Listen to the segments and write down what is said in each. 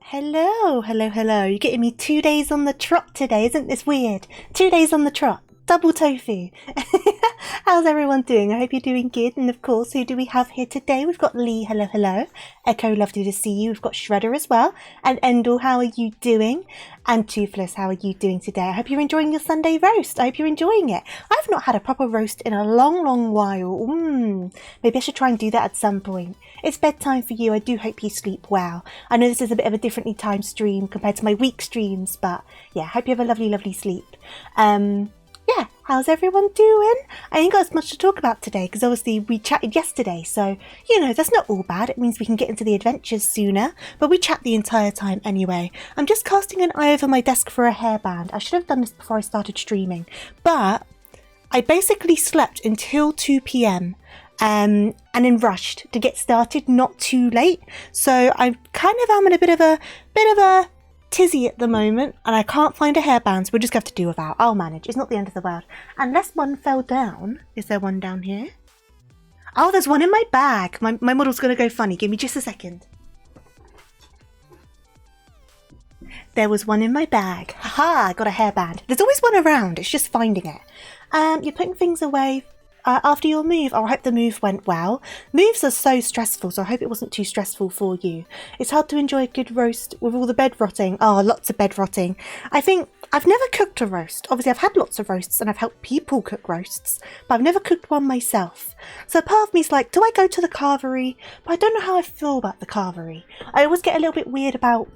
Hello, hello, hello. You're getting me 2 days on the trot today. Isn't this weird? 2 days on the trot. Double tofu. How's everyone doing? I hope you're doing good. And of course, who do we have here today? We've got Lee. Hello, hello. Echo, lovely to see you. We've got Shredder as well. And Endel, how are you doing? And Toothless, how are you doing today? I hope you're enjoying your Sunday roast. I hope you're enjoying it. I've not had a proper roast in a long, long while. Maybe I should try and do that at some point. It's bedtime for you. I do hope you sleep well. I know this is a bit of a differently timed stream compared to my week streams, but yeah, I hope you have a lovely, lovely sleep. Yeah, how's everyone doing? I ain't got as much to talk about today because obviously we chatted yesterday, so you know, that's not all bad. It means we can get into the adventures sooner, but we chat the entire time anyway. I'm just casting an eye over my desk for a hairband. I should have done this before I started streaming, but I basically slept until 2 p.m. And then rushed to get started, not too late. So I kind of am in a bit of a tizzy at the moment, and I can't find a hairband, so we'll just have to do without. I'll manage. It's not the end of the world. Unless one fell down. Is there one down here? Oh, there's one in my bag. My model's going to go funny. Give me just a second. There was one in my bag. Haha, I got a hairband. There's always one around. It's just finding it. You're putting things away after your move. Oh, I hope the move went well. Moves are so stressful, so I hope it wasn't too stressful for you. It's hard to enjoy a good roast with all the bed rotting. Oh, lots of bed rotting. I think I've never cooked a roast. Obviously, I've had lots of roasts and I've helped people cook roasts, but I've never cooked one myself. So part of me is like, do I go to the carvery? But I don't know how I feel about the carvery. I always get a little bit weird about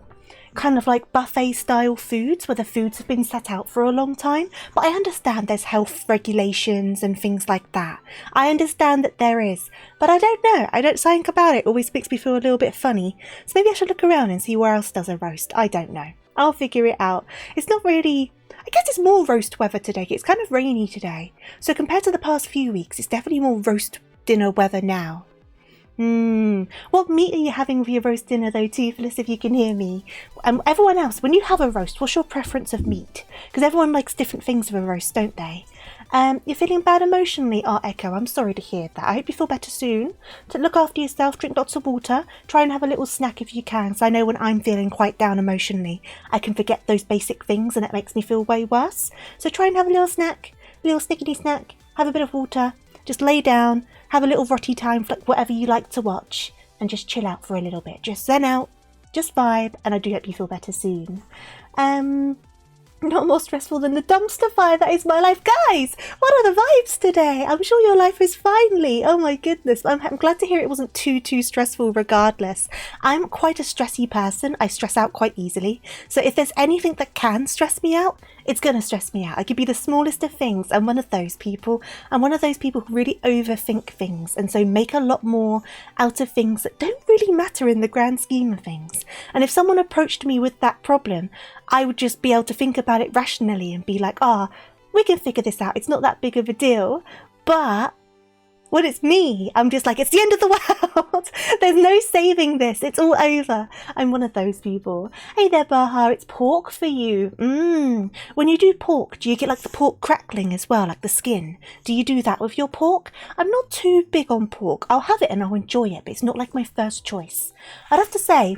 kind of like buffet style foods where the foods have been set out for a long time. But I understand there's health regulations and things like that. I understand that there is, but I don't know. Something about it always makes me feel a little bit funny. So maybe I should look around and see where else does a roast. I don't know. I'll figure it out. It's not really, I guess it's more roast weather today. It's kind of rainy today. So compared to the past few weeks, it's definitely more roast dinner weather now. What meat are you having for your roast dinner though, Toothless, if you can hear me? Everyone else, when you have a roast, what's your preference of meat? Because everyone likes different things of a roast, don't they? You're feeling bad emotionally, Echo. I'm sorry to hear that. I hope you feel better soon. To look after yourself, drink lots of water, try and have a little snack if you can. So I know when I'm feeling quite down emotionally, I can forget those basic things and it makes me feel way worse. So try and have a little snack, a little stickity snack, have a bit of water, just lay down, have a little rotty time, flick whatever you like to watch, and just chill out for a little bit. Just zen out, just vibe, and I do hope you feel better soon. Not more stressful than the dumpster fire that is my life. Guys, what are the vibes today? I'm sure your life is finally. Oh my goodness. I'm glad to hear it wasn't too stressful regardless. I'm quite a stressy person. I stress out quite easily. So if there's anything that can stress me out, it's going to stress me out. I could be the smallest of things. I'm one of those people. I'm one of those people who really overthink things and so make a lot more out of things that don't really matter in the grand scheme of things. And if someone approached me with that problem, I would just be able to think about it rationally and be like, we can figure this out. It's not that big of a deal. But when it's me, I'm just like, it's the end of the world. There's no saving this. It's all over. I'm one of those people. Hey there, Baha. It's pork for you. When you do pork, do you get like the pork crackling as well, like the skin? Do you do that with your pork? I'm not too big on pork. I'll have it and I'll enjoy it, but it's not like my first choice. I'd have to say,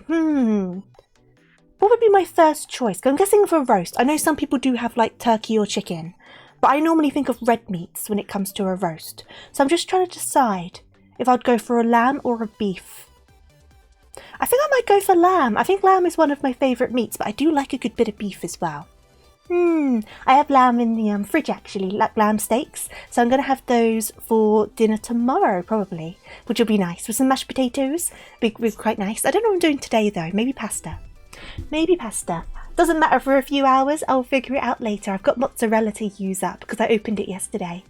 what would be my first choice? I'm guessing for a roast. I know some people do have like turkey or chicken, but I normally think of red meats when it comes to a roast. So I'm just trying to decide if I'd go for a lamb or a beef. I think I might go for lamb. I think lamb is one of my favourite meats, but I do like a good bit of beef as well. I have lamb in the fridge actually, like lamb steaks. So I'm going to have those for dinner tomorrow probably, which will be nice. With some mashed potatoes, be quite nice. I don't know what I'm doing today though, maybe pasta. Maybe pasta. Doesn't matter for a few hours. I'll figure it out later. I've got mozzarella to use up because I opened it yesterday.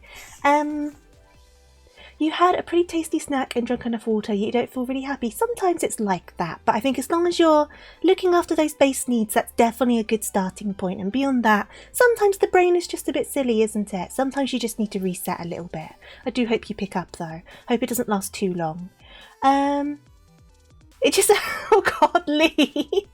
You had a pretty tasty snack and drunk enough water. You don't feel really happy. Sometimes it's like that. But I think as long as you're looking after those base needs, that's definitely a good starting point. And beyond that, sometimes the brain is just a bit silly, isn't it? Sometimes you just need to reset a little bit. I do hope you pick up though. Hope it doesn't last too long. It just... Oh God, Lee.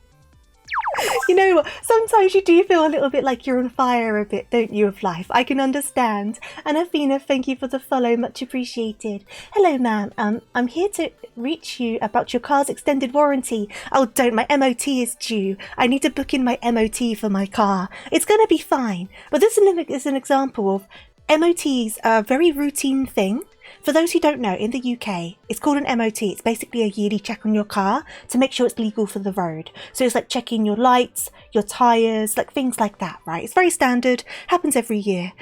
You know what, sometimes you do feel a little bit like you're on fire a bit, don't you, of life? I can understand. And Athena, thank you for the follow, much appreciated. Hello ma'am, I'm here to reach you about your car's extended warranty. Oh don't, my MOT is due. I need to book in my MOT for my car. It's gonna be fine. But this is an example of MOTs are a very routine thing. For those who don't know, in the UK, it's called an MOT. It's basically a yearly check on your car to make sure it's legal for the road. So it's like checking your lights, your tyres, like things like that, right? It's very standard, happens every year.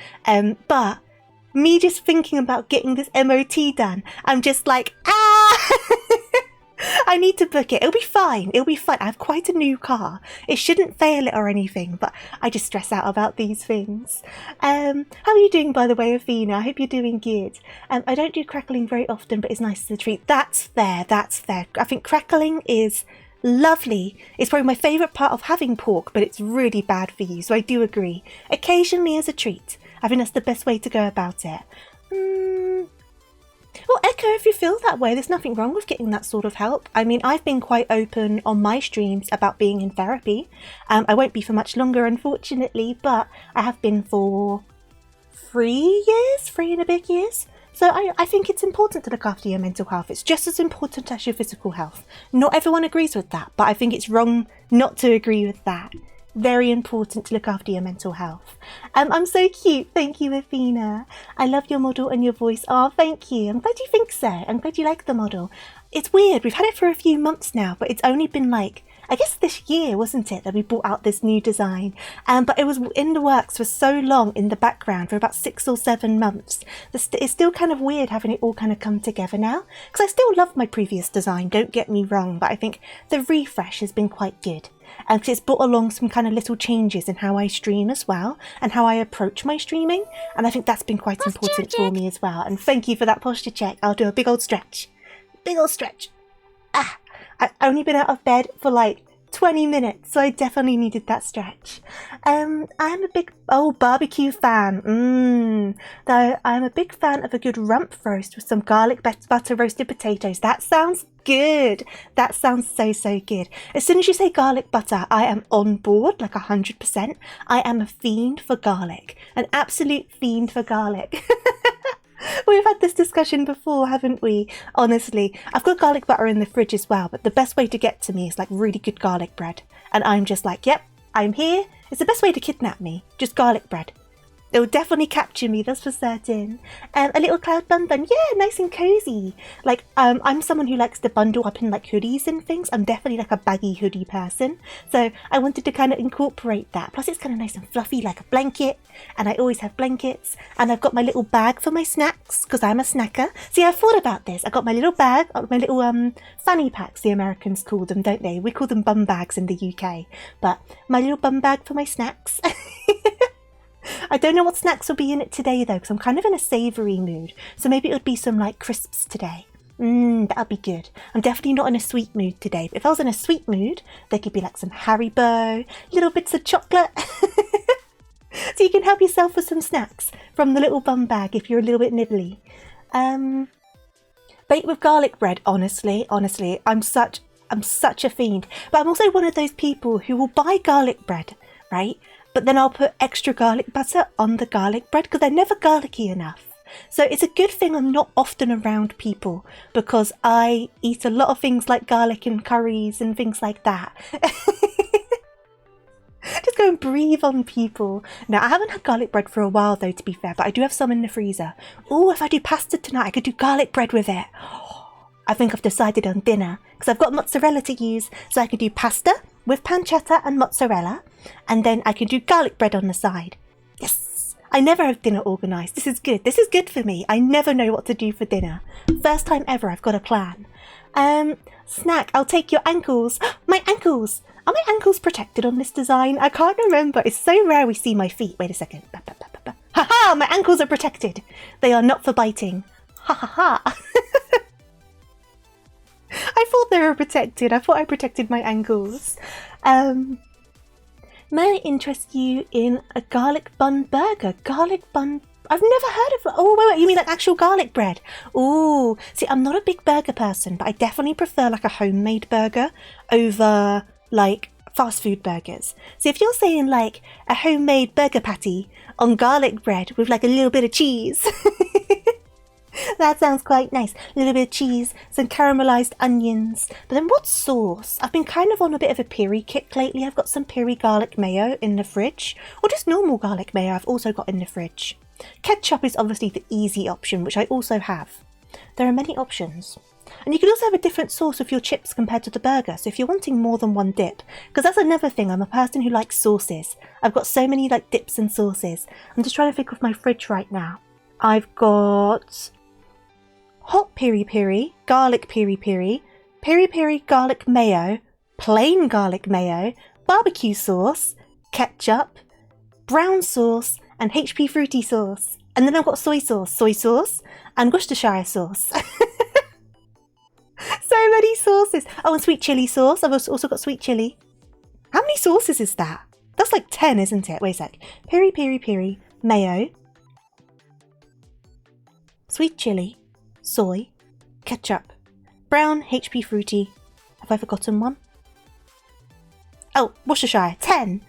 But me just thinking about getting this MOT done, I'm just like, I need to book it. It'll be fine. It'll be fine. I have quite a new car. It shouldn't fail it or anything, but I just stress out about these things. How are you doing, by the way, Athena? I hope you're doing good. I don't do crackling very often, but it's nice as a treat. That's fair. That's fair. I think crackling is lovely. It's probably my favourite part of having pork, but it's really bad for you, so I do agree. Occasionally as a treat. I think that's the best way to go about it. Well, Echo, if you feel that way, there's nothing wrong with getting that sort of help. I mean, I've been quite open on my streams about being in therapy. I won't be for much longer, unfortunately, but I have been for 3 and a bit years. So I think it's important to look after your mental health. It's just as important as your physical health. Not everyone agrees with that, but I think it's wrong not to agree with that. Very important to look after your mental health. I'm so cute. Thank you, Athena. I love your model and your voice. Oh, thank you. I'm glad you think so. I'm glad you like the model. It's weird. We've had it for a few months now, but it's only been like, I guess this year, wasn't it, that we brought out this new design? But it was in the works for so long in the background, for about 6 or 7 months. It's still kind of weird having it all kind of come together now. Because I still love my previous design, don't get me wrong, but I think the refresh has been quite good. and it's brought along some kind of little changes in how I stream as well, and how I approach my streaming, and I think that's been quite important for me as well. And thank you for that posture check. I'll do a big old stretch. Big old stretch. I've only been out of bed for like 20 minutes, so I definitely needed that stretch. I'm a big barbecue fan. Though I'm a big fan of a good rump roast with some garlic butter roasted potatoes. That sounds good. That sounds so good. As soon as you say garlic butter, I am on board like 100%. I am a fiend for garlic, an absolute fiend for garlic. We've had this discussion before, haven't we? Honestly, I've got garlic butter in the fridge as well, but the best way to get to me is like really good garlic bread. And I'm just like, yep, I'm here. It's the best way to kidnap me. Just garlic bread. It will definitely capture me, that's for certain. A little cloud bun, yeah, nice and cozy. Like, I'm someone who likes to bundle up in like hoodies and things. I'm definitely like a baggy hoodie person. So I wanted to kind of incorporate that. Plus it's kind of nice and fluffy like a blanket. And I always have blankets. And I've got my little bag for my snacks, because I'm a snacker. See, I thought about this. I got my little bag, my little fanny packs, the Americans call them, don't they? We call them bum bags in the UK. But my little bum bag for my snacks. I don't know what snacks will be in it today though, because I'm kind of in a savoury mood. So maybe it would be some like crisps today. That'll be good. I'm definitely not in a sweet mood today. But if I was in a sweet mood, there could be like some Haribo, little bits of chocolate. So you can help yourself with some snacks from the little bum bag if you're a little bit nibbly. Baked with garlic bread, honestly, I'm such a fiend. But I'm also one of those people who will buy garlic bread, right? But then I'll put extra garlic butter on the garlic bread because they're never garlicky enough. So it's a good thing I'm not often around people, because I eat a lot of things like garlic and curries and things like that. Just go and breathe on people. Now, I haven't had garlic bread for a while though, to be fair, but I do have some in the freezer. Oh, if I do pasta tonight, I could do garlic bread with it. I think I've decided on dinner, because I've got mozzarella to use, so I could do pasta with pancetta and mozzarella, and then I can do garlic bread on the side. Yes! I never have dinner organised. This is good. This is good for me. I never know what to do for dinner. First time ever I've got a plan. Snack, I'll take your ankles. My ankles! Are my ankles protected on this design? I can't remember. It's so rare we see my feet. Wait a second. Ha-ha! My ankles are protected. They are not for biting. Ha-ha-ha! I thought they were protected. I thought I protected my ankles. May I interest you in a garlic bun burger? Garlic bun... I've never heard of... Oh, wait, you mean like actual garlic bread? Ooh. See, I'm not a big burger person, but I definitely prefer like a homemade burger over like fast food burgers. So if you're saying like a homemade burger patty on garlic bread with like a little bit of cheese... That sounds quite nice. A little bit of cheese, some caramelized onions. But then what sauce? I've been kind of on a bit of a piri kick lately. I've got some piri garlic mayo in the fridge. Or just normal garlic mayo I've also got in the fridge. Ketchup is obviously the easy option, which I also have. There are many options. And you can also have a different sauce with your chips compared to the burger. So if you're wanting more than one dip, because that's another thing, I'm a person who likes sauces. I've got so many like dips and sauces. I'm just trying to think of my fridge right now. I've got... hot piri-piri, garlic piri-piri, piri-piri garlic mayo, plain garlic mayo, barbecue sauce, ketchup, brown sauce, and HP fruity sauce. And then I've got soy sauce, and Worcestershire sauce. So many sauces. Oh, and sweet chilli sauce. I've also got sweet chilli. How many sauces is that? That's like 10, isn't it? Wait a sec. Piri-piri-piri, mayo, sweet chilli, soy, ketchup, brown, HP fruity. Have I forgotten one? Oh, Worcestershire. 10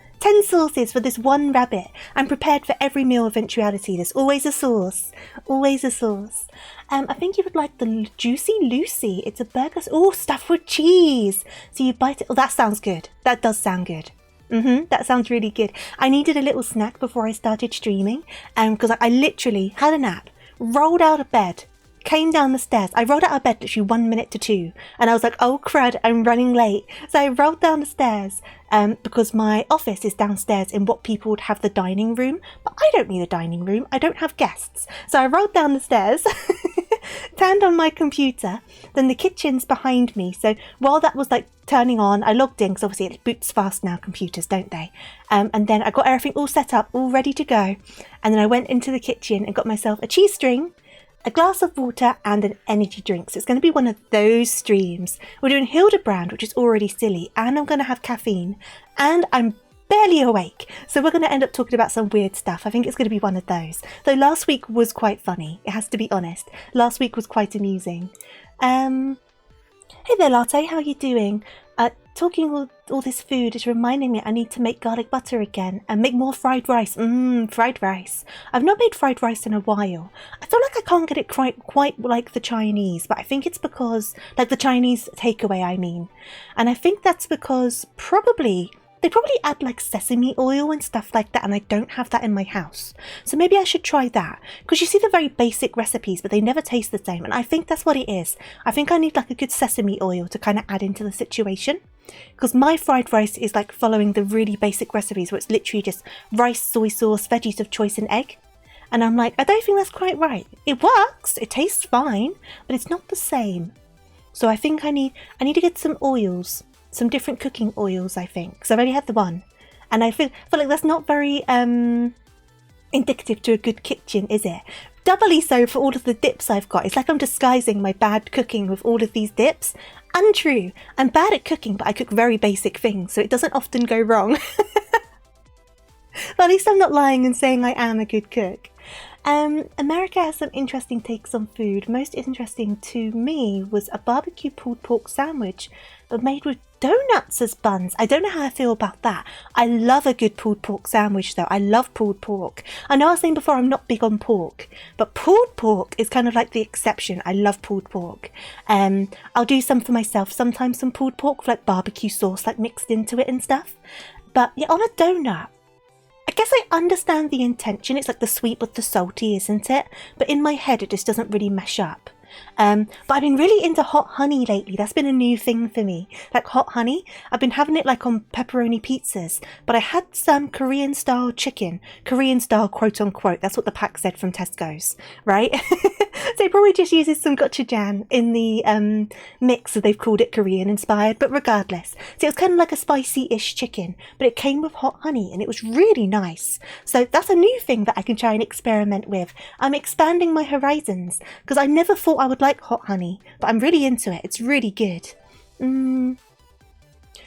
sauces for this one rabbit. I'm prepared for every meal eventuality. There's always a sauce. Always a sauce. I think you would like the Juicy Lucy. It's a burger. Oh, stuffed with cheese. So you bite it. Oh, that sounds good. That does sound good. That sounds really good. I needed a little snack before I started streaming. Because I literally had a nap, rolled out of bed, came down the stairs. I rolled out of bed literally 1 minute to 2. And I was like, oh crud, I'm running late. So I rolled down the stairs because my office is downstairs in what people would have the dining room. But I don't need a dining room. I don't have guests. So I rolled down the stairs turned on my computer, then the kitchen's behind me. So while that was like turning on, I logged in because obviously it boots fast now, computers, don't they? And then I got everything all set up, all ready to go. And then I went into the kitchen and got myself a cheese string, a glass of water and an energy drink. So it's going to be one of those streams. We're doing Hildibrand, which is already silly, and I'm going to have caffeine, and I'm barely awake. So we're going to end up talking about some weird stuff. I think it's going to be one of those. Though last week was quite funny, it has to be honest. Last week was quite amusing. Hey there, Latte, how are you doing? Talking all this food is reminding me I need to make garlic butter again and make more fried rice. Fried rice. I've not made fried rice in a while. I feel like I can't get it quite like the Chinese, but I think it's because, like the Chinese takeaway, I mean. And I think that's because they probably add like sesame oil and stuff like that, and I don't have that in my house. So maybe I should try that, because you see the very basic recipes, but they never taste the same, and I think that's what it is. I think I need like a good sesame oil to kind of add into the situation, because my fried rice is like following the really basic recipes where it's literally just rice, soy sauce, veggies of choice and egg. And I'm like, I don't think that's quite right. It works, it tastes fine, but it's not the same. So I think I need to get some oils. Some different cooking oils, I think, because I've already had the one, and I feel like that's not very indicative to a good kitchen, is it? Doubly so for all of the dips I've got. It's like I'm disguising my bad cooking with all of these dips. Untrue. I'm bad at cooking, but I cook very basic things, so it doesn't often go wrong. But at least I'm not lying and saying I am a good cook. America has some interesting takes on food. Most interesting to me was a barbecue pulled pork sandwich, but made with donuts as buns. I don't know how I feel about that. I love a good pulled pork sandwich though. I love pulled pork. I know I was saying before I'm not big on pork, but pulled pork is kind of like the exception. I love pulled pork. I'll do some for myself, sometimes some pulled pork with like barbecue sauce like mixed into it and stuff. But yeah, on a donut, I guess I understand the intention. It's like the sweet with the salty, isn't it? But in my head, it just doesn't really mesh up. But I've been really into hot honey lately. That's been a new thing for me. Like hot honey, I've been having it like on pepperoni pizzas. But I had some Korean style chicken. Korean style, quote unquote. That's what the pack said from Tesco's, right? So it probably just uses some gochujang in the mix, so they've called it Korean inspired. But regardless, so it was kind of like a spicy-ish chicken, but it came with hot honey and it was really nice. So that's a new thing that I can try and experiment with. I'm expanding my horizons because I never thought I would like hot honey, but I'm really into it. It's really good.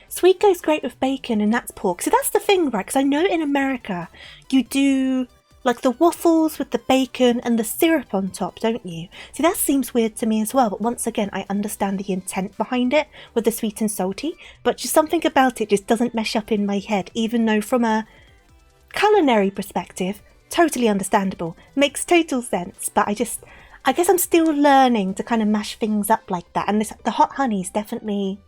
Sweet goes great with bacon, and that's pork. So that's the thing, right? Because I know in America you do like the waffles with the bacon and the syrup on top, don't you? See, that seems weird to me as well, but once again, I understand the intent behind it with the sweet and salty, but just something about it just doesn't mesh up in my head, even though from a culinary perspective, totally understandable. Makes total sense, but I guess I'm still learning to kind of mash things up like that, and the hot honey is definitely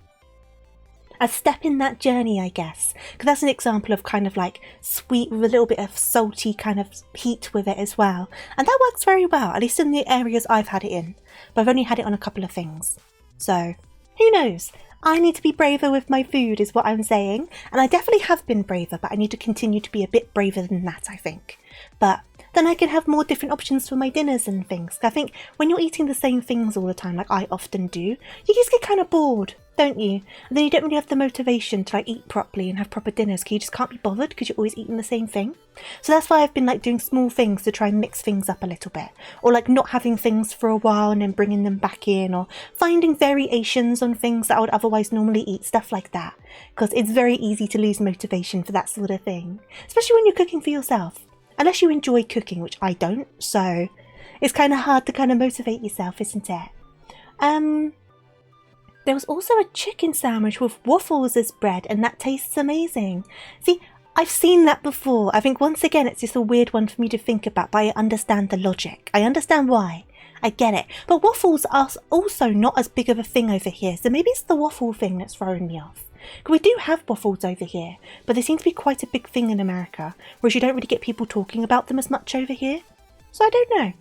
a step in that journey, I guess, because that's an example of kind of like sweet with a little bit of salty kind of heat with it as well, and that works very well, at least in the areas I've had it in, but I've only had it on a couple of things, so who knows. I need to be braver with my food is what I'm saying, and I definitely have been braver, but I need to continue to be a bit braver than that, I think. But then I can have more different options for my dinners and things. I think when you're eating the same things all the time, like I often do, you just get kind of bored, don't you? And then you don't really have the motivation to like eat properly and have proper dinners because you just can't be bothered because you're always eating the same thing. So that's why I've been like doing small things to try and mix things up a little bit, or like not having things for a while and then bringing them back in, or finding variations on things that I would otherwise normally eat, stuff like that, because it's very easy to lose motivation for that sort of thing, especially when you're cooking for yourself. Unless you enjoy cooking, which I don't, so it's kind of hard to kind of motivate yourself, isn't it? There was also a chicken sandwich with waffles as bread, and that tastes amazing. See, I've seen that before. I think once again it's just a weird one for me to think about, but I understand the logic. I understand why. I get it. But waffles are also not as big of a thing over here, so maybe it's the waffle thing that's throwing me off. We do have waffles over here, but they seem to be quite a big thing in America, whereas you don't really get people talking about them as much over here. So I don't know.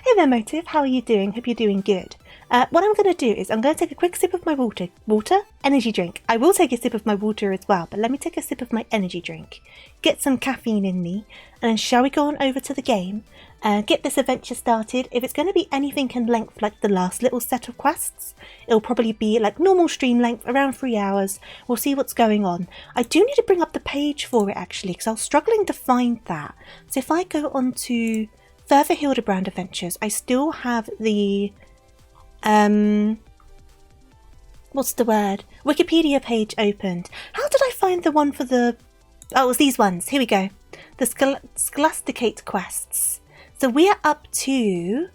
Hey there, Motive, how are you doing? Hope you're doing good. What I'm going to do is I'm going to take a quick sip of my energy drink. I will take a sip of my water as well, but let me take a sip of my energy drink, get some caffeine in me, and then shall we go on over to the game and get this adventure started? If it's going to be anything in length like the last little set of quests, it'll probably be like normal stream length, around 3 hours. We'll see what's going on. I do need to bring up the page for it actually, because I was struggling to find that. So if I go on to further Hildibrand adventures, I still have the what's the word? Wikipedia page opened. How did I find the one for the... Oh, it was these ones. Here we go. The Scholasticate quests. So we are up to...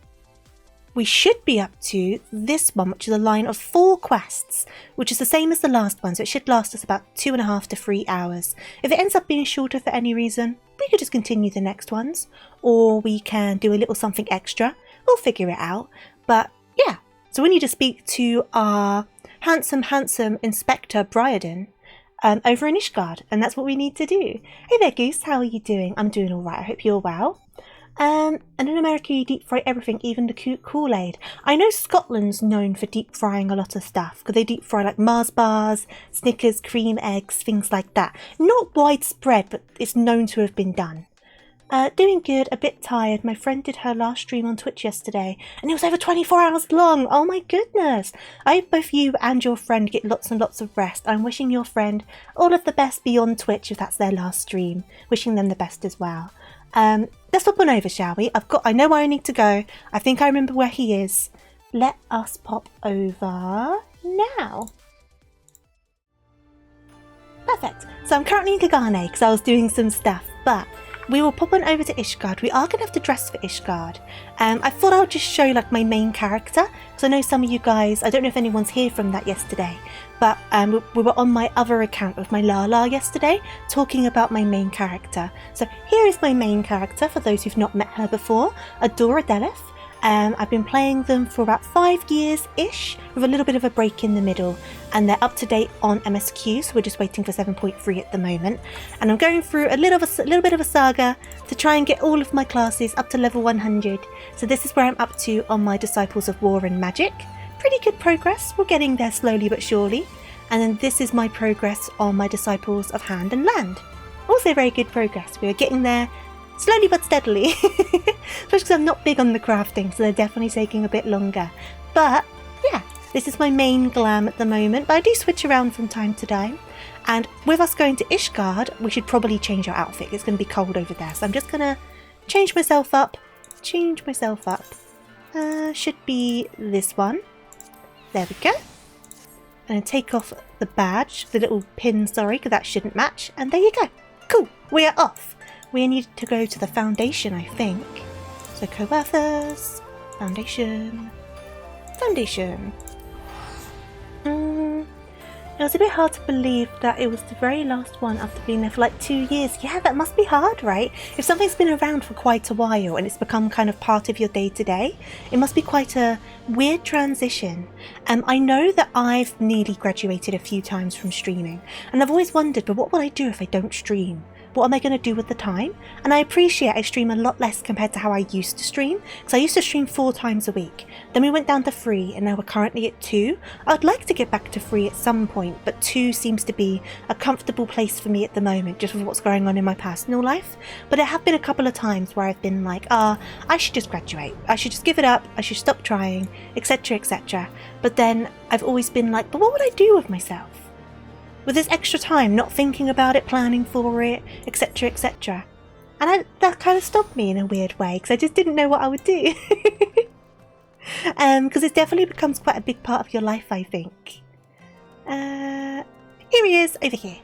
We should be up to this one, which is a line of 4 quests, which is the same as the last one, so it should last us about 2.5 to 3 hours. If it ends up being shorter for any reason, we could just continue the next ones, or we can do a little something extra. We'll figure it out. But yeah, so we need to speak to our handsome Inspector Briardien over in Ishgard, and that's what we need to do. Hey there, Goose, how are you doing? I'm doing alright, I hope you're well. And in America you deep fry everything, even the Kool-Aid. I know Scotland's known for deep frying a lot of stuff, because they deep fry like Mars bars, Snickers, cream eggs, things like that. Not widespread, but it's known to have been done. Doing good, a bit tired. My friend did her last stream on Twitch yesterday, and it was over 24 hours long. Oh my goodness. I hope both you and your friend get lots and lots of rest. I'm wishing your friend all of the best beyond Twitch if that's their last stream. Wishing them the best as well. Let's pop on over, shall we? I know where I need to go. I think I remember where he is. Let us pop over now. Perfect. So I'm currently in Kagane because I was doing some stuff, but we will pop on over to Ishgard. We are going to have to dress for Ishgard. I thought I would just show like my main character, because I know some of you guys, I don't know if anyone's here from that yesterday, but we were on my other account of my Lala yesterday, talking about my main character. So here is my main character, for those who've not met her before, Adora Deleth. I've been playing them for about 5 years-ish, with a little bit of a break in the middle, and they're up to date on MSQ, so we're just waiting for 7.3 at the moment. And I'm going through a little bit of a saga to try and get all of my classes up to level 100. So this is where I'm up to on my Disciples of War and Magic. Pretty good progress, we're getting there slowly but surely. And then this is my progress on my Disciples of Hand and Land. Also very good progress, we are getting there slowly but steadily. Especially because I'm not big on the crafting, so they're definitely taking a bit longer. But yeah, this is my main glam at the moment, but I do switch around from time to time. And with us going to Ishgard, we should probably change our outfit. It's going to be cold over there, so I'm just going to change myself up. Should be this one. There we go. And take off the badge, the little pin, sorry, because that shouldn't match. And there you go. Cool, we are off. We need to go to the foundation, I think. So co-authors, foundation. It was a bit hard to believe that it was the very last one after being there for like 2 years. Yeah, that must be hard, right? If something's been around for quite a while and it's become kind of part of your day-to-day, it must be quite a weird transition. I know that I've nearly graduated a few times from streaming, and I've always wondered, but what would I do if I don't stream? What am I going to do with the time? And I appreciate I stream a lot less compared to how I used to stream, because I used to stream 4 times a week. Then we went down to 3, and now we're currently at 2. I'd like to get back to 3 at some point, but 2 seems to be a comfortable place for me at the moment, just with what's going on in my personal life. But there have been a couple of times where I've been like, I should just graduate. I should just give it up. I should stop trying, etc, etc. But then I've always been like, but what would I do with myself? With this extra time, not thinking about it, planning for it, etc, etc. And that kind of stopped me in a weird way, because I just didn't know what I would do. Because it definitely becomes quite a big part of your life, I think. Here he is, over here.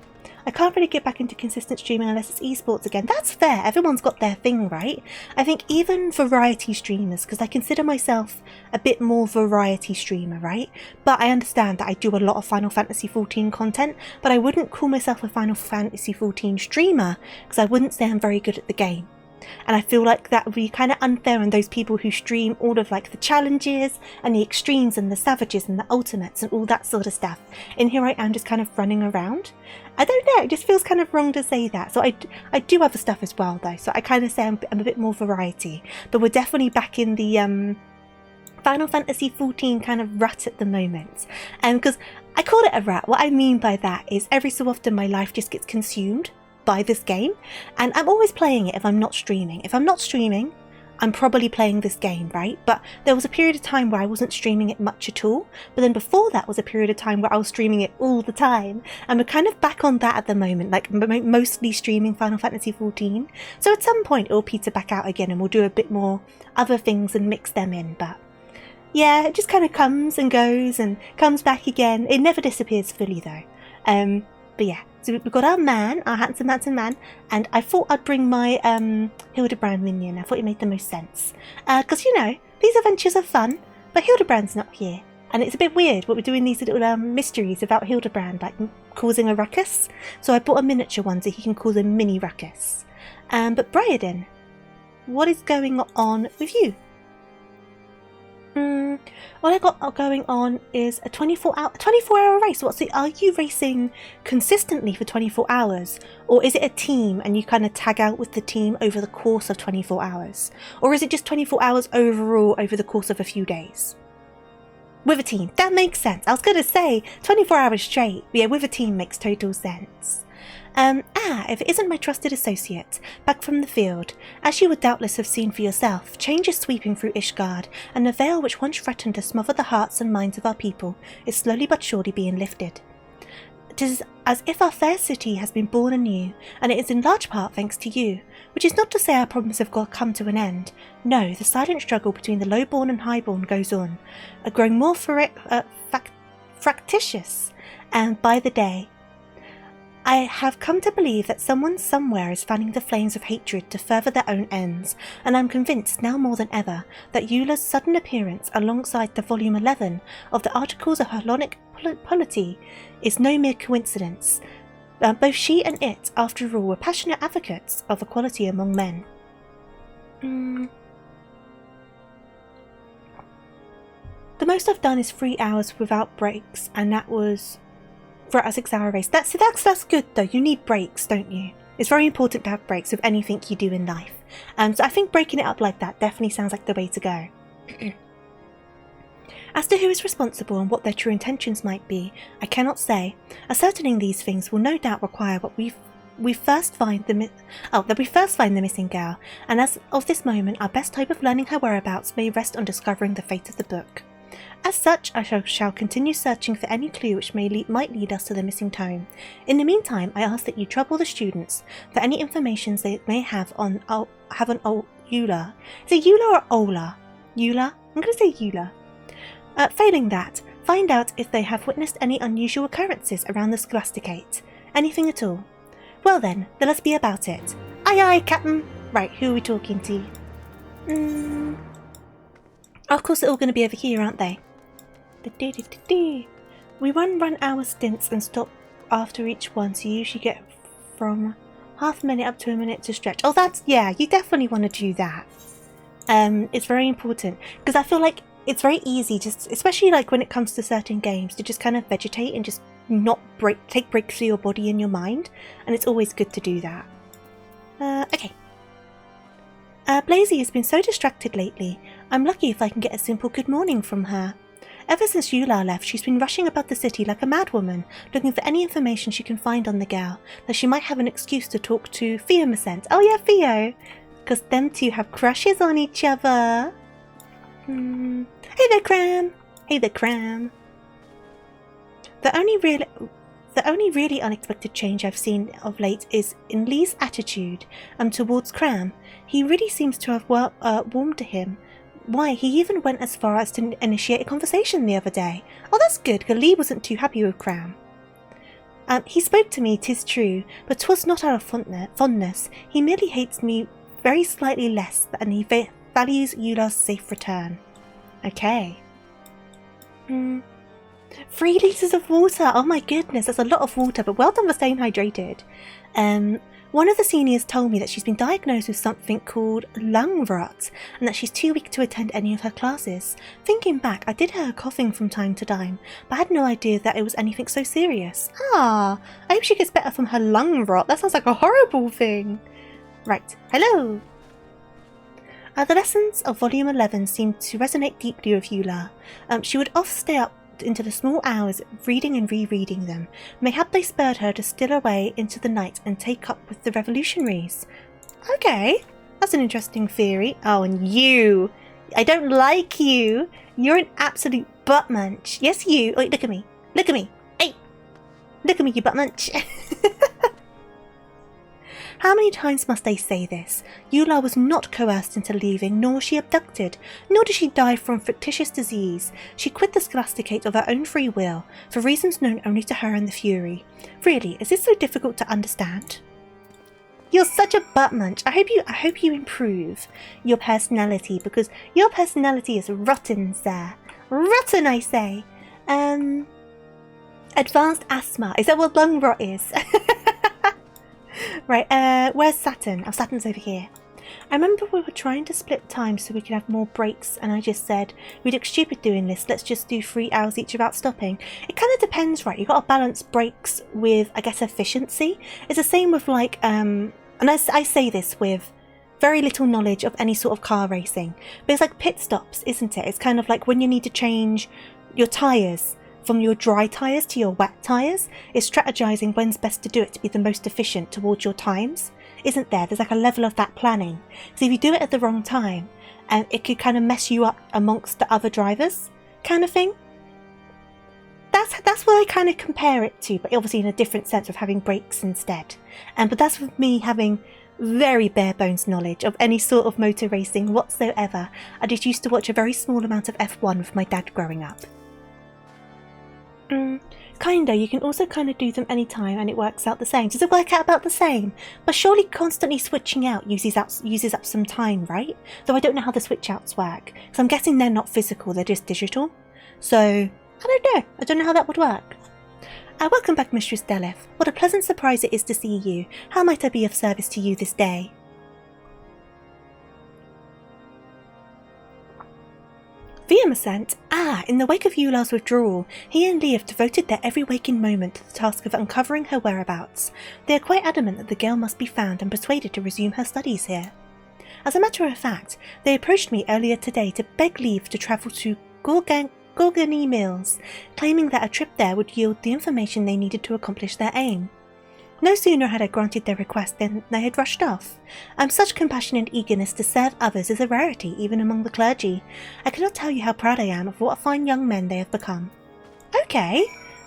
I can't really get back into consistent streaming unless it's esports again. That's fair, everyone's got their thing, right? I think even variety streamers, because I consider myself a bit more variety streamer, right? But I understand that I do a lot of Final Fantasy XIV content, but I wouldn't call myself a Final Fantasy XIV streamer, because I wouldn't say I'm very good at the game. And I feel like that would be kind of unfair on those people who stream all of like the challenges and the extremes and the savages and the ultimates and all that sort of stuff. And here I am just kind of running around. I don't know, it just feels kind of wrong to say that. So I do other stuff as well though. So I kind of say I'm a bit more variety. But we're definitely back in the Final Fantasy XIV kind of rut at the moment. Because I call it a rut. What I mean by that is every so often my life just gets consumed by this game, and I'm always playing it if I'm not streaming. If I'm not streaming, I'm probably playing this game, right? But there was a period of time where I wasn't streaming it much at all, but then before that was a period of time where I was streaming it all the time, and we're kind of back on that at the moment, like mostly streaming Final Fantasy XIV. So at some point it'll peter back out again and we'll do a bit more other things and mix them in, but yeah, it just kind of comes and goes and comes back again. It never disappears fully though. But yeah, so we've got our man, our handsome man, and I thought I'd bring my Hildibrand minion. I thought it made the most sense. Because, you know, these adventures are fun, but Hildibrand's not here. And it's a bit weird what we're doing these little mysteries about Hildibrand, like causing a ruckus. So I bought a miniature one so he can cause a mini ruckus. But Briardien, what is going on with you? What I got going on is a 24-hour race. Are you racing consistently for 24 hours? Or is it a team and you kind of tag out with the team over the course of 24 hours? Or is it just 24 hours overall over the course of a few days? With a team, that makes sense. I was going to say 24 hours straight. Yeah, with a team makes total sense. If it isn't my trusted associate, back from the field, as you would doubtless have seen for yourself, change is sweeping through Ishgard, and the veil which once threatened to smother the hearts and minds of our people is slowly but surely being lifted. It is as if our fair city has been born anew, and it is in large part thanks to you, which is not to say our problems have come to an end. No, the silent struggle between the lowborn and highborn goes on, growing more fractious, and by the day. I have come to believe that someone somewhere is fanning the flames of hatred to further their own ends, and I'm convinced now more than ever that Eula's sudden appearance alongside the volume 11 of the Articles of Hellenic Polity is no mere coincidence. Both she and it, after all, were passionate advocates of equality among men. The most I've done is 3 hours without breaks, and that was for a 6-hour race. That's good though. You need breaks, don't you? It's very important to have breaks with anything you do in life. So I think breaking it up like that definitely sounds like the way to go. As to who is responsible and what their true intentions might be, I cannot say. Ascertaining these things will no doubt require that we first find the missing girl, and as of this moment our best hope of learning her whereabouts may rest on discovering the fate of the book. As such, I shall continue searching for any clue which might lead us to the missing tome. In the meantime, I ask that you trouble the students for any information they may have on Eula. Is it Eula or Ola? Eula? I'm going to say Eula. Failing that, find out if they have witnessed any unusual occurrences around the Scholasticate. Anything at all. Well then, let us be about it. Aye aye, Captain! Right, who are we talking to? Of course they're all going to be over here, aren't they? We run hour stints and stop after each one, so you usually get from half a minute up to a minute to stretch. Oh, yeah, you definitely want to do that. It's very important, because I feel like it's very easy, just especially like when it comes to certain games, to just kind of vegetate and just not take breaks for your body and your mind, and it's always good to do that. Okay. Blazy has been so distracted lately. I'm lucky if I can get a simple good morning from her. Ever since Eula left, she's been rushing about the city like a madwoman, looking for any information she can find on the girl, that she might have an excuse to talk to Theo. Oh yeah, Theo! Because them two have crushes on each other. Hey there, Cram! Hey there, Cram! The only really unexpected change I've seen of late is in Lee's attitude towards Cram. He really seems to have warmed to him. Why, he even went as far as to initiate a conversation the other day. Oh, that's good, because Lee wasn't too happy with Cram. He spoke to me, 'tis true, but 'twas not out of fondness. He merely hates me very slightly less, and he values Eula's safe return. Okay. 3 litres of water! Oh my goodness, that's a lot of water, but well done for staying hydrated. One of the seniors told me that she's been diagnosed with something called lung rot, and that she's too weak to attend any of her classes. Thinking back, I did hear her coughing from time to time, but I had no idea that it was anything so serious. I hope she gets better from her lung rot. That sounds like a horrible thing. Right, hello! The lessons of Volume 11 seemed to resonate deeply with Eula. She would often stay up into the small hours reading and rereading them. Mayhap they spurred her to steal away into the night and take up with the revolutionaries. Okay, that's an interesting theory. Oh, and you! I don't like you! You're an absolute butt munch. Yes, you! Wait, look at me. Look at me! Hey! Look at me, you butt munch! How many times must I say this? Eula was not coerced into leaving, nor was she abducted, nor did she die from fictitious disease. She quit the Scholasticate of her own free will, for reasons known only to her and the Fury. Really, is this so difficult to understand? You're such a butt munch. I hope you improve your personality, because your personality is rotten, sir. Rotten, I say. Advanced asthma. Is that what lung rot is? Right, where's Saturn? Oh, Saturn's over here. I remember we were trying to split time so we could have more breaks, and I just said, we look stupid doing this, let's just do 3 hours each without stopping. It kind of depends, right? You've got to balance breaks with, I guess, efficiency. It's the same with like, and I say this with very little knowledge of any sort of car racing, but it's like pit stops, isn't it? It's kind of like when you need to change your tyres from your dry tyres to your wet tyres, it's strategizing when's best to do it to be the most efficient towards your times, isn't there? There's like a level of that planning. So if you do it at the wrong time, it could kind of mess you up amongst the other drivers, kind of thing. That's what I kind of compare it to, but obviously in a different sense of having brakes instead. But that's with me having very bare bones knowledge of any sort of motor racing whatsoever. I just used to watch a very small amount of F1 with my dad growing up. Kinda, you can also kind of do them anytime and it works out the same. Does it work out about the same? But surely constantly switching out uses up some time, right? Though I don't know how the switch outs work. Because I'm guessing they're not physical, they're just digital. So, I don't know. I don't know how that would work. Welcome back, Mistress Deleth. What a pleasant surprise it is to see you. How might I be of service to you this day? Viamascent? In the wake of Eula's withdrawal, he and Leah have devoted their every waking moment to the task of uncovering her whereabouts. They are quite adamant that the girl must be found and persuaded to resume her studies here. As a matter of fact, they approached me earlier today to beg leave to travel to Gorgony Mills, claiming that a trip there would yield the information they needed to accomplish their aim. No sooner had I granted their request than they had rushed off. Such compassion and eagerness to serve others is a rarity even among the clergy. I cannot tell you how proud I am of what fine young men they have become. Okay,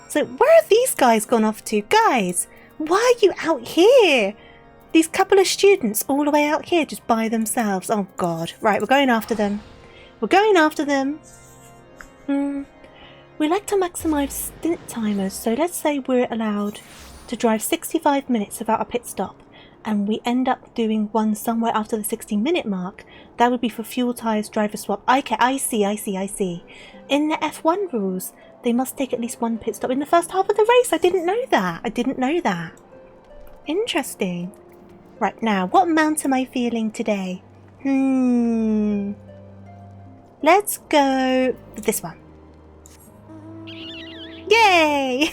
so where have these guys gone off to? Guys, why are you out here? These couple of students all the way out here just by themselves. Oh god. Right, we're going after them. We're going after them. We like to maximise stint timers, so let's say we're allowed to drive 65 minutes without a pit stop, and we end up doing one somewhere after the 60-minute mark. That would be for fuel tyres driver swap. Okay, I see. In the F1 rules, they must take at least one pit stop in the first half of the race. I didn't know that. Interesting. Right, now, what mount am I feeling today? Let's go with this one. Yay!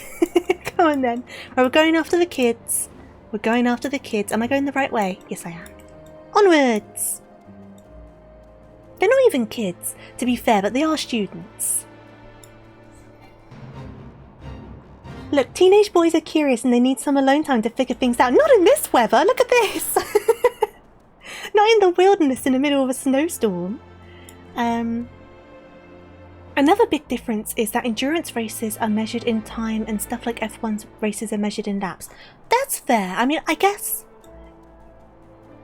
Come on then. Right, we're going after the kids. Am I going the right way? Yes, I am. Onwards! They're not even kids, to be fair, but they are students. Look, teenage boys are curious and they need some alone time to figure things out. Not in this weather! Look at this! Not in the wilderness in the middle of a snowstorm. Another big difference is that endurance races are measured in time and stuff like F1 races are measured in laps. That's fair. I mean, I guess...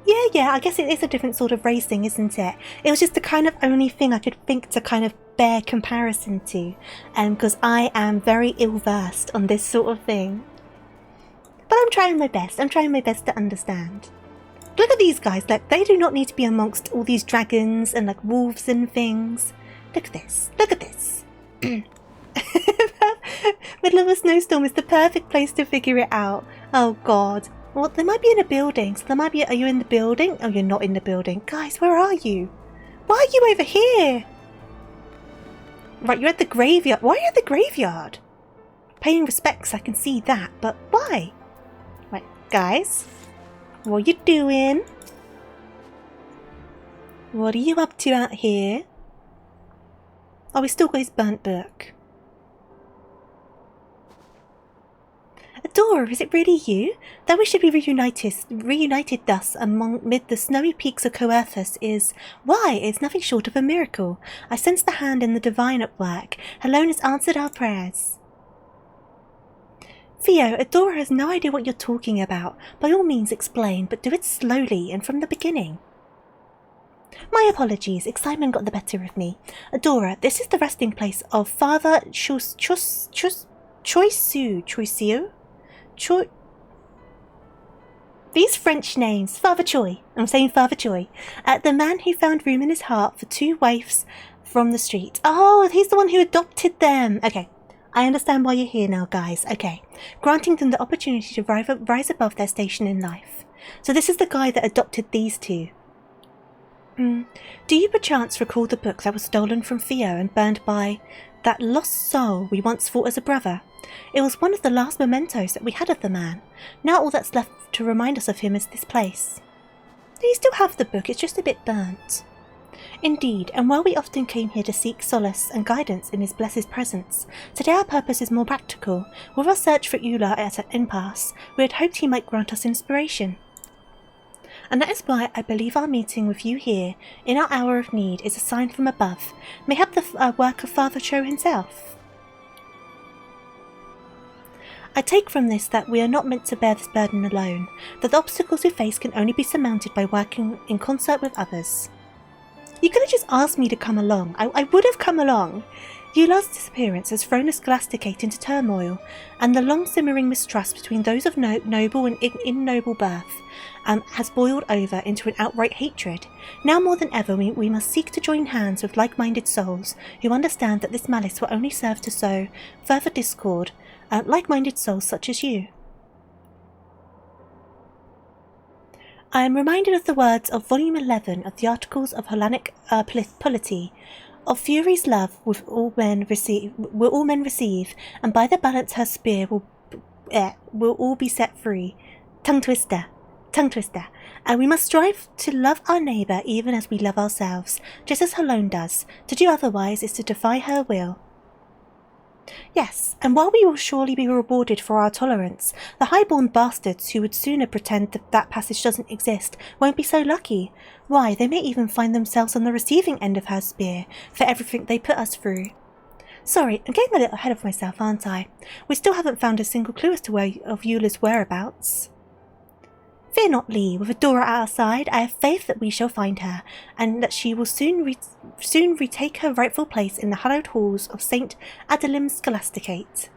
Yeah, I guess it is a different sort of racing, isn't it? It was just the kind of only thing I could think to kind of bear comparison to, because I am very ill-versed on this sort of thing. But I'm trying my best. To understand. Look at these guys. Like, they do not need to be amongst all these dragons and like wolves and things. Look at this. Middle of a snowstorm is the perfect place to figure it out. Oh god. Well, they might be in a building, so are you in the building? Oh, you're not in the building. Guys, where are you? Why are you over here? Right, you're at the graveyard. Why are you at the graveyard? Paying respects, I can see that, but why? Right, guys. What are you doing? What are you up to out here? Oh, we still got his burnt book. Adora, is it really you? That we should be reunited thus amid the snowy peaks of Coerthus is, why, it's nothing short of a miracle. I sense the hand in the divine at work. Alone has answered our prayers. Theo, Adora has no idea what you're talking about. By all means explain, but do it slowly and from the beginning. My apologies, excitement got the better of me. Adora, this is the resting place of Father Choiseul? These French names. Father Choi. I'm saying Father Choi. The man who found room in his heart for two waifs from the street. Oh, he's the one who adopted them. Okay. I understand why you're here now, guys. Okay. Granting them the opportunity to rise above their station in life. So this is the guy that adopted these two. Do you perchance recall the book that was stolen from Theo and burned by that lost soul we once thought as a brother? It was one of the last mementos that we had of the man. Now all that's left to remind us of him is this place. Do you still have the book? It's just a bit burnt. Indeed, and while we often came here to seek solace and guidance in his blessed presence, today our purpose is more practical. With our search for Eula at an impasse, we had hoped he might grant us inspiration. And that is why I believe our meeting with you here, in our hour of need, is a sign from above, mayhap the work of Father Cho himself. I take from this that we are not meant to bear this burden alone, that the obstacles we face can only be surmounted by working in concert with others. You could have just asked me to come along. I would have come along. Eula's disappearance has thrown a Scholasticate into turmoil, and the long-simmering mistrust between those of noble and ignoble birth has boiled over into an outright hatred. Now more than ever we must seek to join hands with like-minded souls who understand that this malice will only serve to sow further discord, like-minded souls such as you. I am reminded of the words of Volume 11 of the Articles of Hellenic Polity. Of Fury's love will all men receive, and by the balance her spear will all be set free. Tongue twister. And we must strive to love our neighbour even as we love ourselves, just as Helone does. To do otherwise is to defy her will. Yes, and while we will surely be rewarded for our tolerance, the high-born bastards who would sooner pretend that passage doesn't exist won't be so lucky. Why, they may even find themselves on the receiving end of her spear for everything they put us through. Sorry, I'm getting a little ahead of myself, aren't I? We still haven't found a single clue as to of Eula's whereabouts. Fear not, Lee. With Adora at our side, I have faith that we shall find her, and that she will soon retake her rightful place in the hallowed halls of St. Adelim's Scholasticate.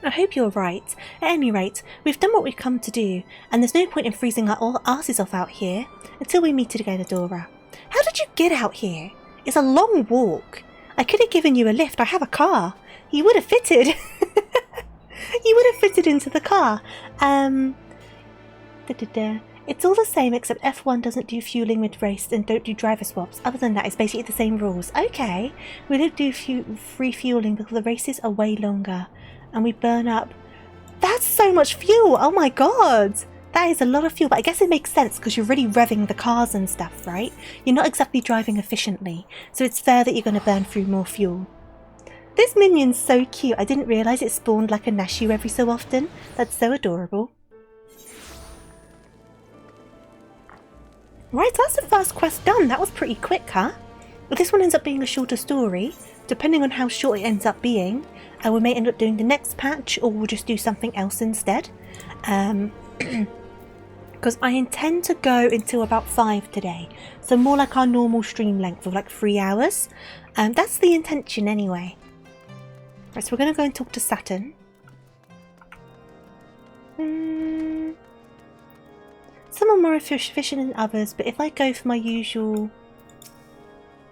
I hope you're right. At any rate, we've done what we've come to do, and there's no point in freezing our asses off out here until we meet again, Adora. How did you get out here? It's a long walk. I could have given you a lift. I have a car. You would have fitted. You would have fitted into the car. It's all the same except F1 doesn't do fueling mid-race and don't do driver swaps. Other than that, it's basically the same rules. Okay, we don't do free fueling because the races are way longer and we burn up. That's so much fuel! Oh my god! That is a lot of fuel, but I guess it makes sense because you're really revving the cars and stuff, right? You're not exactly driving efficiently, so it's fair that you're going to burn through more fuel. This minion's so cute. I didn't realise it spawned like a Nashu every so often. That's so adorable. Right, so that's the first quest done. That was pretty quick, huh? If this one ends up being a shorter story, depending on how short it ends up being, we may end up doing the next patch or we'll just do something else instead. Because I intend to go until about 5 today. So more like our normal stream length of like 3 hours. That's the intention anyway. Right, so we're going to go and talk to Saturn. Some are more efficient than others, but if I go for my usual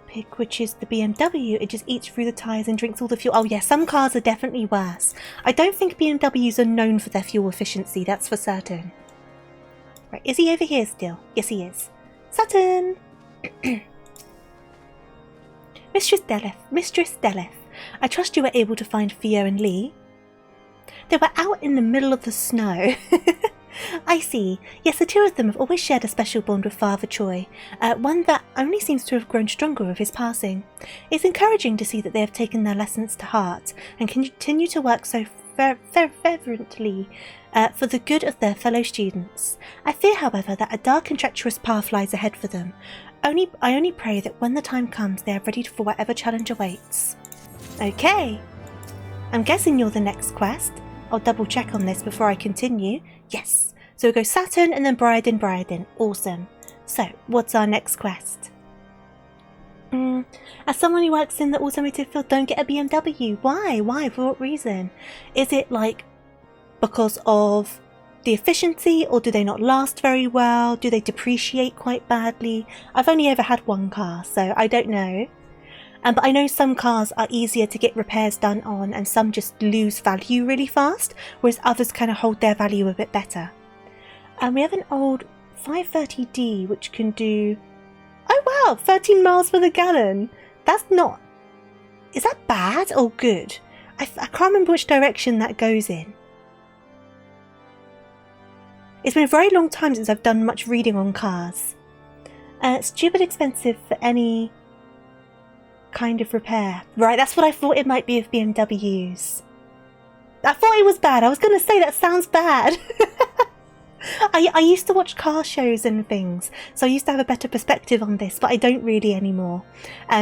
pick, which is the BMW, it just eats through the tyres and drinks all the fuel. Oh yeah, some cars are definitely worse. I don't think BMWs are known for their fuel efficiency, that's for certain. Right, is he over here still? Yes, he is. Saturn! Mistress Deleth, I trust you were able to find Theo and Lee. They were out in the middle of the snow. I see. Yes, the two of them have always shared a special bond with Father Choi, one that only seems to have grown stronger with his passing. It's encouraging to see that they have taken their lessons to heart and continue to work so fervently for the good of their fellow students. I fear, however, that a dark and treacherous path lies ahead for them. I only pray that when the time comes, they are ready for whatever challenge awaits. Okay. I'm guessing you're the next quest. I'll double check on this before I continue. Yes. So we'll go Saturn and then Briardien. Awesome. So, what's our next quest? As someone who works in the automotive field, don't get a BMW. Why? Why? For what reason? Is it like because of the efficiency, or do they not last very well? Do they depreciate quite badly? I've only ever had one car, so I don't know. But I know some cars are easier to get repairs done on, and some just lose value really fast, whereas others kind of hold their value a bit better. We have an old 530D which can do, oh wow, 13 miles per gallon. That's not, is that bad or good? I can't remember which direction that goes in. It's been a very long time since I've done much reading on cars. Stupid expensive for any kind of repair. Right, that's what I thought it might be with BMWs. I thought it was bad. I was going to say that sounds bad. I used to watch car shows and things, so I used to have a better perspective on this, but I don't really anymore.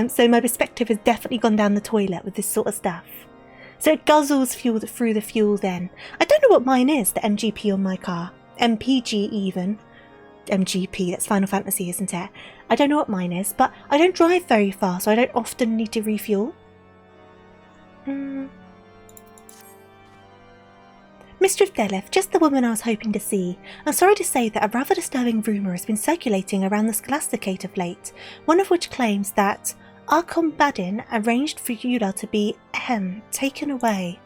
So my perspective has definitely gone down the toilet with this sort of stuff. So it guzzles fuel through the fuel then. I don't know what mine is, the MGP on my car. MPG even. MGP, that's Final Fantasy, isn't it? I don't know what mine is, but I don't drive very far, so I don't often need to refuel. Mistress Deleth, just the woman I was hoping to see. I'm sorry to say that a rather disturbing rumour has been circulating around the Scholasticate of late, one of which claims that Arcombadin arranged for Eula to be, taken away.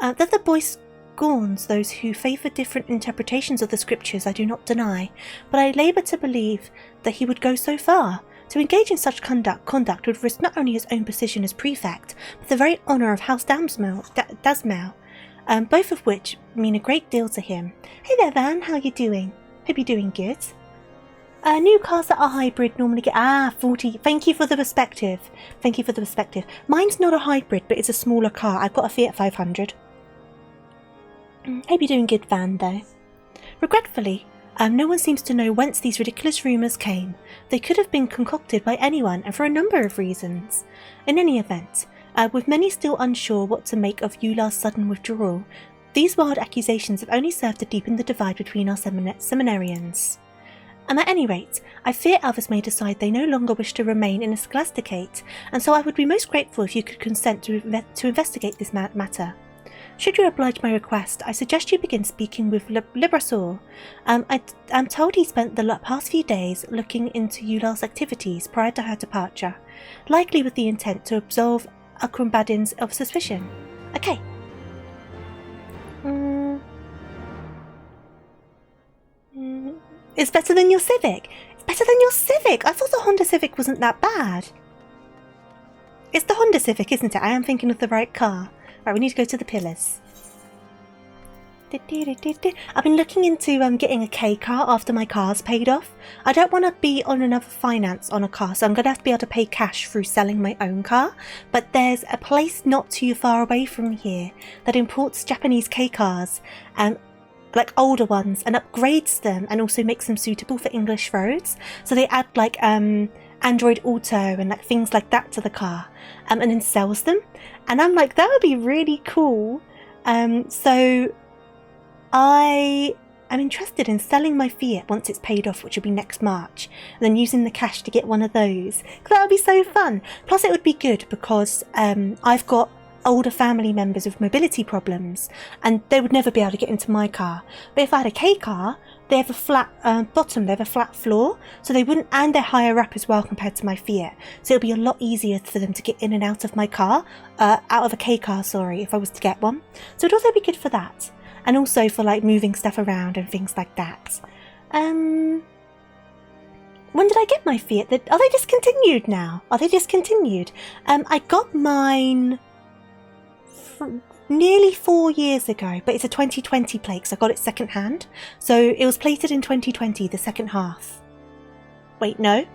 That the boy scorns those who favour different interpretations of the scriptures I do not deny, but I labour to believe that he would go so far. To engage in such conduct would risk not only his own position as prefect, but the very honour of House Dasmau, both of which mean a great deal to him. Hey there, Van, how you doing? Hope you're doing good. New cars that are hybrid normally get 40. Thank you for the perspective. Thank you for the perspective. Mine's not a hybrid, but it's a smaller car. I've got a Fiat 500. Hope you're doing good, Van, though. Regretfully, no one seems to know whence these ridiculous rumours came. They could have been concocted by anyone, and for a number of reasons. In any event, with many still unsure what to make of Eula's sudden withdrawal, these wild accusations have only served to deepen the divide between our seminarians. At any rate, I fear others may decide they no longer wish to remain in a Scholasticate, and so I would be most grateful if you could consent to investigate this matter. Should you oblige my request, I suggest you begin speaking with Librasor. I'm told he spent the past few days looking into Eula's activities prior to her departure, likely with the intent to absolve Acrombadins of suspicion. Okay. It's better than your Civic. It's better than your Civic. I thought the Honda Civic wasn't that bad. It's the Honda Civic, isn't it? I am thinking of the right car. Right, we need to go to the pillars. I've been looking into getting a K car after my car's paid off. I don't want to be on another finance on a car, so I'm going to have to be able to pay cash through selling my own car. But there's a place not too far away from here that imports Japanese K cars, like older ones, and upgrades them and also makes them suitable for English roads. So they add like Android Auto and like things like that to the car, and then sells them. And I'm like, that would be really cool. So I am interested in selling my Fiat once it's paid off, which will be next March, and then using the cash to get one of those. That would be so fun. Plus it would be good because I've got older family members with mobility problems and they would never be able to get into my car. But if I had a K car, they have a flat bottom, they have a flat floor, so they wouldn't, and they're higher up as well compared to my Fiat. So it'll be a lot easier for them to get in and out of my car, out of a K car, sorry, if I was to get one. So it'd also be good for that. And also for like moving stuff around and things like that. When did I get my Fiat? Are they discontinued now? Are they discontinued? I got mine nearly 4 years ago, but it's a 2020 plate because I got it second hand. So it was plated in 2020, the second half. Wait, no.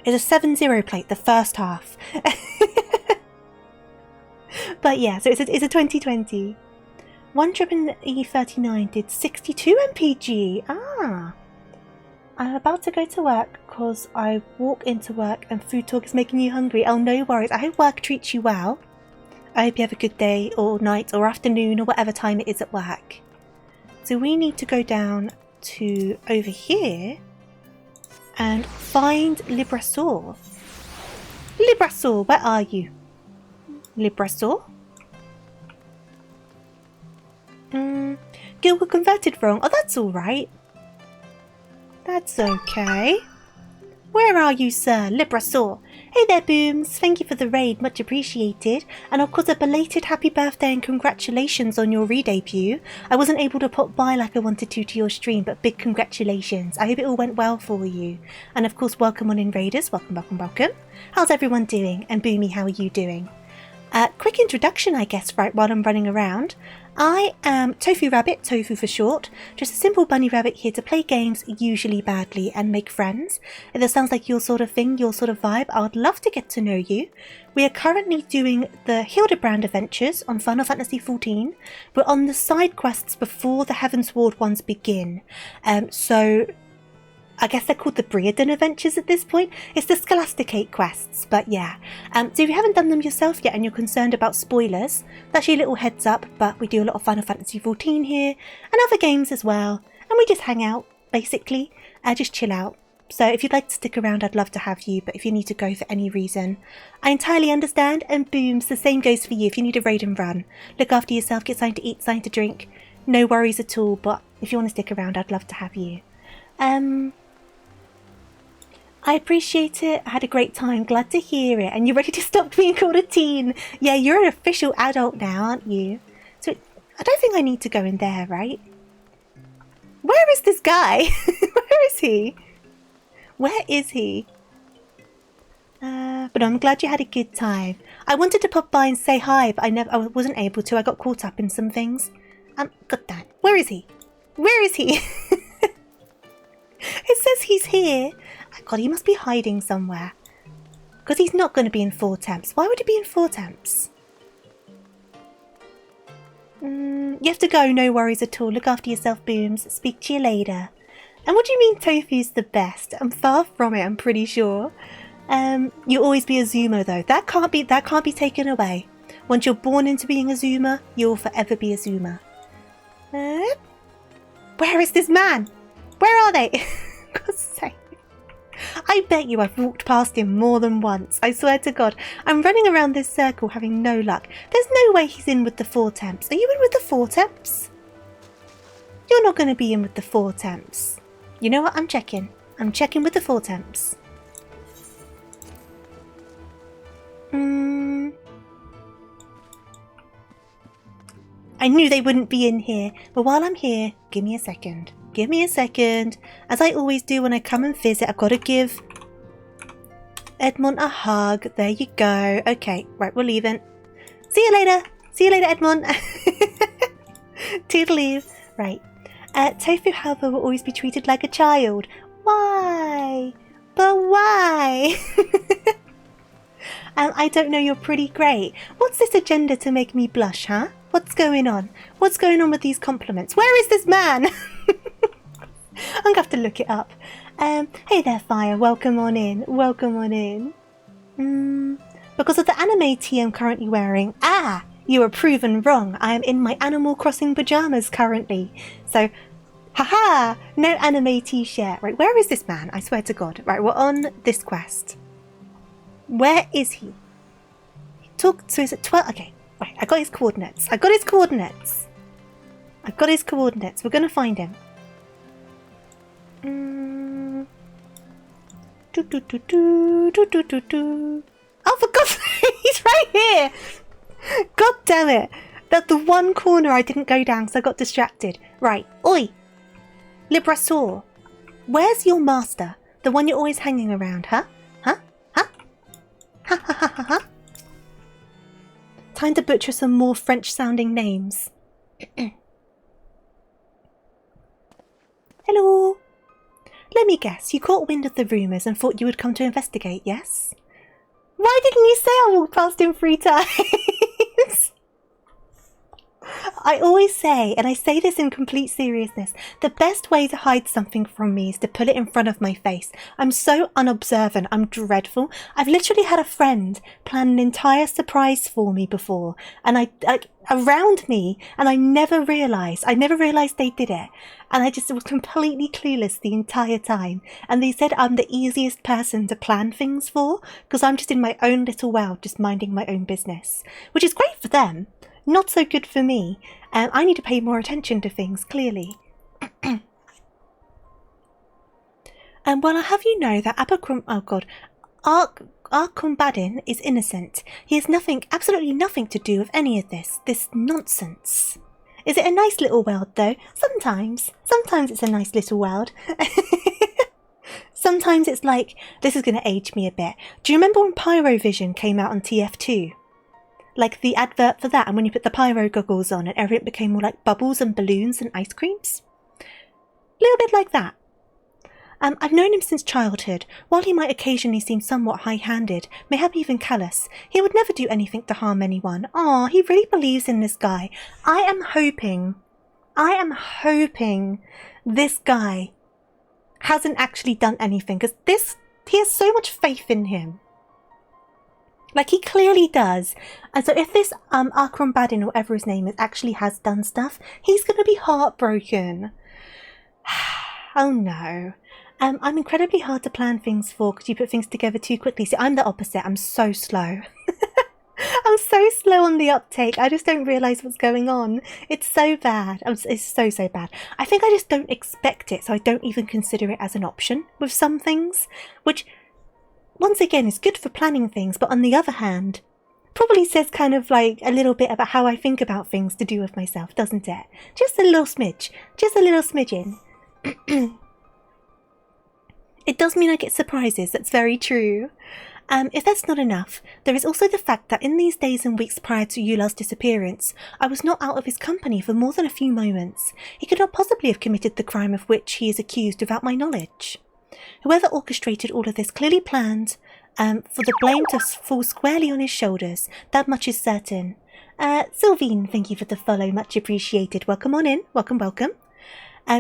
It's a 7-0 plate, the first half. But yeah, so it's a 2020. One trip in E39 did 62 mpg. Ah. I'm about to go to work because I walk into work and food talk is making you hungry. Oh, no worries. I hope work treats you well. I hope you have a good day or night or afternoon or whatever time it is at work. So we need to go down to over here and find Librasaur. Librasaur, where are you? Librasaur? Gil got converted wrong. Oh, that's alright. That's okay. Where are you, sir? Librasaur. Hey there, Booms. Thank you for the raid. Much appreciated. And of course, a belated happy birthday and congratulations on your re-debut. I wasn't able to pop by like I wanted to your stream, but big congratulations. I hope it all went well for you. And of course, welcome on in, Raiders. Welcome, welcome, welcome. How's everyone doing? And Boomy, how are you doing? Quick introduction, I guess, right, while I'm running around. I am TofuuRabbit, Tofu for short, just a simple bunny rabbit here to play games, usually badly, and make friends. If that sounds like your sort of thing, your sort of vibe, I would love to get to know you. We are currently doing the Hildibrand adventures on Final Fantasy XIV. We're on the side quests before the Heavensward ones begin. So I guess they're called the Briardien adventures at this point. It's the Scholasticate quests, but yeah. So if you haven't done them yourself yet and you're concerned about spoilers, that's your little heads up, but we do a lot of Final Fantasy XIV here, and other games as well, and we just hang out, basically, just chill out. So if you'd like to stick around, I'd love to have you, but if you need to go for any reason, I entirely understand, and Booms, the same goes for you. If you need a raid and run, look after yourself, get something to eat, something to drink, no worries at all, but if you want to stick around, I'd love to have you. I appreciate it. I had a great time. Glad to hear it. And you're ready to stop being called a teen. Yeah, you're an official adult now, aren't you? So I don't think I need to go in there, right? Where is this guy? Where is he? Where is he? But I'm glad you had a good time. I wanted to pop by and say hi, but I wasn't able to. I got caught up in some things. God damn. Where is he? Where is he? It says he's here. Oh God, he must be hiding somewhere. Because he's not going to be in 4 temps. Why would he be in 4 temps? You have to go, no worries at all. Look after yourself, Booms. Speak to you later. And what do you mean Tofu's the best? I'm far from it, I'm pretty sure. You'll always be a Zoomer though. That can't be taken away. Once you're born into being a Zoomer, you'll forever be a Zoomer. Where is this man? Where are they? God's sake. I bet you I've walked past him more than once. I swear to God. I'm running around this circle having no luck. There's no way he's in with the 4 temps. Are you in with the 4 temps? You're not going to be in with the 4 temps. You know what? I'm checking. I'm checking with the 4 temps. I knew they wouldn't be in here. But while I'm here, give me a second. Give me a second. As I always do when I come and visit, I've got to give Edmond a hug. There you go. Okay, right, we're leaving. See you later. See you later, Edmond. Toodaloo. Right. Tofu, however, will always be treated like a child. Why? But why? I don't know, you're pretty great. What's this agenda to make me blush, huh? What's going on? What's going on with these compliments? Where is this man? I'm going to have to look it up. Hey there, Fire. Welcome on in. Welcome on in. Because of the anime tee I'm currently wearing. Ah, you were proven wrong. I am in my Animal Crossing pajamas currently. So, haha, no anime t-shirt. Right, where is this man? I swear to God. Right, we're on this quest. Where is he? So is it 12? Okay, right, I got his coordinates. I got his coordinates. I've got his coordinates. We're going to find him. Oh, for God's sake, he's right here. God damn it. That's the one corner I didn't go down because I got distracted. Right, oi. Librasaur, where's your master? The one you're always hanging around, huh? Huh? Huh? Ha ha ha ha ha. Time to butcher some more French-sounding names. Hello. Let me guess, you caught wind of the rumours and thought you would come to investigate, yes? Why didn't you say I walked past him 3 times? I always say, and I say this in complete seriousness, the best way to hide something from me is to put it in front of my face. I'm so unobservant, I'm dreadful. I've literally had a friend plan an entire surprise for me before, and around me, and I never realised they did it. And I just was completely clueless the entire time. And they said I'm the easiest person to plan things for, because I'm just in my own little world, just minding my own business. Which is great for them. Not so good for me. I need to pay more attention to things, clearly. Well, I'll have you know that Briardien is innocent. He has absolutely nothing to do with any of this nonsense. Is it a nice little world, though? Sometimes. Sometimes it's a nice little world. Sometimes it's like, this is going to age me a bit. Do you remember when Pyrovision came out on TF2? Like the advert for that, and when you put the pyro goggles on and everything became more like bubbles and balloons and ice creams? A little bit like that. I've known him since childhood. While he might occasionally seem somewhat high-handed, mayhap even callous, he would never do anything to harm anyone. Aw, he really believes in this guy. I am hoping this guy hasn't actually done anything, because he has so much faith in him. Like, he clearly does. And so if this Briardien, or whatever his name is, actually has done stuff, he's going to be heartbroken. Oh no. I'm incredibly hard to plan things for because you put things together too quickly. See, I'm the opposite. I'm so slow. I'm so slow on the uptake. I just don't realise what's going on. It's so bad. It's so bad. I think I just don't expect it, so I don't even consider it as an option with some things, which, once again, is good for planning things, but on the other hand, probably says kind of like a little bit about how I think about things to do with myself, doesn't it? Just a little smidge. Just a little smidgen. It does mean I get surprises, that's very true. If that's not enough, there is also the fact that in these days and weeks prior to Eula's disappearance, I was not out of his company for more than a few moments. He could not possibly have committed the crime of which he is accused without my knowledge. Whoever orchestrated all of this clearly planned for the blame to fall squarely on his shoulders. That much is certain. Sylvine, thank you for the follow, much appreciated. Welcome on in, welcome.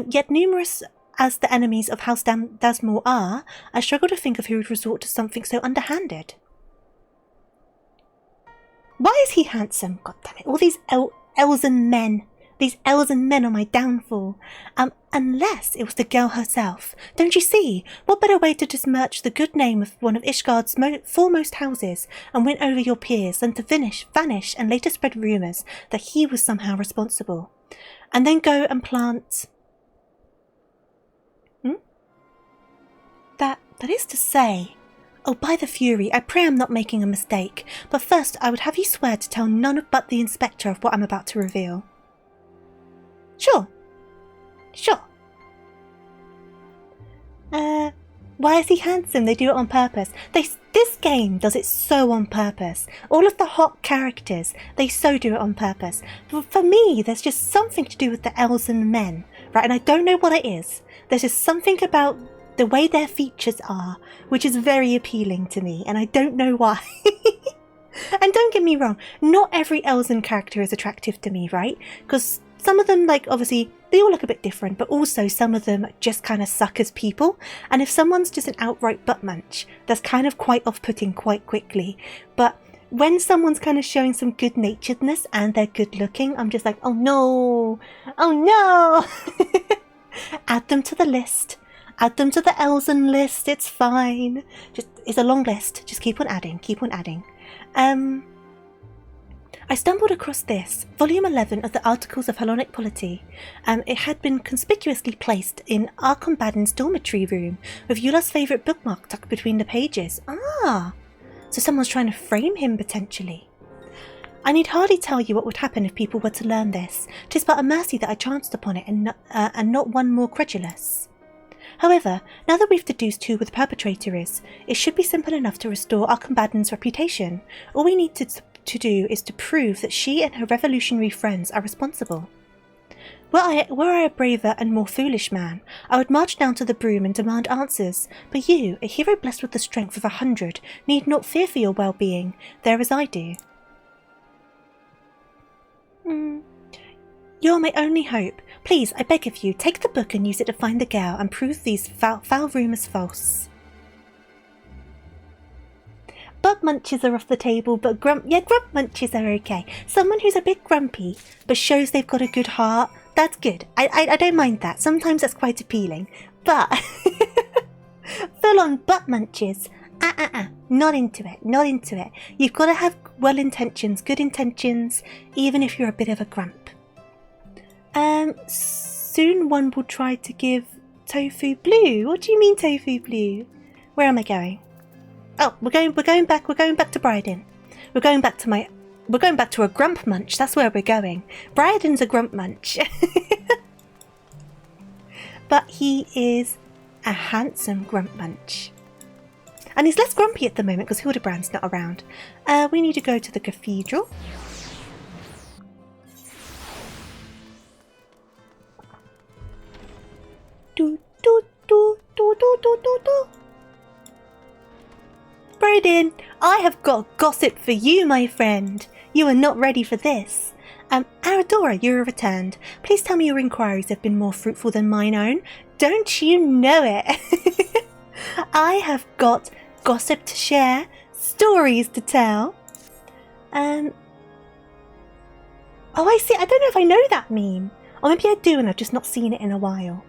Yet numerous as the enemies of House Dasmore are, I struggle to think of who would resort to something so underhanded. Why is he handsome? God damn it, all these elven men. These elven men are my downfall. Unless it was the girl herself. Don't you see? What better way to besmirch the good name of one of Ishgard's foremost houses and win over your peers than to vanish and later spread rumours that he was somehow responsible. And then go and plant... That is to say... Oh, by the Fury, I pray I'm not making a mistake. But first, I would have you swear to tell none but the Inspector of what I'm about to reveal. Sure. Why is he handsome? They do it on purpose. This game does it so on purpose. All of the hot characters, they so do it on purpose. For me, there's just something to do with the elves and men, right? And I don't know what it is. There's just something about the way their features are, which is very appealing to me, and I don't know why. And don't get me wrong, not every elven character is attractive to me, right? Because some of them, like, obviously, they all look a bit different, but also some of them just kind of suck as people. And if someone's just an outright butt munch, that's kind of quite off-putting quite quickly. But when someone's kind of showing some good-naturedness and they're good-looking, I'm just like, oh no! Oh no! Add them to the list. Add them to the elven list, it's fine. It's a long list, just keep on adding. I stumbled across this, volume 11 of the Articles of Hellenic Polity. It had been conspicuously placed in Briardien's dormitory room, with Eula's favourite bookmark tucked between the pages. Ah! So someone's trying to frame him, potentially. I need hardly tell you what would happen if people were to learn this. 'Tis but a mercy that I chanced upon it, and not one more credulous. However, now that we've deduced who the perpetrator is, it should be simple enough to restore Briardien's reputation. All we need to to do is to prove that she and her revolutionary friends are responsible. Were I a braver and more foolish man, I would march down to the broom and demand answers, but you, a hero blessed with the strength of 100, need not fear for your well-being, there as I do. You're my only hope. Please, I beg of you, take the book and use it to find the girl and prove these foul rumours false. Bug munches are off the table, but grump munches are okay. Someone who's a bit grumpy, but shows they've got a good heart, that's good. I don't mind that. Sometimes that's quite appealing. But full-on butt munches, not into it, not into it. You've got to have well intentions, good intentions, even if you're a bit of a grump. Soon one will try to give Tofu blue. What do you mean tofu blue? Where am I going? Oh, we're going back to Briardien. We're going back to a grump munch. That's where we're going. Briardien's a grump munch. But he is a handsome grump munch. And he's less grumpy at the moment because Hildibrand's not around. We need to go to the cathedral. Briardien, I have got gossip for you, my friend. You are not ready for this. Aradora, you are returned. Please tell me your inquiries have been more fruitful than mine own. Don't you know it? I have got gossip to share, stories to tell. Oh, I see. I don't know if I know that meme. Or maybe I do and I've just not seen it in a while.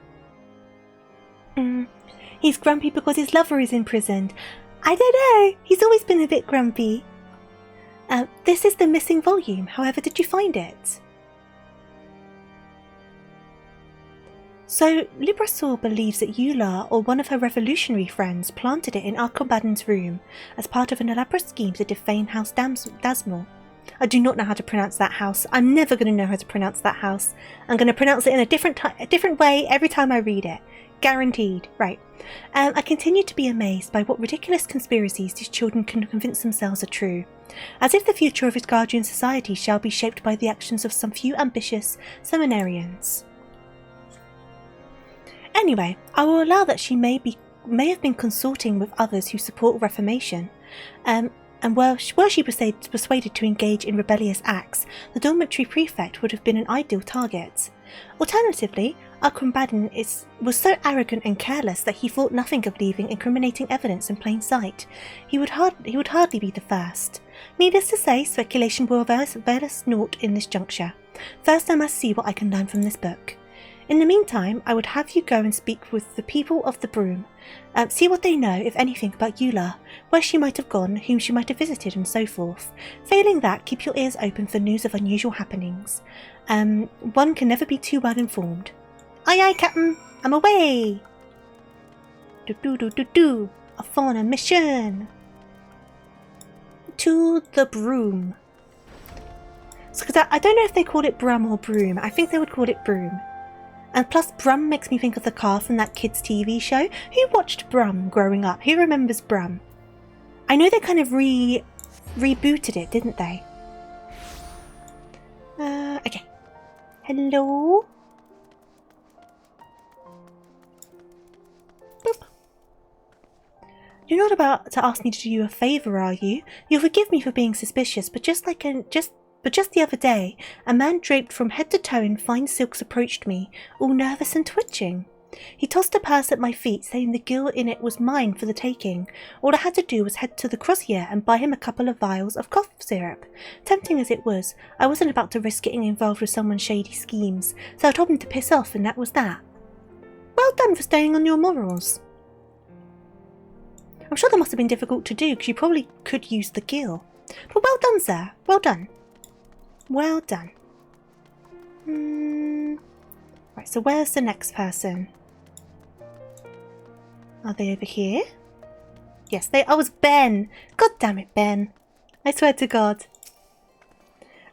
He's grumpy because his lover is imprisoned. I don't know. He's always been a bit grumpy. This is the missing volume. However, did you find it? So, Librasor believes that Eula or one of her revolutionary friends planted it in Arcobaden's room as part of an elaborate scheme to defame House Dasmor. I do not know how to pronounce that house. I'm never going to know how to pronounce that house. I'm going to pronounce it in a different way every time I read it. Guaranteed. Right. I continue to be amazed by what ridiculous conspiracies these children can convince themselves are true. As if the future of Asgardian society shall be shaped by the actions of some few ambitious seminarians. Anyway, I will allow that she may have been consorting with others who support Reformation. And were she persuaded to engage in rebellious acts, the dormitory prefect would have been an ideal target. Alternatively, Arcobaden was so arrogant and careless that he thought nothing of leaving incriminating evidence in plain sight. He would hardly be the first. Needless to say, speculation will avail us naught in this juncture. First I must see what I can learn from this book. In the meantime, I would have you go and speak with the people of the Broom. See what they know, if anything, about Eula, where she might have gone, whom she might have visited, and so forth. Failing that, keep your ears open for news of unusual happenings. One can never be too well informed. Aye aye, Captain! I'm away! Off on a mission! To the Broom. So, I don't know if they call it Brum or Broom. I think they would call it Broom. And plus, Brum makes me think of the car from that kids' TV show. Who watched Brum growing up? Who remembers Brum? I know they kind of rebooted it, didn't they? Okay. Hello? Boop. You're not about to ask me to do you a favour, are you? You'll forgive me for being suspicious, but just the other day, a man draped from head to toe in fine silks approached me, all nervous and twitching. He tossed a purse at my feet, saying the gill in it was mine for the taking. All I had to do was head to the crozier and buy him a couple of vials of cough syrup. Tempting as it was, I wasn't about to risk getting involved with someone's shady schemes, so I told him to piss off, and that was that. Well done for staying on your morals. I'm sure that must have been difficult to do, because you probably could use the gill. But well done, sir. Well done. Well done. Right, so where's the next person? Are they over here? Yes, they are. Oh, it's Ben. God damn it, Ben. I swear to God.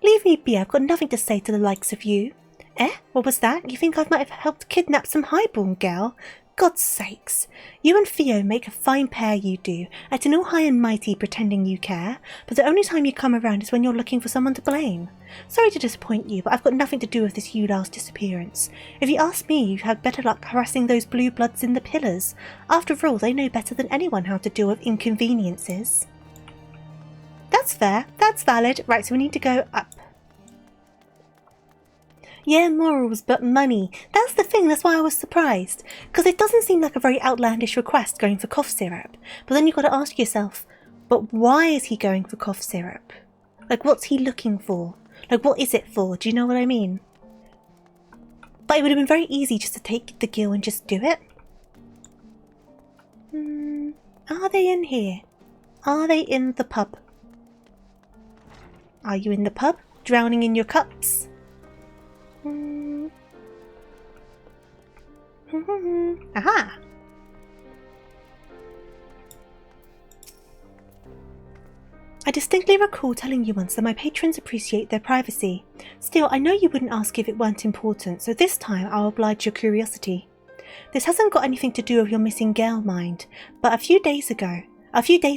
Leave me be. I've got nothing to say to the likes of you. Eh? What was that? You think I might have helped kidnap some highborn girl? God's sakes! You and Theo make a fine pair, you do, acting all high and mighty pretending you care, but the only time you come around is when you're looking for someone to blame. Sorry to disappoint you, but I've got nothing to do with this Eular's disappearance. If you ask me, you've had better luck harassing those blue bloods in the pillars. After all, they know better than anyone how to deal with inconveniences. That's fair, that's valid. Right, so we need to go up. Yeah, morals, but money. That's the thing, that's why I was surprised. Because it doesn't seem like a very outlandish request going for cough syrup. But then you've got to ask yourself, but why is he going for cough syrup? Like, what's he looking for? Like, what is it for? Do you know what I mean? But it would have been very easy just to take the gill and just do it. Are they in here? Are they in the pub? Are you in the pub? Drowning in your cups? Aha! I distinctly recall telling you once that my patrons appreciate their privacy. Still, I know you wouldn't ask if it weren't important, so this time I'll oblige your curiosity. This hasn't got anything to do with your missing girl, mind, but a few days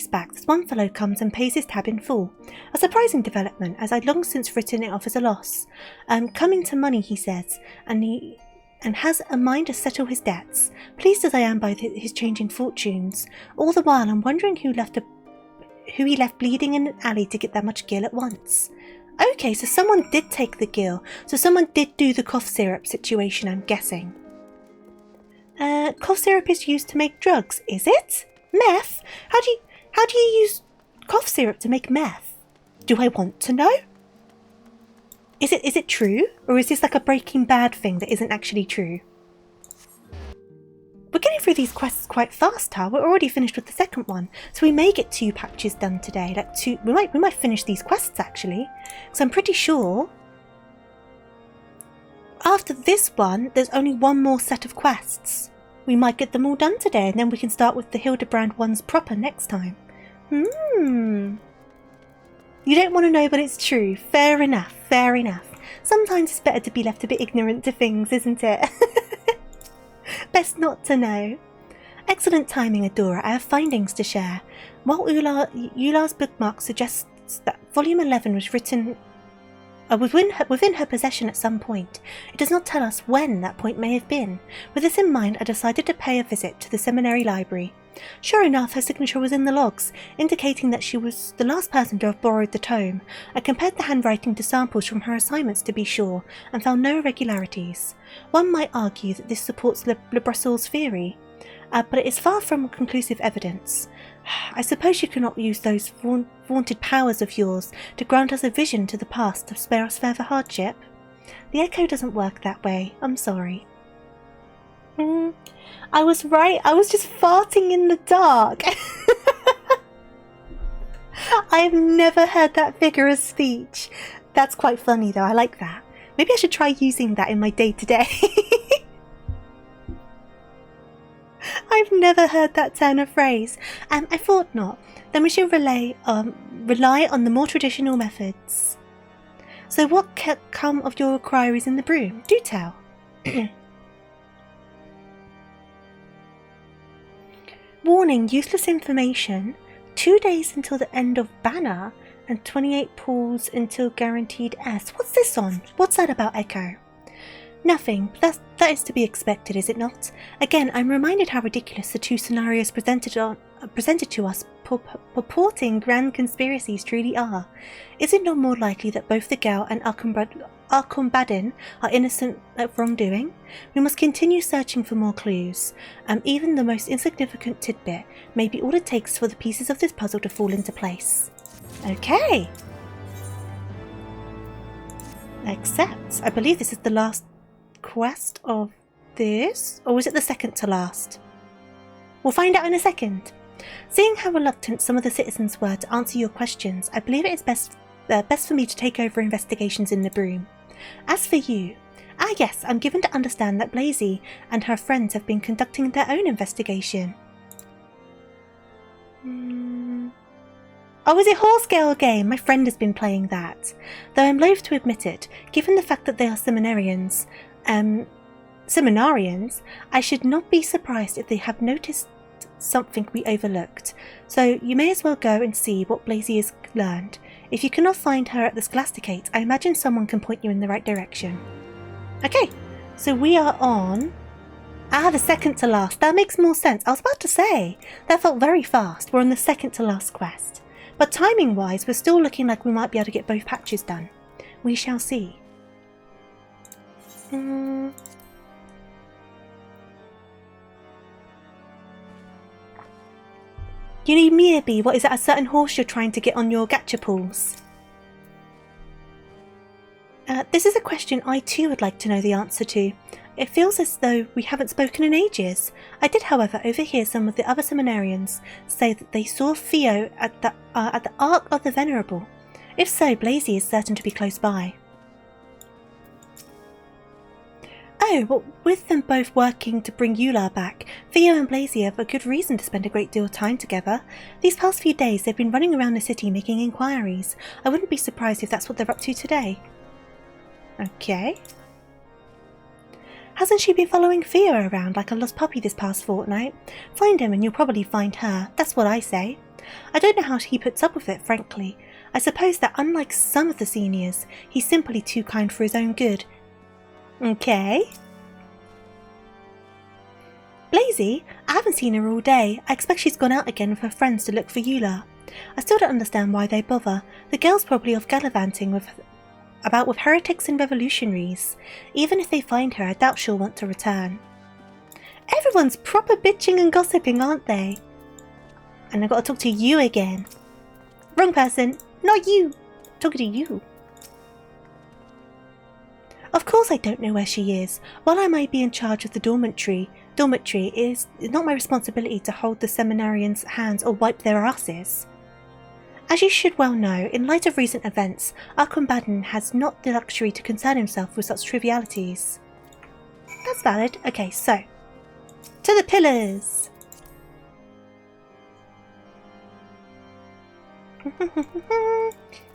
back, this one fellow comes and pays his tab in full. A surprising development, as I'd long since written it off as a loss. Coming to money, he says, and has a mind to settle his debts, pleased as I am by his changing fortunes. All the while I'm wondering who he left bleeding in an alley to get that much gill at once. Okay, so someone did take the gill, so someone did do the cough syrup situation, I'm guessing. Cough syrup is used to make drugs, is it? Meth? How do you use cough syrup to make meth? Do I want to know? Is it true? Or is this like a Breaking Bad thing that isn't actually true? We're getting through these quests quite fast, Tal. We're already finished with the second one, so we may get 2 patches done today. We might finish these quests actually, because I'm pretty sure after this one, there's only one more set of quests. We might get them all done today, and then we can start with the Hildibrand ones proper next time. You don't want to know, but it's true. Fair enough, fair enough. Sometimes it's better to be left a bit ignorant to things, isn't it? Best not to know. Excellent timing, Adora. I have findings to share. While Eular's bookmark suggests that Volume 11 was written within her possession at some point, it does not tell us when that point may have been. With this in mind, I decided to pay a visit to the seminary library. Sure enough, her signature was in the logs, indicating that she was the last person to have borrowed the tome. I compared the handwriting to samples from her assignments to be sure, and found no irregularities. One might argue that this supports Le Brosseau's theory, but it is far from conclusive evidence. I suppose you cannot use those vaunted powers of yours to grant us a vision to the past to spare us further hardship. The echo doesn't work that way, I'm sorry. I was right, I was just farting in the dark. I've never heard that figure of speech. That's quite funny though, I like that. Maybe I should try using that in my day-to-day. I've never heard that turn of phrase. I thought not. Then we should rely on the more traditional methods. So what can come of your inquiries in the broom? Do tell. Warning, useless information. 2 days until the end of Banner and 28 pulls until guaranteed S. What's this on? What's that about, Echo? Nothing. That is to be expected, is it not? Again, I'm reminded how ridiculous the 2 scenarios presented to us purporting grand conspiracies truly are. Is it not more likely that both the gal and Arcombadin are innocent of wrongdoing? We must continue searching for more clues. Even the most insignificant tidbit may be all it takes for the pieces of this puzzle to fall into place. Okay. Except, I believe this is the last quest of this, or is it the second to last? We'll find out in a second. Seeing how reluctant some of the citizens were to answer your questions, I believe it is best for me to take over investigations in the broom. As for you, yes, I'm given to understand that Blazy and her friends have been conducting their own investigation. Oh, is it Horse Girl game? My friend has been playing that. Though I'm loath to admit it, given the fact that they are seminarians, seminarians, I should not be surprised if they have noticed something we overlooked. So you may as well go and see what Blazy has learned. If you cannot find her at the Scholasticate, I imagine someone can point you in the right direction. Okay, so we are on... the second to last. That makes more sense. I was about to say, that felt very fast. We're on the second to last quest. But timing-wise, we're still looking like we might be able to get both patches done. We shall see. You need maybe, what is that, a certain horse you're trying to get on your gacha pools? This is a question I too would like to know the answer to. It feels as though we haven't spoken in ages. I did, however, overhear some of the other seminarians say that they saw Theo at the Ark of the Venerable. If so, Blazy is certain to be close by. Oh, well, with them both working to bring Eula back, Theo and Blazy have a good reason to spend a great deal of time together. These past few days they've been running around the city making inquiries. I wouldn't be surprised if that's what they're up to today. Okay. Hasn't she been following Theo around like a lost puppy this past fortnight? Find him and you'll probably find her, that's what I say. I don't know how he puts up with it, frankly. I suppose that unlike some of the seniors, he's simply too kind for his own good. Okay. Blazy? I haven't seen her all day. I expect she's gone out again with her friends to look for Eula. I still don't understand why they bother. The girl's probably off gallivanting with heretics and revolutionaries. Even if they find her, I doubt she'll want to return. Everyone's proper bitching and gossiping, aren't they? And I've got to talk to you again. Wrong person. Not you. Talking to you. Of course I don't know where she is. While I might be in charge of the dormitory, it is not my responsibility to hold the seminarians' hands or wipe their asses. As you should well know, in light of recent events, our combatant has not the luxury to concern himself with such trivialities. That's valid. Okay, so, to the pillars!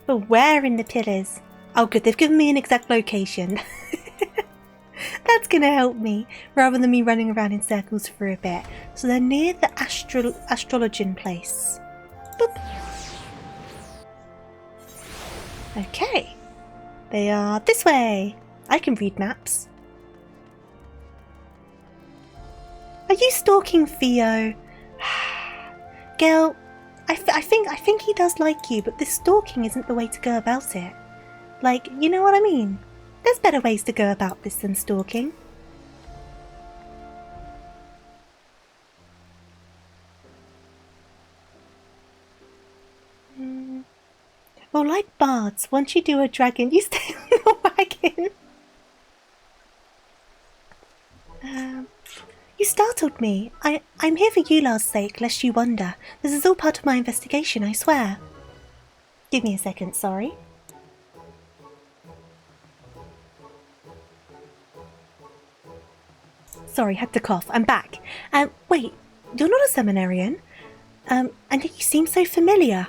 But where in the pillars? Oh good, they've given me an exact location. That's gonna help me, rather than me running around in circles for a bit. So they're near the astrologian place. Boop. Okay. They are this way. I can read maps. Are you stalking Theo? Girl, I think he does like you, but this stalking isn't the way to go about it. Like, you know what I mean? There's better ways to go about this than stalking. Well, like bards, once you do a dragon, you stay on the wagon. You startled me. I'm here for Eula's sake, lest you wonder. This is all part of my investigation, I swear. Give me a second, sorry. Sorry, had to cough. I'm back. Wait, you're not a seminarian? And you seem so familiar.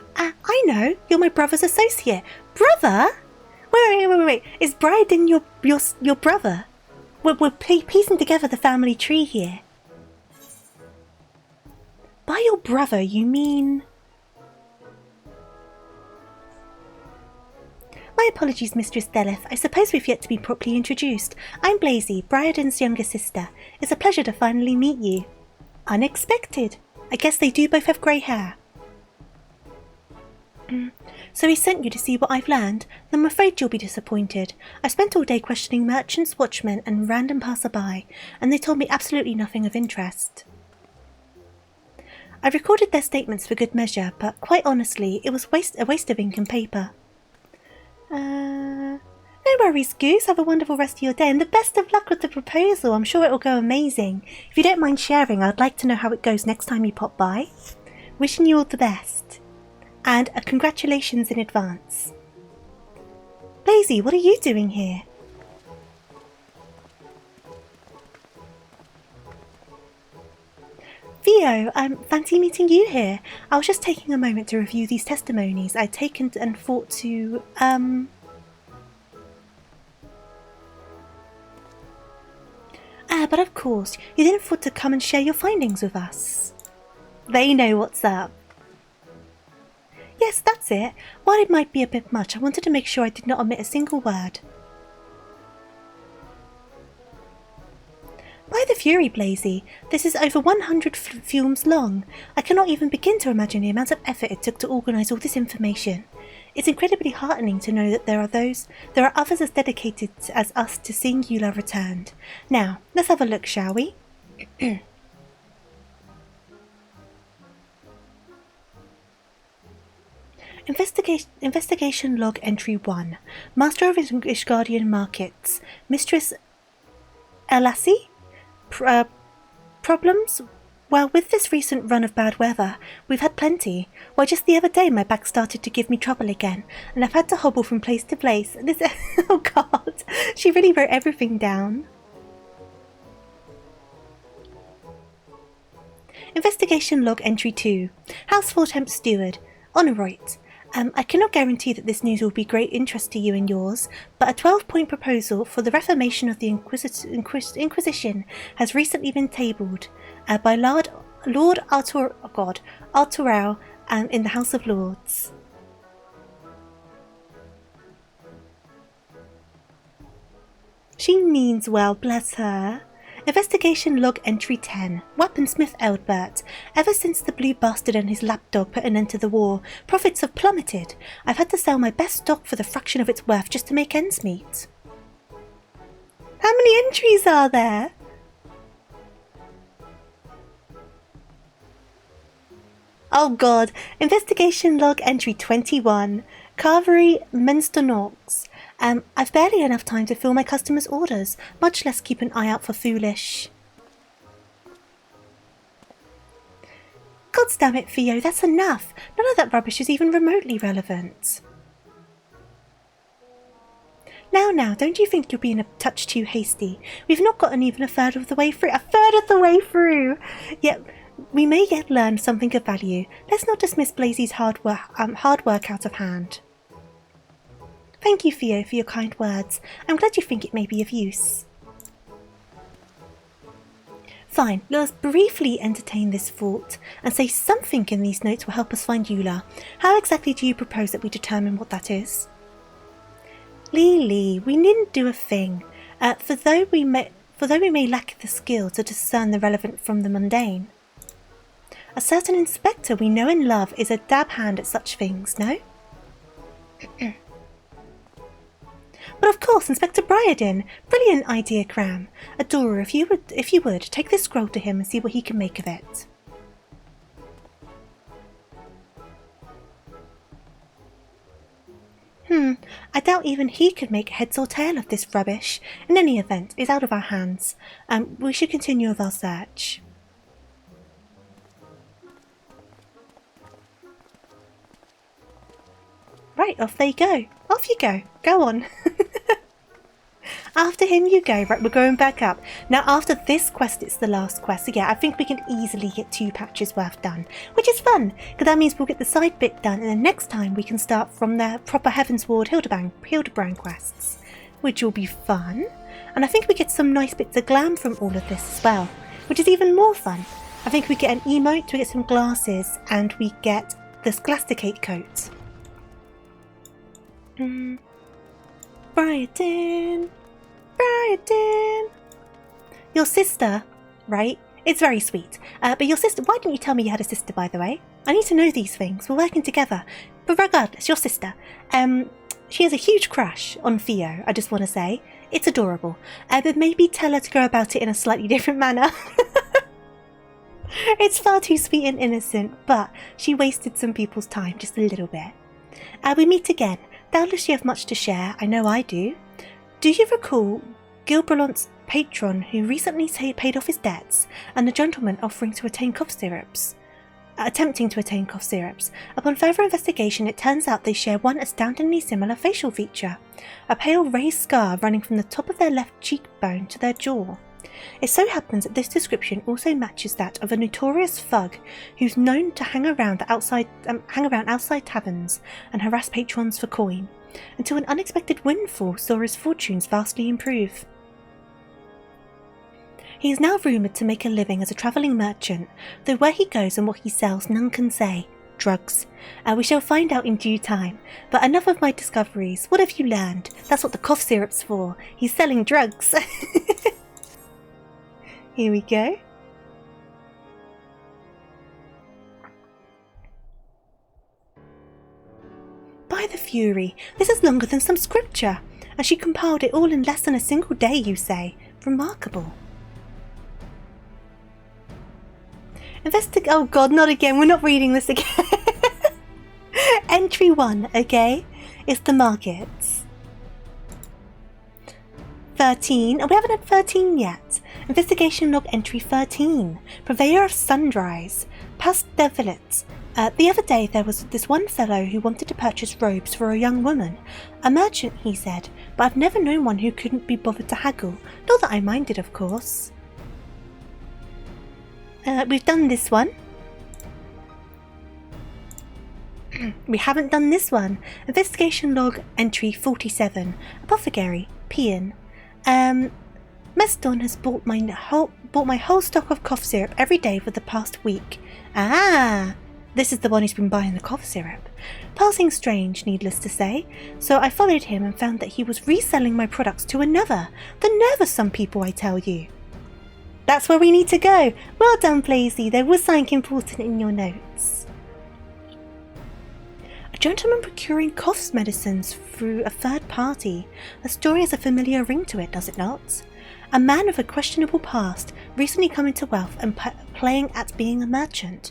I know. You're my brother's associate. Brother? Wait. Is Briardien your brother? We're piecing together the family tree here. By your brother, you mean... My apologies, Mistress Deleth. I suppose we've yet to be properly introduced. I'm Blazy, Briardien's younger sister. It's a pleasure to finally meet you. Unexpected. I guess they do both have grey hair. So he sent you to see what I've learned? Then I'm afraid you'll be disappointed. I spent all day questioning merchants, watchmen, and random passer-by, and they told me absolutely nothing of interest. I recorded their statements for good measure, but quite honestly, it was a waste of ink and paper. No worries, Goose. Have a wonderful rest of your day, and the best of luck with the proposal. I'm sure it'll go amazing. If you don't mind sharing, I'd like to know how it goes next time you pop by. Wishing you all the best. And a congratulations in advance. Blazy, what are you doing here? Theo, fancy meeting you here. I was just taking a moment to review these testimonies I'd taken and thought to, Yeah, but of course, you didn't thought to come and share your findings with us. They know what's up. Yes, that's it. While it might be a bit much, I wanted to make sure I did not omit a single word. By the Fury, Blazy, this is over 100 fumes long. I cannot even begin to imagine the amount of effort it took to organise all this information. It's incredibly heartening to know that there are others as dedicated as us to seeing Eula returned. Now, let's have a look, shall we? Investigation Log Entry 1. Master of Ishgardian Markets. Mistress Elassie? Problems? Well, with this recent run of bad weather, we've had plenty. Why, just the other day my back started to give me trouble again, and I've had to hobble from place to place. Oh god, she really wrote everything down. Investigation Log Entry 2. Houseful Temp Steward. Honoroit. I cannot guarantee that this news will be great interest to you and yours, but a 12-point proposal for the reformation of the Inquisition has recently been tabled by Lord Arturau in the House of Lords. She means well, bless her. Investigation Log Entry 10. Weaponsmith Eldbert. Ever since the blue bastard and his lapdog put an end to the war, profits have plummeted. I've had to sell my best stock for the fraction of its worth just to make ends meet. How many entries are there? Oh god. Investigation Log Entry 21. Carvery Mensternorks. I've barely enough time to fill my customers' orders, much less keep an eye out for foolish. God damn it, Theo, that's enough. None of that rubbish is even remotely relevant. Now, don't you think you're being a touch too hasty? We've not gotten even a third of the way through. A third of the way through! Yet, we may yet learn something of value. Let's not dismiss Blazy's hard work out of hand. Thank you, Theo, for your kind words. I'm glad you think it may be of use. Fine, let us briefly entertain this thought and say something in these notes will help us find Eula. How exactly do you propose that we determine what that is? Lee, we needn't do a thing. For though we may lack the skill to discern the relevant from the mundane, a certain inspector we know and love is a dab hand at such things, no? But of course, Inspector Briardien. Brilliant idea, Cram. Adora, if you would, take this scroll to him and see what he can make of it. I doubt even he could make heads or tail of this rubbish. In any event, it's out of our hands. We should continue with our search. Right, off they go. Off you go. Go on. After him you go. Right, we're going back up. Now, after this quest, it's the last quest. So yeah, I think we can easily get 2 patches worth done, which is fun, because that means we'll get the side bit done, and then next time we can start from the proper Heavensward Hildibrand quests, which will be fun. And I think we get some nice bits of glam from all of this as well, which is even more fun. I think we get an emote, we get some glasses, and we get the Scholasticate coat. Briardien. Your sister, right? It's very sweet. But your sister, why didn't you tell me you had a sister, by the way? I need to know these things. We're working together. But regardless, your sister, she has a huge crush on Theo, I just want to say. It's adorable. But maybe tell her to go about it in a slightly different manner. It's far too sweet and innocent, but she wasted some people's time just a little bit. We meet again. Doubtless you have much to share, I know I do. Do you recall Gilbrelant's patron who recently paid off his debts, and the gentleman attempting to attain cough syrups? Upon further investigation, it turns out they share one astoundingly similar facial feature, a pale raised scar running from the top of their left cheekbone to their jaw. It so happens that this description also matches that of a notorious thug who's known to hang around outside taverns and harass patrons for coin, until an unexpected windfall saw his fortunes vastly improve. He is now rumoured to make a living as a travelling merchant, though where he goes and what he sells none can say. Drugs. We shall find out in due time. But enough of my discoveries. What have you learned? That's what the cough syrup's for. He's selling drugs. Here we go. By the Fury, this is longer than some scripture. And she compiled it all in less than a single day, you say. Remarkable. Oh god, not again. We're not reading this again. Entry 1, okay, is the markets. 13. Oh, we haven't had 13 yet. Investigation log entry 13. Purveyor of sundries. Past Devilet. The other day there was this one fellow who wanted to purchase robes for a young woman. A merchant, he said, but I've never known one who couldn't be bothered to haggle. Not that I minded, of course. We've done this one. We haven't done this one. Investigation log entry 47. Apothecary. Peon. Meston has bought my whole stock of cough syrup every day for the past week. Ah! This is the one who's been buying the cough syrup. Passing strange, needless to say. So I followed him and found that he was reselling my products to another. The nerve of some people, I tell you. That's where we need to go. Well done, Blazy. There was something important in your notes. A gentleman procuring cough medicines through a third party. The story has a familiar ring to it, does it not? A man of a questionable past, recently come into wealth and playing at being a merchant,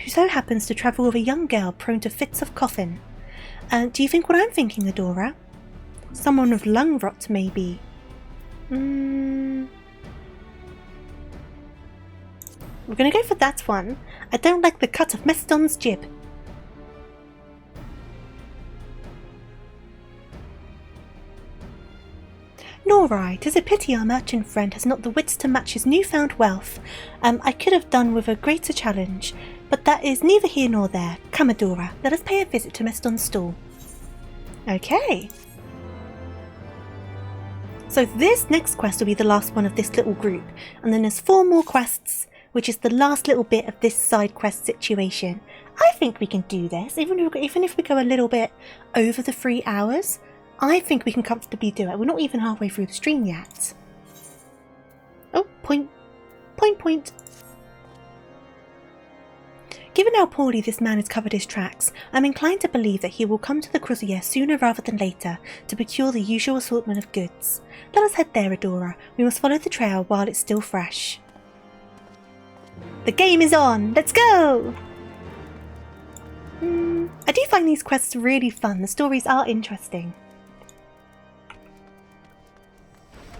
who so happens to travel with a young girl prone to fits of coughing. Do you think what I'm thinking, Adora? Someone with lung rot, maybe. We're going to go for that one. I don't like the cut of Meston's jib. Nor I. 'Tis a pity our merchant friend has not the wits to match his newfound wealth. I could have done with a greater challenge, but that is neither here nor there. Come, Adora, let us pay a visit to Meston's stall. Okay. So this next quest will be the last one of this little group, and then there's 4 more quests, which is the last little bit of this side quest situation. I think we can do this, even if we go a little bit over the 3 hours. I think we can comfortably do it. We're not even halfway through the stream yet. Oh, point. Given how poorly this man has covered his tracks, I'm inclined to believe that he will come to the Crozier sooner rather than later to procure the usual assortment of goods. Let us head there, Adora. We must follow the trail while it's still fresh. The game is on! Let's go! I do find these quests really fun. The stories are interesting.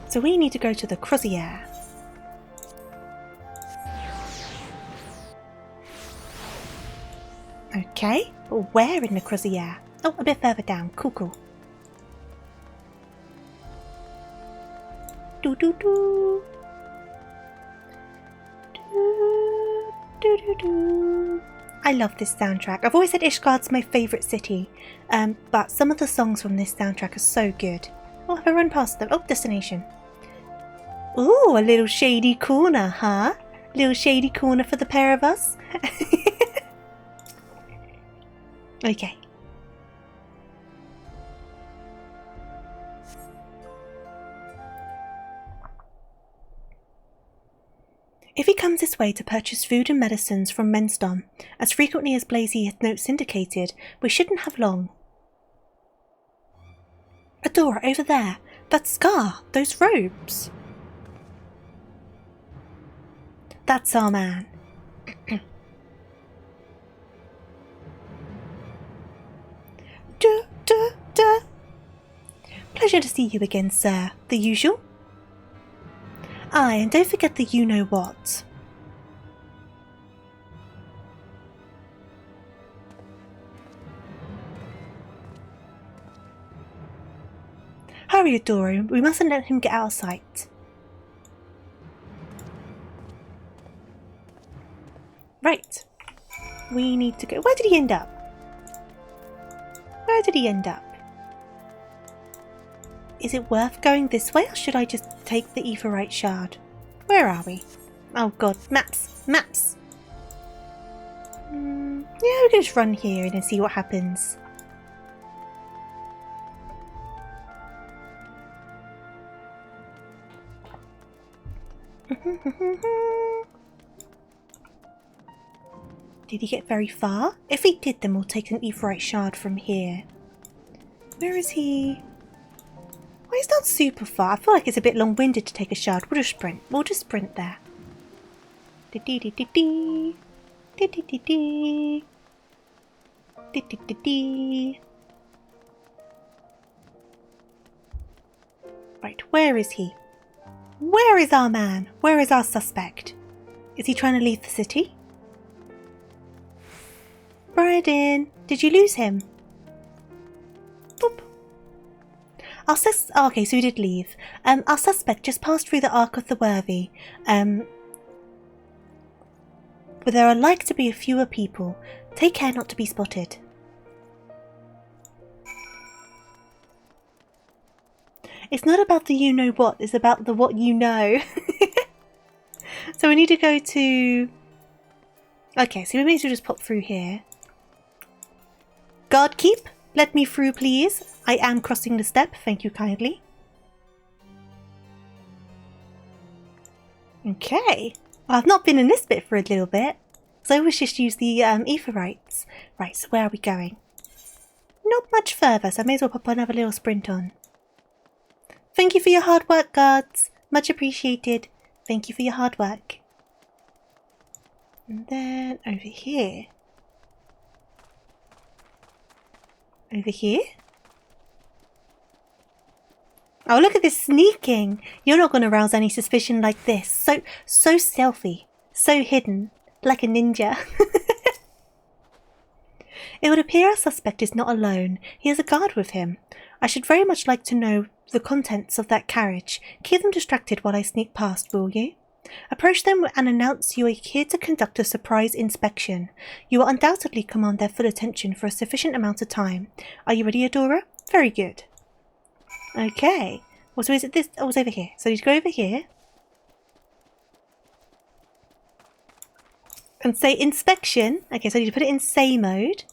So we need to go to the Crozier. Okay, but where in the Crozier? Oh, a bit further down. Cool. Do. I love this soundtrack. I've always said Ishgard's my favourite city, but some of the songs from this soundtrack are so good. Oh, have I run past them? Oh, destination. Ooh, a little shady corner, huh? Little shady corner for the pair of us. Okay. If he comes this way to purchase food and medicines from Menston, as frequently as Blazy notes indicated, we shouldn't have long. Adora, over there. That scar, those robes. That's our man. Pleasure to see you again, sir. The usual? Aye, and don't forget the you-know-what. Hurry, Adora, we mustn't let him get out of sight. Right. We need to go. Where did he end up? Is it worth going this way, or should I just take the Aetheryte shard? Where are we? Oh god, maps, maps. Yeah, we can just run here and then see what happens. Did he get very far? If he did, then we'll take an Aetheryte shard from here. Where is he? Well, he's not super far. I feel like it's a bit long-winded to take a shard. We'll just sprint. We'll just sprint there. Dee-dee-dee-dee-dee. Dee-dee-dee-dee. Dee-dee-dee-dee. Right, where is he? Where is our man? Where is our suspect? Is he trying to leave the city? Briardien, did you lose him? Boop. Oh, okay, so he did leave. Our suspect just passed through the Ark of the Worthy. Where there are like to be a fewer people. Take care not to be spotted. It's not about the you-know-what, it's about the what-you-know. So we need to go to... Okay, so we may as well just pop through here. Guard keep, let me through please. I am crossing the step, thank you kindly. Okay. Well, I've not been in this bit for a little bit. So I always just use the Aetherytes. Right, so where are we going? Not much further, so I may as well pop another little sprint on. Thank you for your hard work, guards. Much appreciated. Thank you for your hard work. And then over here. Over here? Oh, look at this sneaking. You're not going to rouse any suspicion like this. So stealthy. So hidden. Like a ninja. It would appear our suspect is not alone. He has a guard with him. I should very much like to know the contents of that carriage. Keep them distracted while I sneak past, will you? Approach them and announce you are here to conduct a surprise inspection. You will undoubtedly command their full attention for a sufficient amount of time. Are you ready, Adora? Very good. Okay. Well, so is it this? Oh, it's over here. So you go over here. And say inspection. Okay, so you put it in say mode.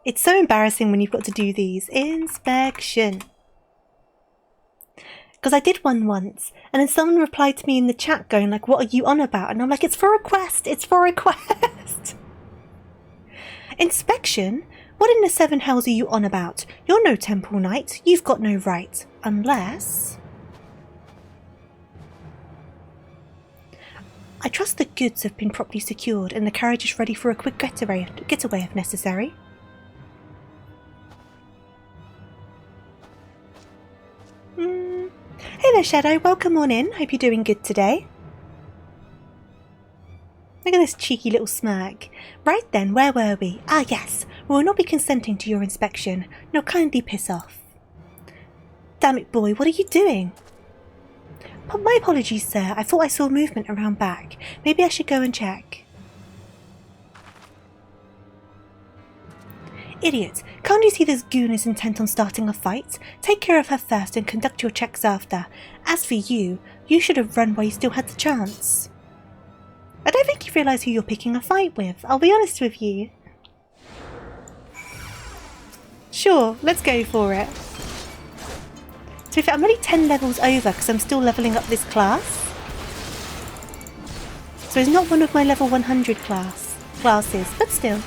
It's so embarrassing when you've got to do these. Inspection. Because I did one once, and then someone replied to me in the chat going like, what are you on about? And I'm like, it's for a quest, it's for a quest. Inspection? What in the seven hells are you on about? You're no temple knight, you've got no right. Unless... I trust the goods have been properly secured and the carriage is ready for a quick getaway if necessary. Hey there, Shadow. Welcome on in. Hope you're doing good today. Look at this cheeky little smirk. Right then, where were we? Ah, yes. We will not be consenting to your inspection. Now kindly piss off. Damn it, boy. What are you doing? My apologies, sir. I thought I saw movement around back. Maybe I should go and check. Idiot! Can't you see this goon is intent on starting a fight? Take care of her first and conduct your checks after. As for you, you should have run while you still had the chance. I don't think you realise who you're picking a fight with, I'll be honest with you. Sure, let's go for it. To be fair, I'm only 10 levels over because I'm still levelling up this class. So it's not one of my level 100 classes, but still.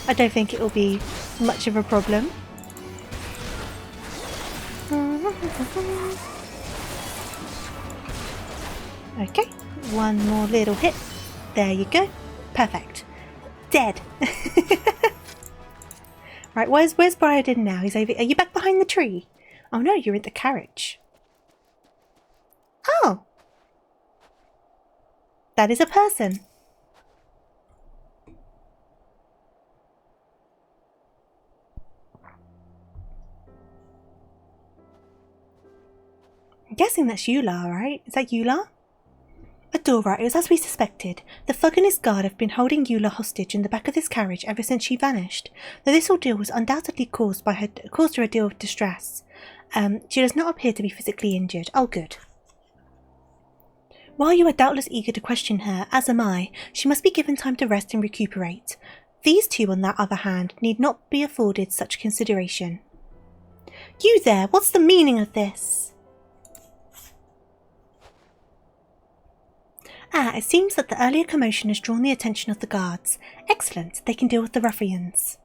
I don't think it will be much of a problem. Okay, one more little hit. There you go. Perfect. Dead. Right, where's Briardien now? He's over. Are you back behind the tree? Oh no, you're in the carriage. Oh. That is a person. I'm guessing that's Eula, right? Is that Eula? Adora, it was as we suspected. The thug and his guard have been holding Eula hostage in the back of this carriage ever since she vanished. Though this ordeal was undoubtedly caused her a deal of distress. She does not appear to be physically injured. Oh, good. While you are doubtless eager to question her, as am I, she must be given time to rest and recuperate. These two, on the other hand, need not be afforded such consideration. You there, what's the meaning of this? Ah, it seems that the earlier commotion has drawn the attention of the guards. Excellent, they can deal with the ruffians.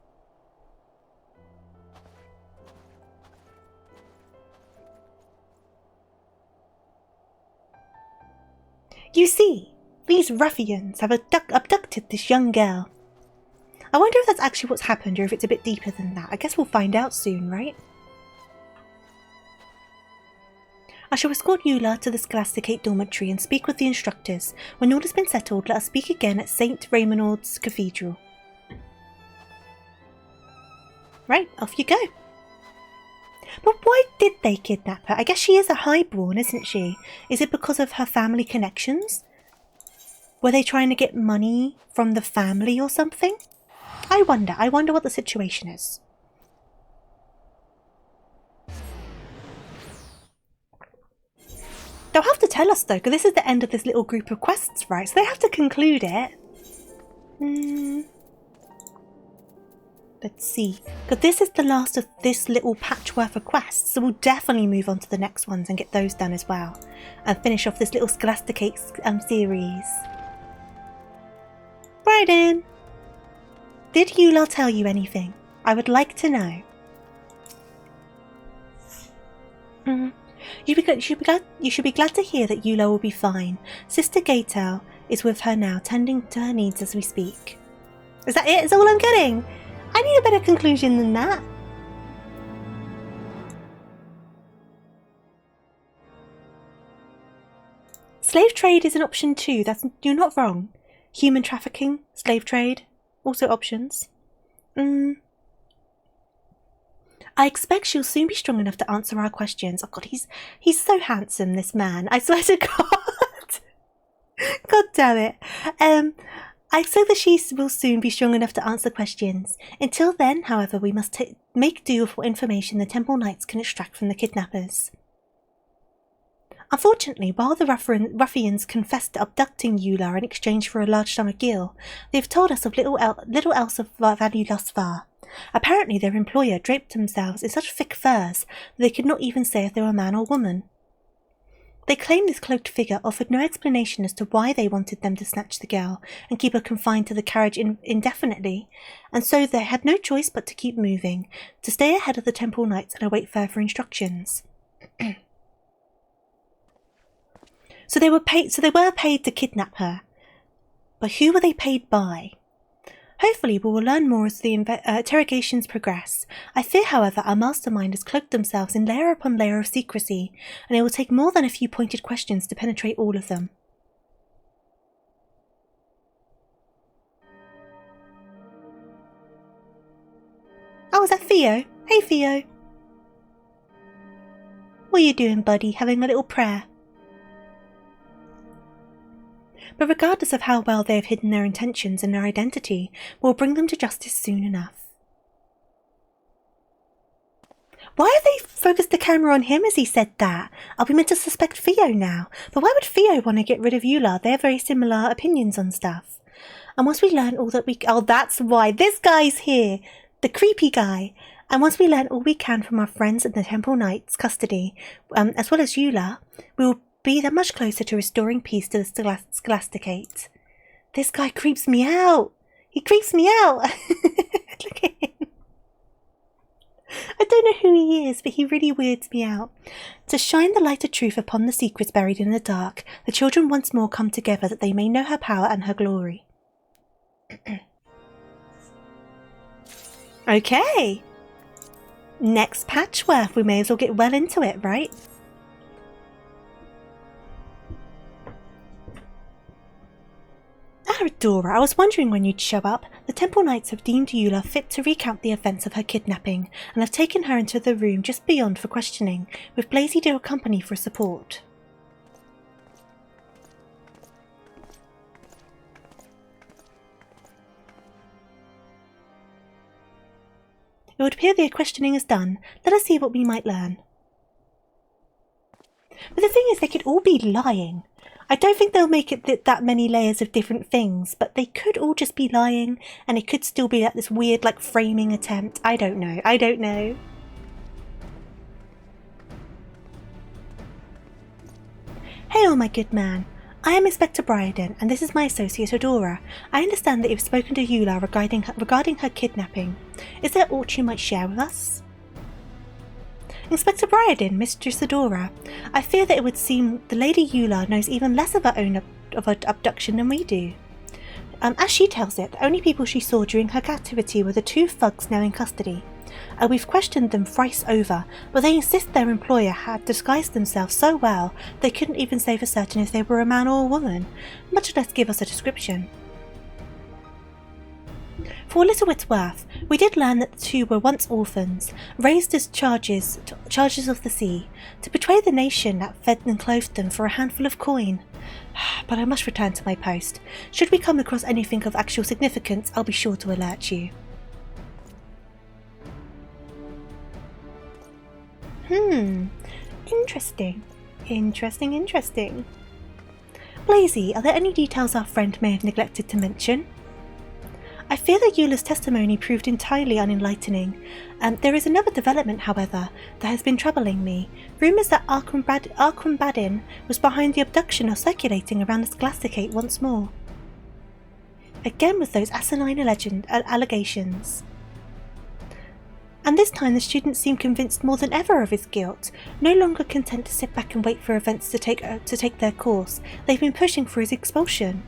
You see, these ruffians have abducted this young girl. I wonder if that's actually what's happened or if it's a bit deeper than that. I guess we'll find out soon, right? I shall escort Eula to the Scholasticate dormitory and speak with the instructors. When all has been settled, let us speak again at St. Raymond's Cathedral. Right, off you go. But why did they kidnap her? I guess she is a highborn, isn't she? Is it because of her family connections? Were they trying to get money from the family or something? I wonder what the situation is. They'll have to tell us though, because this is the end of this little group of quests, right? So they have to conclude it. Let's see. Because this is the last of this little patchwork of quests, so we'll definitely move on to the next ones and get those done as well. And finish off this little Scholasticate series. Briardien! Did Eula tell you anything? I would like to know. You should be glad to hear that Eula will be fine. Sister Gatel is with her now, tending to her needs as we speak. Is that it? Is that all I'm getting? I need a better conclusion than that. Slave trade is an option too. You're not wrong. Human trafficking, slave trade, also options. I expect she'll soon be strong enough to answer our questions. Oh God, he's so handsome, this man. I swear to God. God damn it. I expect that she will soon be strong enough to answer questions. Until then, however, we must make do with what information the Temple Knights can extract from the kidnappers. Unfortunately, while the ruffians confessed to abducting Eula in exchange for a large sum of gil, they have told us of little else of value thus far. Apparently their employer draped themselves in such thick furs that they could not even say if they were man or woman. They claimed this cloaked figure offered no explanation as to why they wanted them to snatch the girl and keep her confined to the carriage indefinitely, and so they had no choice but to keep moving, to stay ahead of the Temple Knights and await further instructions. So they were paid to kidnap her. But who were they paid by? Hopefully we will learn more as the interrogations progress. I fear, however, our mastermind has cloaked themselves in layer upon layer of secrecy, and it will take more than a few pointed questions to penetrate all of them. Oh, is that Theo? Hey, Theo. What are you doing, buddy? Having a little prayer? But regardless of how well they have hidden their intentions and their identity, we'll bring them to justice soon enough. Why have they focused the camera on him as he said that? Are we meant to suspect Theo now? But why would Theo want to get rid of Eula? They have very similar opinions on stuff. And once we learn all that we... Oh, that's why. This guy's here. The creepy guy. And once we learn all we can from our friends in the Temple Knights' custody, as well as Eula, we will be that much closer to restoring peace to the Scholasticate. This guy creeps me out. He creeps me out. Look at him. I don't know who he is, but he really weirds me out. To shine the light of truth upon the secrets buried in the dark, the children once more come together that they may know her power and her glory. Okay. Next patchwork. We may as well get well into it, right? Dora, I was wondering when you'd show up. The Temple Knights have deemed Eula fit to recount the events of her kidnapping, and have taken her into the room just beyond for questioning, with Blazy to accompany for support. It would appear the questioning is done. Let us see what we might learn. But the thing is, they could all be lying. I don't think they'll make it that many layers of different things, but they could all just be lying, and it could still be like this weird, like, framing attempt. I don't know. I don't know. Hail, my good man. I am Inspector Briardien, and this is my associate Adora. I understand that you've spoken to Eula regarding her kidnapping. Is there aught you might share with us? Inspector Briardien, Mistress Adora, I fear that it would seem the Lady Eula knows even less of her own abduction than we do. As she tells it, the only people she saw during her captivity were the 2 thugs now in custody. We've questioned them thrice over, but they insist their employer had disguised themselves so well they couldn't even say for certain if they were a man or a woman, much less give us a description. For a little it's worth, we did learn that the 2 were once orphans, raised as charges of the sea, to betray the nation that fed and clothed them for a handful of coin. But I must return to my post. Should we come across anything of actual significance, I'll be sure to alert you. Interesting. Blazy, are there any details our friend may have neglected to mention? I fear that Eula's testimony proved entirely unenlightening. There is another development, however, that has been troubling me. Rumours that Briardien was behind the abduction are circulating around the Scholasticate once more. Again with those asinine allegations. And this time the students seem convinced more than ever of his guilt. No longer content to sit back and wait for events to take their course, they've been pushing for his expulsion.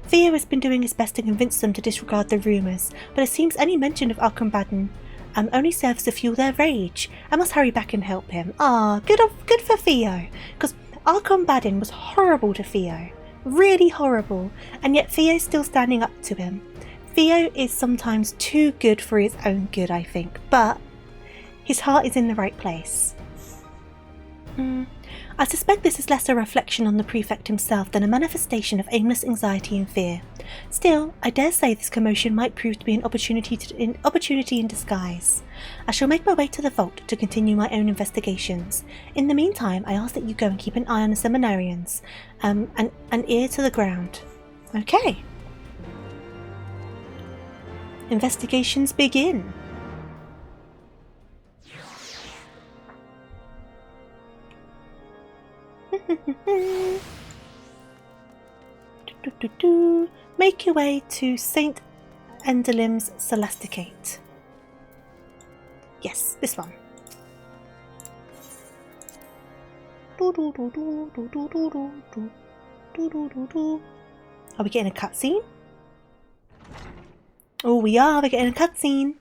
Theo has been doing his best to convince them to disregard the rumours, but it seems any mention of Briardien only serves to fuel their rage. I must hurry back and help him. Good for Theo, because Briardien was horrible to Theo. Really horrible, and yet Theo's still standing up to him. Theo is sometimes too good for his own good, I think, but his heart is in the right place. I suspect this is less a reflection on the prefect himself than a manifestation of aimless anxiety and fear. Still, I dare say this commotion might prove to be an opportunity in disguise. I shall make my way to the vault to continue my own investigations. In the meantime, I ask that you go and keep an eye on the seminarians, an ear to the ground. Okay. Investigations begin. Make your way to St. Endelim's Scholasticate. Yes, this one. Are we getting a cutscene? Oh, we are. We're getting a cutscene.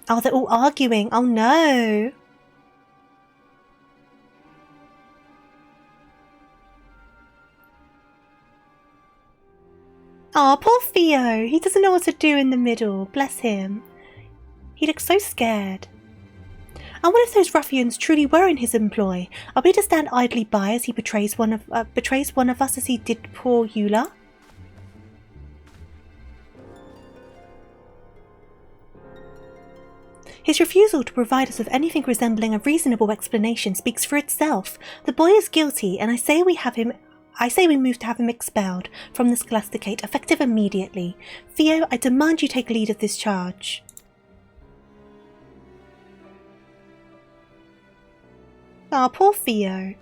Oh, they're all arguing. Oh, no. Oh, poor Theo. He doesn't know what to do in the middle. Bless him. He looks so scared. And what if those ruffians truly were in his employ? Are we to stand idly by as he betrays one of us as he did poor Eula? His refusal to provide us with anything resembling a reasonable explanation speaks for itself. The boy is guilty, and I say we move to have him expelled from the Scholasticate, effective immediately. Theo, I demand you take lead of this charge. Ah, poor Theo.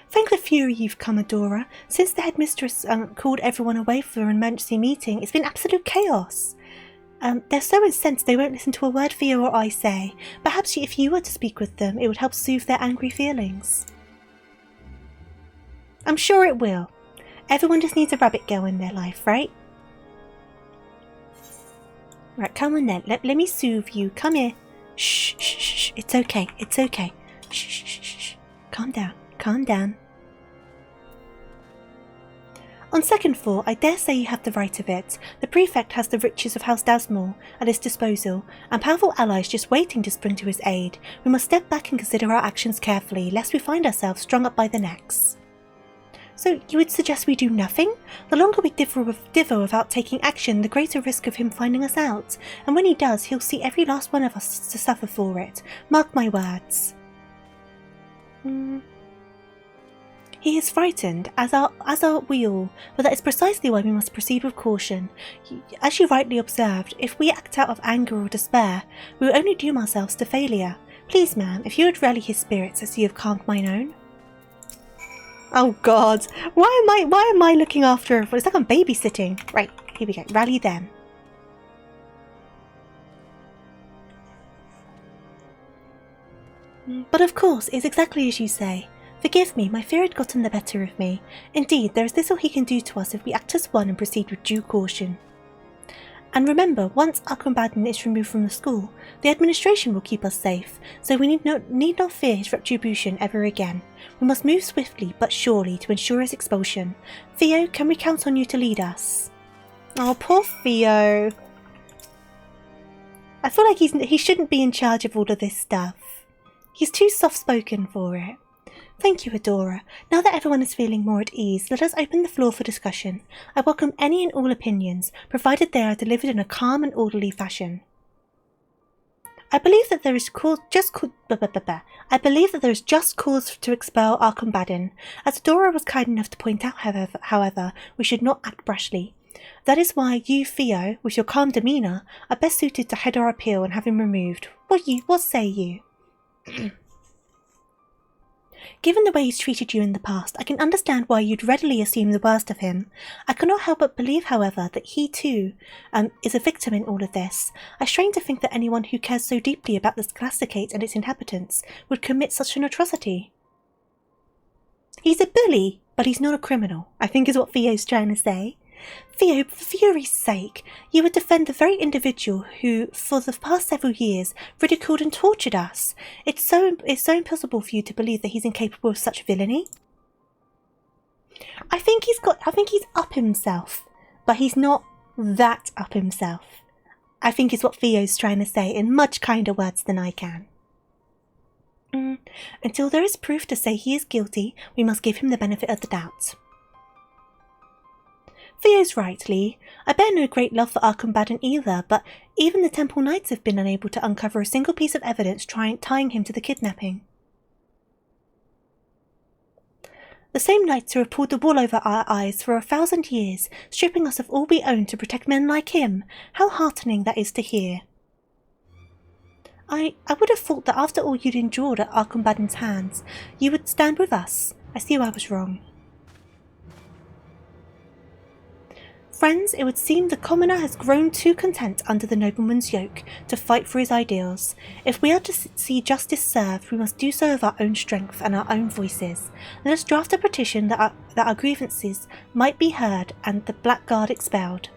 Thank the fury you've come, Adora. Since the headmistress called everyone away for an emergency meeting, it's been absolute chaos. They're so incensed they won't listen to a word Theo or I say. Perhaps if you were to speak with them, it would help soothe their angry feelings. I'm sure it will. Everyone just needs a rabbit girl in their life, right? Right, come on then. Let me soothe you. Come here. Shh, shh, shh. It's okay. It's okay. Shh, shh, shh, shh. Calm down. Calm down. On second thought, I dare say you have the right of it. The prefect has the riches of House Dasmore at his disposal, and powerful allies just waiting to spring to his aid. We must step back and consider our actions carefully, lest we find ourselves strung up by the necks. So you would suggest we do nothing? The longer we dither without taking action, the greater risk of him finding us out. And when he does, he'll see every last one of us to suffer for it. Mark my words. He is frightened, as are we all, but that is precisely why we must proceed with caution. As you rightly observed, if we act out of anger or despair, we will only doom ourselves to failure. Please, ma'am, if you would rally his spirits as you have calmed mine own. Oh God, why am I looking after everyone? It's like I'm babysitting. Right, here we go. Rally them. But of course, it's exactly as you say. Forgive me, my fear had gotten the better of me. Indeed, there is little he can do to us if we act as one and proceed with due caution. And remember, once our combatant is removed from the school, the administration will keep us safe, so we need not fear his retribution ever again. We must move swiftly but surely to ensure his expulsion. Theo, can we count on you to lead us? Oh, poor Theo. I feel like he shouldn't be in charge of all of this stuff. He's too soft-spoken for it. Thank you, Adora. Now that everyone is feeling more at ease, let us open the floor for discussion. I welcome any and all opinions, provided they are delivered in a calm and orderly fashion. I believe that there is just cause to expel our combatant. As Adora was kind enough to point out, however, we should not act brashly. That is why you, Theo, with your calm demeanour, are best suited to head our appeal and have him removed. What say you? Given the way he's treated you in the past, I can understand why you'd readily assume the worst of him. I cannot help but believe, however, that he too is a victim in all of this. I strain to think that anyone who cares so deeply about the Scholasticate and its inhabitants would commit such an atrocity. He's a bully, but he's not a criminal, I think is what Theo's trying to say. Theo, for fury's sake, you would defend the very individual who, for the past several years, ridiculed and tortured us. It's so impossible for you to believe that he's incapable of such villainy. I think he's up himself, but he's not that up himself. I think is what Theo's trying to say in much kinder words than I can. Until there is proof to say he is guilty, we must give him the benefit of the doubt. Theo's right, Lee. I bear no great love for our combatant either, but even the Temple Knights have been unable to uncover a single piece of evidence tying him to the kidnapping. The same knights who have pulled the wool over our eyes for 1,000 years, stripping us of all we own to protect men like him. How heartening that is to hear. I would have thought that after all you'd endured at our combatant's hands, you would stand with us. I see I was wrong. Friends, it would seem the commoner has grown too content under the nobleman's yoke to fight for his ideals. If we are to see justice served, we must do so of our own strength and our own voices. Let us draft a petition that our grievances might be heard and the blackguard expelled.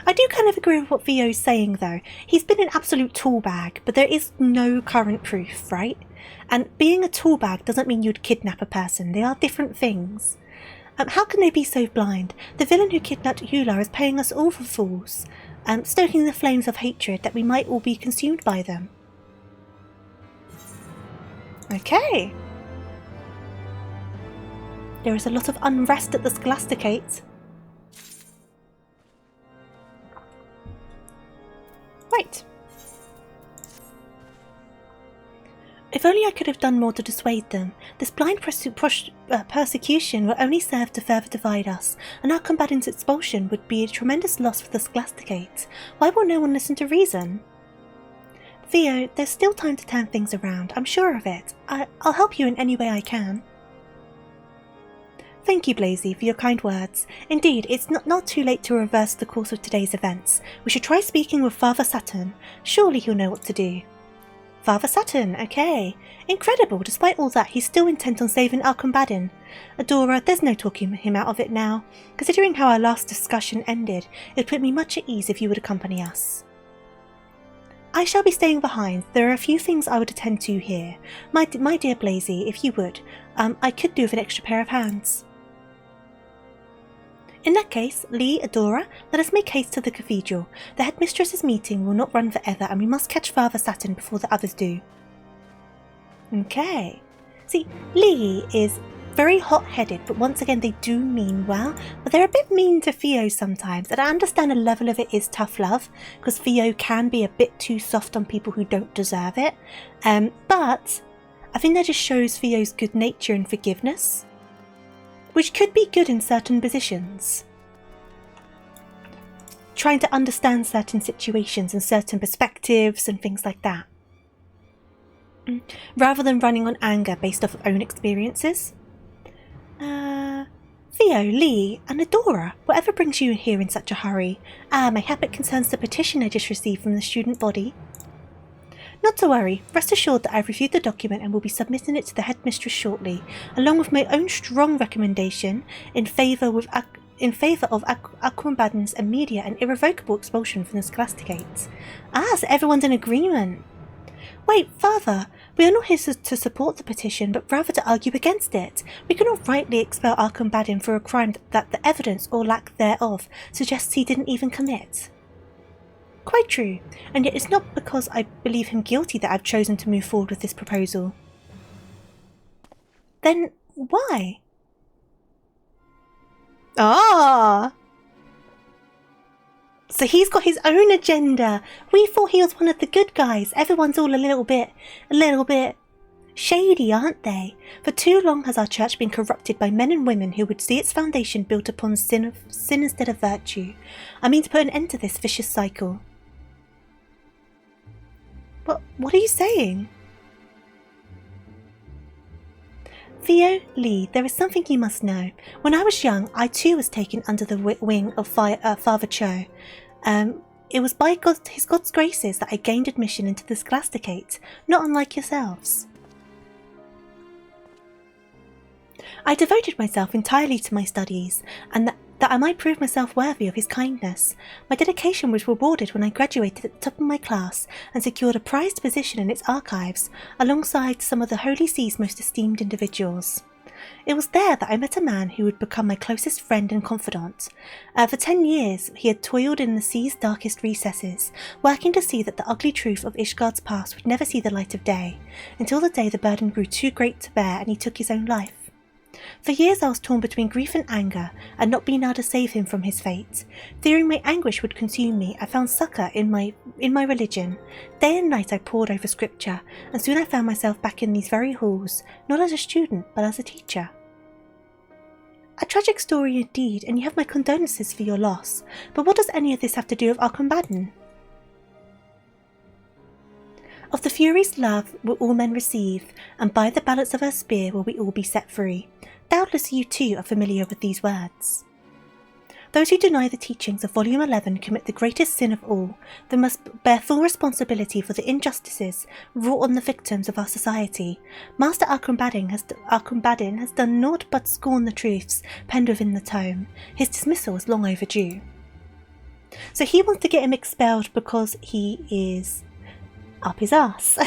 I do kind of agree with what Theo's saying though. He's been an absolute tool bag, but there is no current proof, right? And being a tool bag doesn't mean you'd kidnap a person. They are different things. How can they be so blind? The villain who kidnapped Eula is paying us all for fools, stoking the flames of hatred that we might all be consumed by them. Okay. There is a lot of unrest at the Scholasticate. Right. If only I could have done more to dissuade them. This blind persecution will only serve to further divide us, and our combatant's expulsion would be a tremendous loss for the Scholasticate. Why will no one listen to reason? Theo, there's still time to turn things around. I'm sure of it. I'll help you in any way I can. Thank you, Blazy, for your kind words. Indeed, it's not too late to reverse the course of today's events. We should try speaking with Father Saturn. Surely he'll know what to do. Father Saturn, okay. Incredible, despite all that, he's still intent on saving our combatant. Adora, there's no talking him out of it now. Considering how our last discussion ended, it'd put me much at ease if you would accompany us. I shall be staying behind. There are a few things I would attend to here. My dear Blazy, if you would, I could do with an extra pair of hands. In that case, Lee, Adora, let us make haste to the cathedral. The headmistress's meeting will not run forever, and we must catch Father Saturn before the others do. Okay. See, Lee is very hot-headed, but once again they do mean well, but they're a bit mean to Theo sometimes, and I understand a level of it is tough love, because Theo can be a bit too soft on people who don't deserve it, but I think that just shows Theo's good nature and forgiveness, which could be good in certain positions. Trying to understand certain situations and certain perspectives and things like that, rather than running on anger based off of own experiences. Theo, Lee, and Adora, whatever brings you here in such a hurry? My habit concerns the petition I just received from the student body. Not to worry, rest assured that I've reviewed the document and will be submitting it to the headmistress shortly, along with my own strong recommendation in favour of Aquambadden's immediate and irrevocable expulsion from the Scholasticate. So everyone's in agreement. Wait, Father, we are not here to support the petition, but rather to argue against it. We cannot rightly expel Aquambadden for a crime that the evidence, or lack thereof, suggests he didn't even commit. Quite true, and yet it's not because I believe him guilty that I've chosen to move forward with this proposal. Then why? So he's got his own agenda. We thought he was one of the good guys. Everyone's all a little bit shady, aren't they? For too long has our church been corrupted by men and women who would see its foundation built upon sin instead of virtue. I mean to put an end to this vicious cycle. What are you saying? Theo, Lee, there is something you must know. When I was young, I too was taken under the wing of Father Cho. It was by his God's graces that I gained admission into the Scholasticate, not unlike yourselves. I devoted myself entirely to my studies, and that I might prove myself worthy of his kindness. My dedication was rewarded when I graduated at the top of my class and secured a prized position in its archives, alongside some of the Holy See's most esteemed individuals. It was there that I met a man who would become my closest friend and confidant. For 10 years, he had toiled in the sea's darkest recesses, working to see that the ugly truth of Ishgard's past would never see the light of day, until the day the burden grew too great to bear and he took his own life. For years I was torn between grief and anger, and not being able to save him from his fate. Fearing my anguish would consume me, I found succour in my religion. Day and night I pored over scripture, and soon I found myself back in these very halls, not as a student, but as a teacher. A tragic story indeed, and you have my condolences for your loss, but what does any of this have to do with Aquambadden? Of the Fury's love will all men receive, and by the balance of her spear will we all be set free. Doubtless you too are familiar with these words. Those who deny the teachings of Volume 11 commit the greatest sin of all. They must bear full responsibility for the injustices wrought on the victims of our society. Master Aquambadden has done naught but scorn the truths penned within the tome. His dismissal is long overdue. So he wants to get him expelled because he is up his ass.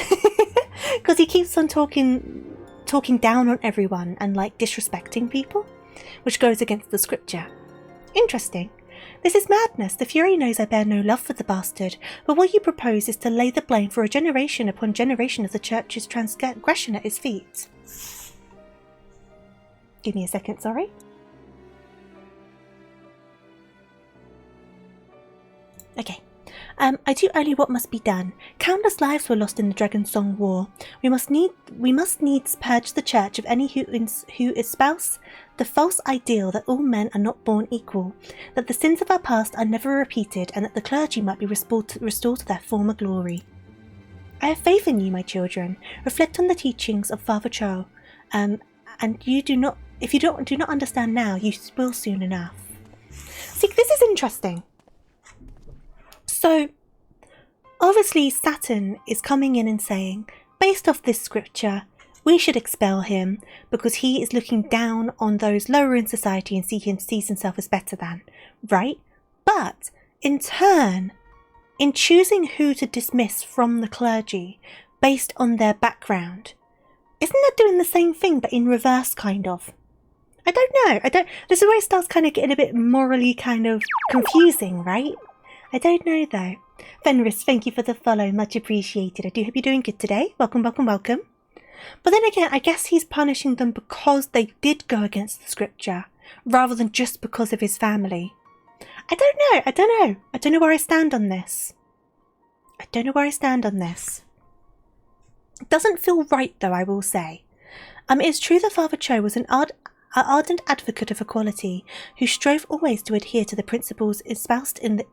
Because he keeps on talking down on everyone and disrespecting people, which goes against the scripture. Interesting. This is madness. The Fury knows I bear no love for the bastard, but what you propose is to lay the blame for a generation upon generation of the church's transgression at his feet. Give me a second, sorry. Okay. I do only what must be done. Countless lives were lost in the Dragonsong War. We must needs purge the church of any who espouse the false ideal that all men are not born equal, that the sins of our past are never repeated, and that the clergy might be restored to their former glory. I have faith in you, my children. Reflect on the teachings of Father Cho, and you do not. If you do not understand now, you will soon enough. See, this is interesting. So, obviously Saturn is coming in and saying, based off this scripture, we should expel him because he is looking down on those lower in society and sees himself as better than, right? But, in turn, in choosing who to dismiss from the clergy based on their background, isn't that doing the same thing but in reverse, kind of? I don't know. This is where it starts kind of getting a bit morally kind of confusing, right? I don't know though. Fenris, thank you for the follow, much appreciated. I do hope you're doing good today. Welcome, welcome, welcome. But then again, I guess he's punishing them because they did go against the scripture, rather than just because of his family. I don't know. I don't know where I stand on this. It doesn't feel right, though, I will say. It's true that Father Cho was an ardent advocate of equality, who strove always to adhere to the principles espoused in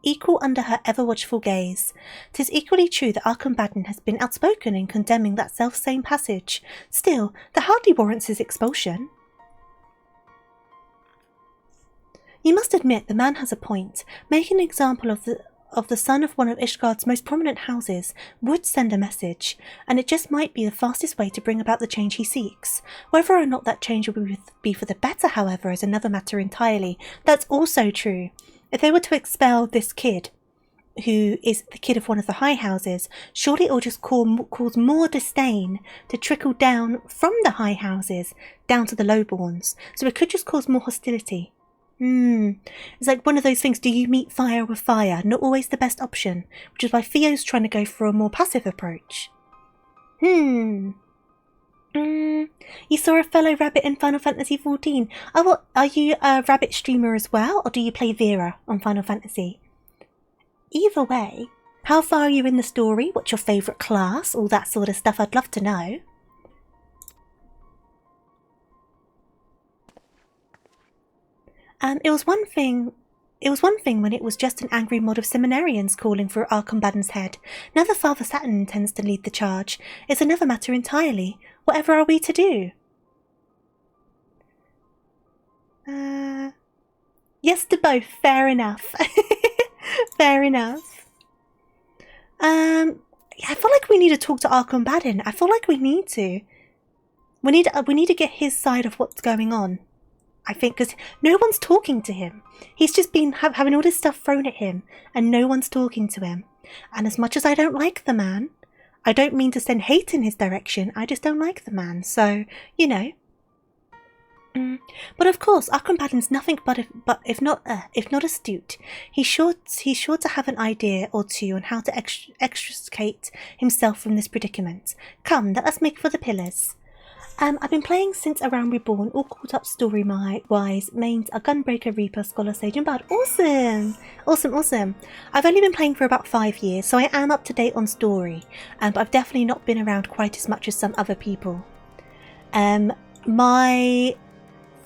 equal under her ever-watchful gaze. 'Tis equally true that our combatant has been outspoken in condemning that self-same passage. Still, that hardly warrants his expulsion. You must admit the man has a point. Making an example of the son of one of Ishgard's most prominent houses would send a message, and it just might be the fastest way to bring about the change he seeks. Whether or not that change will be for the better, however, is another matter entirely. That's also true. If they were to expel this kid, who is the kid of one of the high houses, surely it will just cause more disdain to trickle down from the high houses down to the lowborns, so it could just cause more hostility. It's like one of those things, do you meet fire with fire? Not always the best option, which is why Theo's trying to go for a more passive approach. You saw a fellow rabbit in Final Fantasy XIV. Oh, well, are you a rabbit streamer as well, or do you play Vera on Final Fantasy? Either way, how far are you in the story? What's your favourite class? All that sort of stuff, I'd love to know. It was one thing when it was just an angry mob of seminarians calling for our combatant's head. Now that Father Saturn intends to lead the charge, it's another matter entirely. Whatever are we to do? Yes to both. Fair enough. Fair enough. I feel like we need to talk to our combatant. I feel like we need to. We need to get his side of what's going on. I think, because no one's talking to him. He's just been having all this stuff thrown at him, and no one's talking to him. And as much as I don't like the man, I don't mean to send hate in his direction, I just don't like the man, so, you know. But of course, our combatant's nothing but if not astute. He's sure to have an idea or two on how to extricate himself from this predicament. Come, let us make for the pillars. I've been playing since around Reborn, all caught up story-wise, mains a Gunbreaker, Reaper, Scholar, Sage and Bard. Awesome! Awesome. I've only been playing for about 5 years, so I am up to date on story, but I've definitely not been around quite as much as some other people. My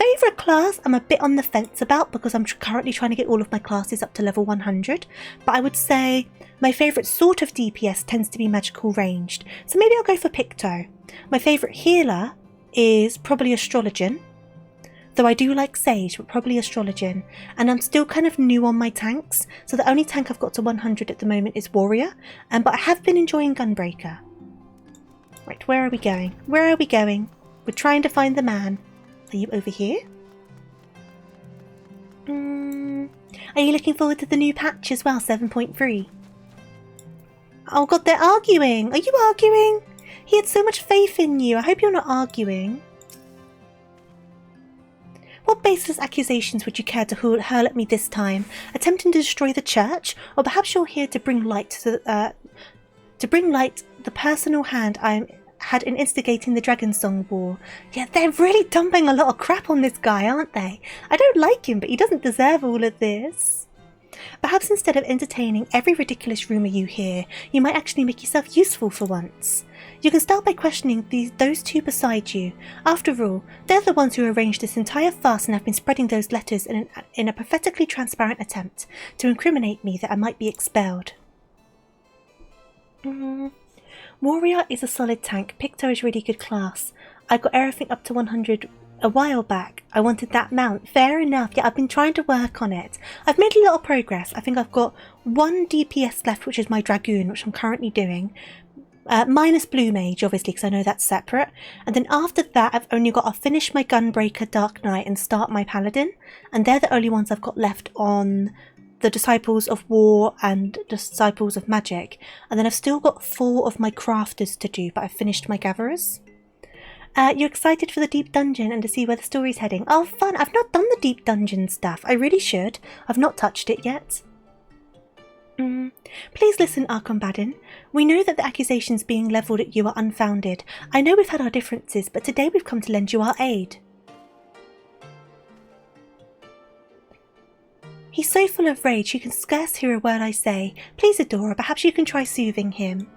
favourite class I'm a bit on the fence about because I'm currently trying to get all of my classes up to level 100, but I would say my favourite sort of DPS tends to be magical ranged, so maybe I'll go for Picto. My favourite healer is probably Astrologian, though I do like Sage, but probably Astrologian, and I'm still kind of new on my tanks, so the only tank I've got to 100 at the moment is Warrior, but I have been enjoying Gunbreaker. Right, where are we going? We're trying to find the man. Are you over here? Are you looking forward to the new patch as well, 7.3? Oh god, they're arguing! Are you arguing? He had so much faith in you. I hope you're not arguing. What baseless accusations would you care to hurl at me this time? Attempting to destroy the church? Or perhaps you're here to bring light to the personal hand I had in instigating the Dragon Song War. Yeah, they're really dumping a lot of crap on this guy, aren't they? I don't like him, but he doesn't deserve all of this. Perhaps instead of entertaining every ridiculous rumour you hear, you might actually make yourself useful for once. You can start by questioning those two beside you. After all, they're the ones who arranged this entire farce and have been spreading those letters in a pathetically transparent attempt to incriminate me that I might be expelled. Warrior is a solid tank. Picto is really good class. I got everything up to 100 a while back. I wanted that mount. Fair enough. Yeah, I've been trying to work on it. I've made a little progress. I think I've got 1 DPS left, which is my Dragoon, which I'm currently doing. Minus Blue Mage, obviously, because I know that's separate. And then after that, I've only got to finish my Gunbreaker, Dark Knight, and start my Paladin. And they're the only ones I've got left on the Disciples of War and Disciples of Magic. And then I've still got 4 of my Crafters to do, but I've finished my Gatherers. You're excited for the Deep Dungeon and to see where the story's heading. Oh, fun! I've not done the Deep Dungeon stuff. I really should. I've not touched it yet. Please listen, Archon. We know that the accusations being levelled at you are unfounded. I know we've had our differences, but today we've come to lend you our aid. He's so full of rage you can scarce hear a word I say. Please, Adora, perhaps you can try soothing him.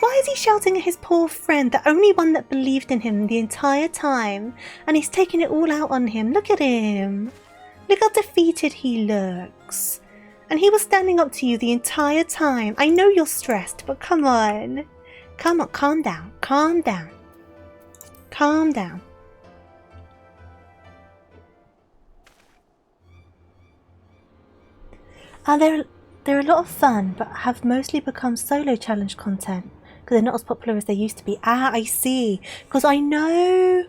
Why is he shouting at his poor friend, the only one that believed in him the entire time? And he's taking it all out on him. Look at him. Look how defeated he looks. And he was standing up to you the entire time. I know you're stressed, but come on. Come on, calm down. Calm down. Calm down. They're a lot of fun, but have mostly become solo challenge content because they're not as popular as they used to be. Ah, I see. Because I know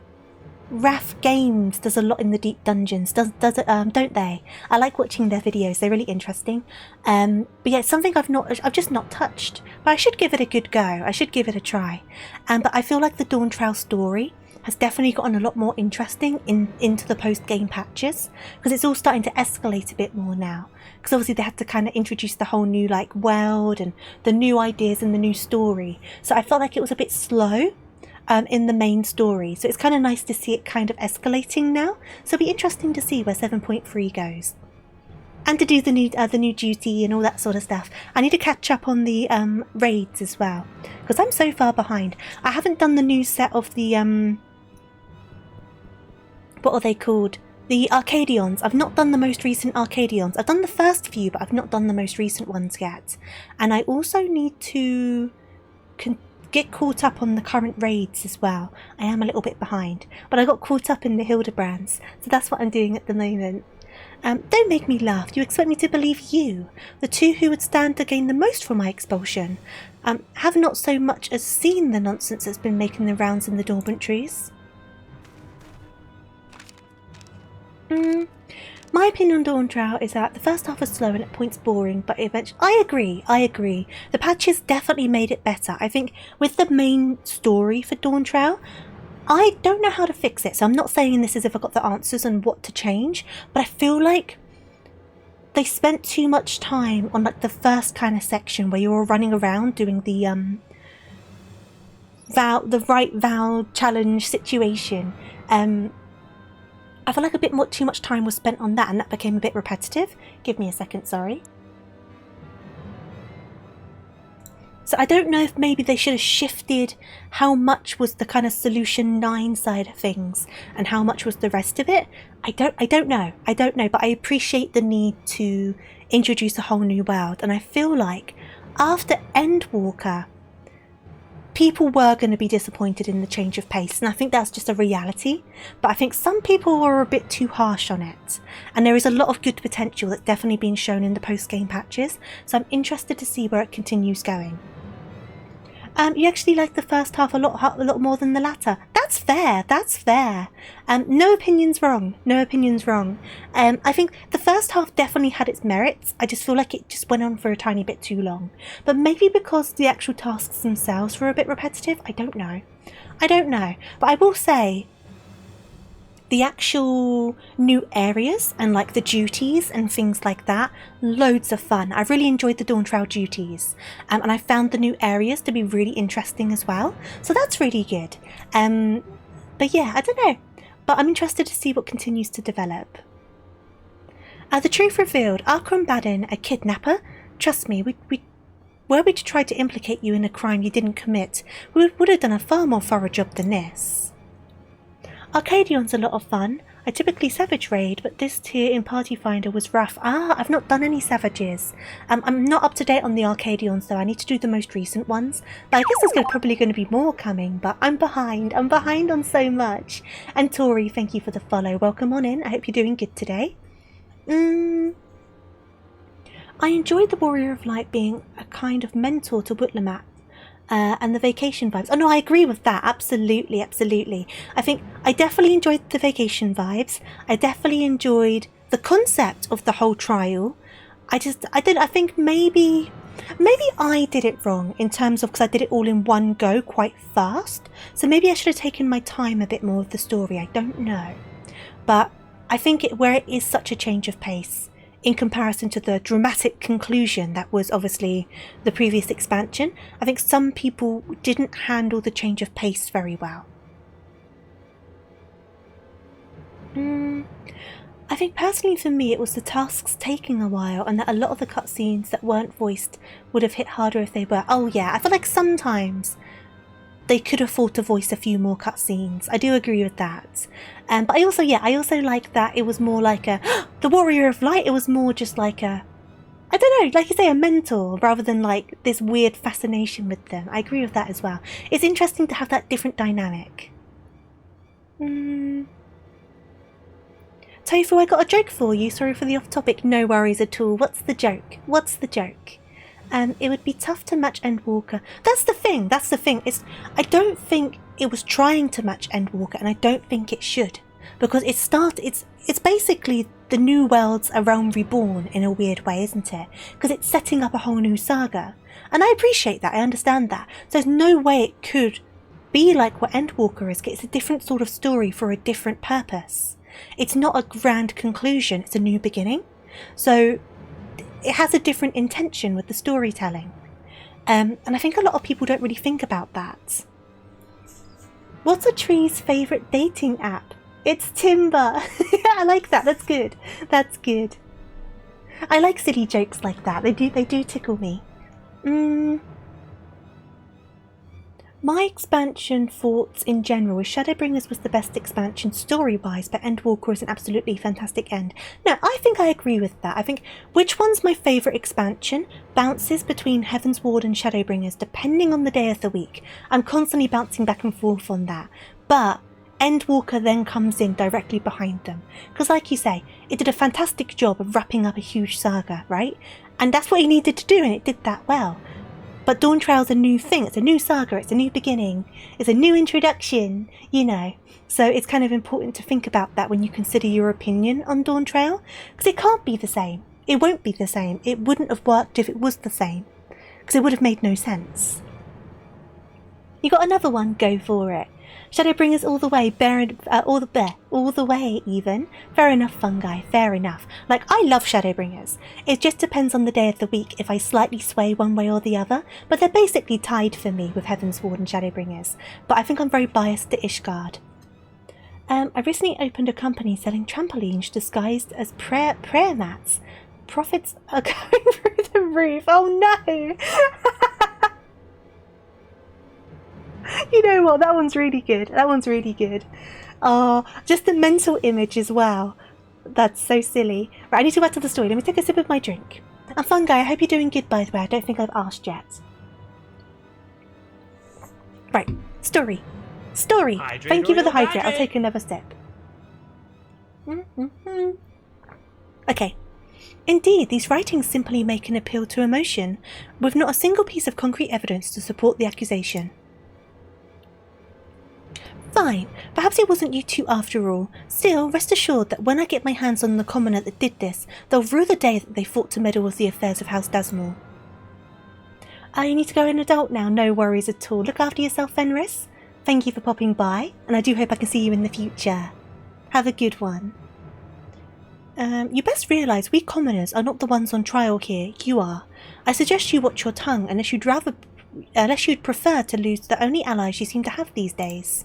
Raf Games does a lot in the deep dungeons. Does it? Don't they? I like watching their videos. They're really interesting. But yeah, it's something I've just not touched. But I should give it a good go. I should give it a try. But I feel like the Dawn Trail story has definitely gotten a lot more interesting into the post-game patches because it's all starting to escalate a bit more now. Because obviously they had to kind of introduce the whole new like world and the new ideas and the new story. So I felt like it was a bit slow in the main story. So it's kind of nice to see it kind of escalating now. So it'll be interesting to see where 7.3 goes. And to do the new duty and all that sort of stuff. I need to catch up on the raids as well. Because I'm so far behind. I haven't done the new set of the what are they called? The Arcadions. I've not done the most recent Arcadions. I've done the first few, but I've not done the most recent ones yet. And I also need to get caught up on the current raids as well. I am a little bit behind. But I got caught up in the Hildibrands. So that's what I'm doing at the moment. Don't make me laugh. Do you expect me to believe you? The two who would stand to gain the most from my expulsion. Have not so much as seen the nonsense that's been making the rounds in the dormitories. My opinion on Dawn Trail is that the first half was slow and at points boring, but eventually... I agree. The patches definitely made it better. I think with the main story for Dawn Trail, I don't know how to fix it, so I'm not saying this as if I got the answers on what to change, but I feel like they spent too much time on like the first kind of section where you're all running around doing the right vow challenge situation. I feel like a bit more too much time was spent on that, and that became a bit repetitive. Give me a second, sorry. So I don't know if maybe they should have shifted how much was the kind of Solution 9 side of things and how much was the rest of it. I don't know, but I appreciate the need to introduce a whole new world, and I feel like after Endwalker, people were going to be disappointed in the change of pace, and I think that's just a reality. But I think some people were a bit too harsh on it, and there is a lot of good potential that's definitely been shown in the post-game patches, so I'm interested to see where it continues going. You actually like the first half a lot more than the latter. That's fair. No opinions wrong. I think the first half definitely had its merits. I just feel like it just went on for a tiny bit too long. But maybe because the actual tasks themselves were a bit repetitive. I don't know. But I will say, the actual new areas and like the duties and things like that, loads of fun. I really enjoyed the Dawn Trail duties, and I found the new areas to be really interesting as well, so that's really good. But yeah, I don't know, but I'm interested to see what continues to develop. The truth revealed, Arkham Badin, a kidnapper? Trust me, were we to try to implicate you in a crime you didn't commit, we would have done a far more thorough job than this. Arcadion's a lot of fun. I typically Savage raid, but this tier in Party Finder was rough. I've not done any Savages. I'm not up to date on the Arcadions though. I need to do the most recent ones. But I guess there's probably going to be more coming, but I'm behind. I'm behind on so much. And Tori, thank you for the follow. Welcome on in. I hope you're doing good today. I enjoyed the Warrior of Light being a kind of mentor to Wutlamat. And the vacation vibes. Oh no, I agree with that. Absolutely. I think I definitely enjoyed the vacation vibes. I definitely enjoyed the concept of the whole trial. I think maybe I did it wrong in terms of, because I did it all in one go quite fast. So maybe I should have taken my time a bit more with the story. I don't know. But I think where it is such a change of pace, in comparison to the dramatic conclusion that was obviously the previous expansion. I think some people didn't handle the change of pace very well. I think personally for me it was the tasks taking a while, and that a lot of the cutscenes that weren't voiced would have hit harder if they were. Oh yeah, I feel like sometimes they could afford to voice a few more cutscenes. I do agree with that. But I also like that it was more like a the Warrior of Light. It was more just like a, I don't know, like you say, a mentor rather than like this weird fascination with them. I agree with that as well. It's interesting to have that different dynamic. Tofu, I got a joke for you. Sorry for the off topic. No worries at all. What's the joke? What's the joke? It would be tough to match Endwalker. That's the thing. That's the thing. I don't think it was trying to match Endwalker, and I don't think it should, because it's basically the New World's A Realm Reborn in a weird way, isn't it? Because it's setting up a whole new saga, and I appreciate that. I understand that. So there's no way it could be like what Endwalker is. It's a different sort of story for a different purpose. It's not a grand conclusion. It's a new beginning. So it has a different intention with the storytelling. And I think a lot of people don't really think about that. What's a tree's favourite dating app? It's Timber. Yeah, I like that. That's good. That's good. I like silly jokes like that. They do tickle me. My expansion thoughts in general is Shadowbringers was the best expansion story-wise, but Endwalker is an absolutely fantastic end. No, I think I agree with that. I think which one's my favourite expansion bounces between Heaven's Ward and Shadowbringers depending on the day of the week. I'm constantly bouncing back and forth on that. But Endwalker then comes in directly behind them. Because like you say, it did a fantastic job of wrapping up a huge saga, right? And that's what it needed to do, and it did that well. But Dawn Trail's a new thing, it's a new saga, it's a new beginning, it's a new introduction, you know. So it's kind of important to think about that when you consider your opinion on Dawn Trail, because it can't be the same. It won't be the same. It wouldn't have worked if it was the same, because it would have made no sense. You got another one? Go for it. Shadowbringers all the way, all the way even. Fair enough, Fungi, fair enough. Like, I love Shadowbringers. It just depends on the day of the week if I slightly sway one way or the other, but they're basically tied for me with Heaven's Ward and Shadowbringers. But I think I'm very biased to Ishgard. I recently opened a company selling trampolines disguised as prayer mats. Profits are going through the roof. Oh no! You know what? That one's really good. That one's really good. Oh, just the mental image as well. That's so silly. Right, I need to go back to the story. Let me take a sip of my drink. And Fungi, I hope you're doing good, by the way. I don't think I've asked yet. Right, story. Story. Hydrate. Thank you for the hydrate. I'll take another sip. Okay. Indeed, these writings simply make an appeal to emotion, with not a single piece of concrete evidence to support the accusation. Fine, perhaps it wasn't you two after all. Still, rest assured that when I get my hands on the commoner that did this, they'll rue the day that they fought to meddle with the affairs of House Dasmore. You need to go an adult now, no worries at all. Look after yourself, Fenris. Thank you for popping by, and I do hope I can see you in the future. Have a good one. You best realise we commoners are not the ones on trial here, you are. I suggest you watch your tongue unless you'd prefer to lose the only allies you seem to have these days.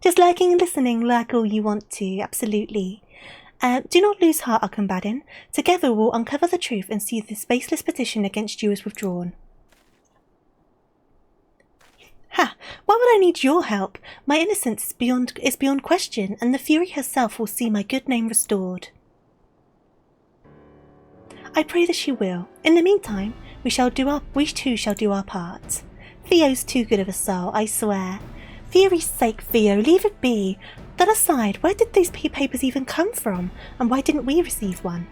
Just lurking and listening, lurk all you want to, absolutely. Do not lose heart, Arcambadin. Together we'll uncover the truth and see if this baseless petition against you is withdrawn. Ha! Why would I need your help? My innocence is beyond question, and the Fury herself will see my good name restored. I pray that she will. In the meantime, we too shall do our part. Theo's too good of a soul, I swear. Fury's sake, Theo, leave it be. That aside, where did these papers even come from, and why didn't we receive one?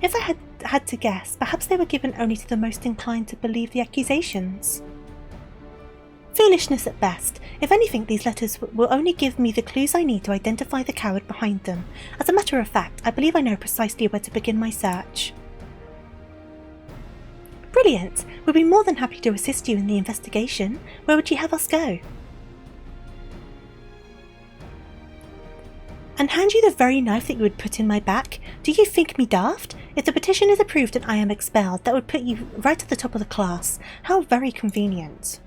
If I had to guess, perhaps they were given only to the most inclined to believe the accusations. Foolishness at best. If anything, these letters will only give me the clues I need to identify the coward behind them. As a matter of fact, I believe I know precisely where to begin my search. Brilliant! We'd be more than happy to assist you in the investigation. Where would you have us go? And hand you the very knife that you would put in my back? Do you think me daft? If the petition is approved and I am expelled, that would put you right at the top of the class. How very convenient.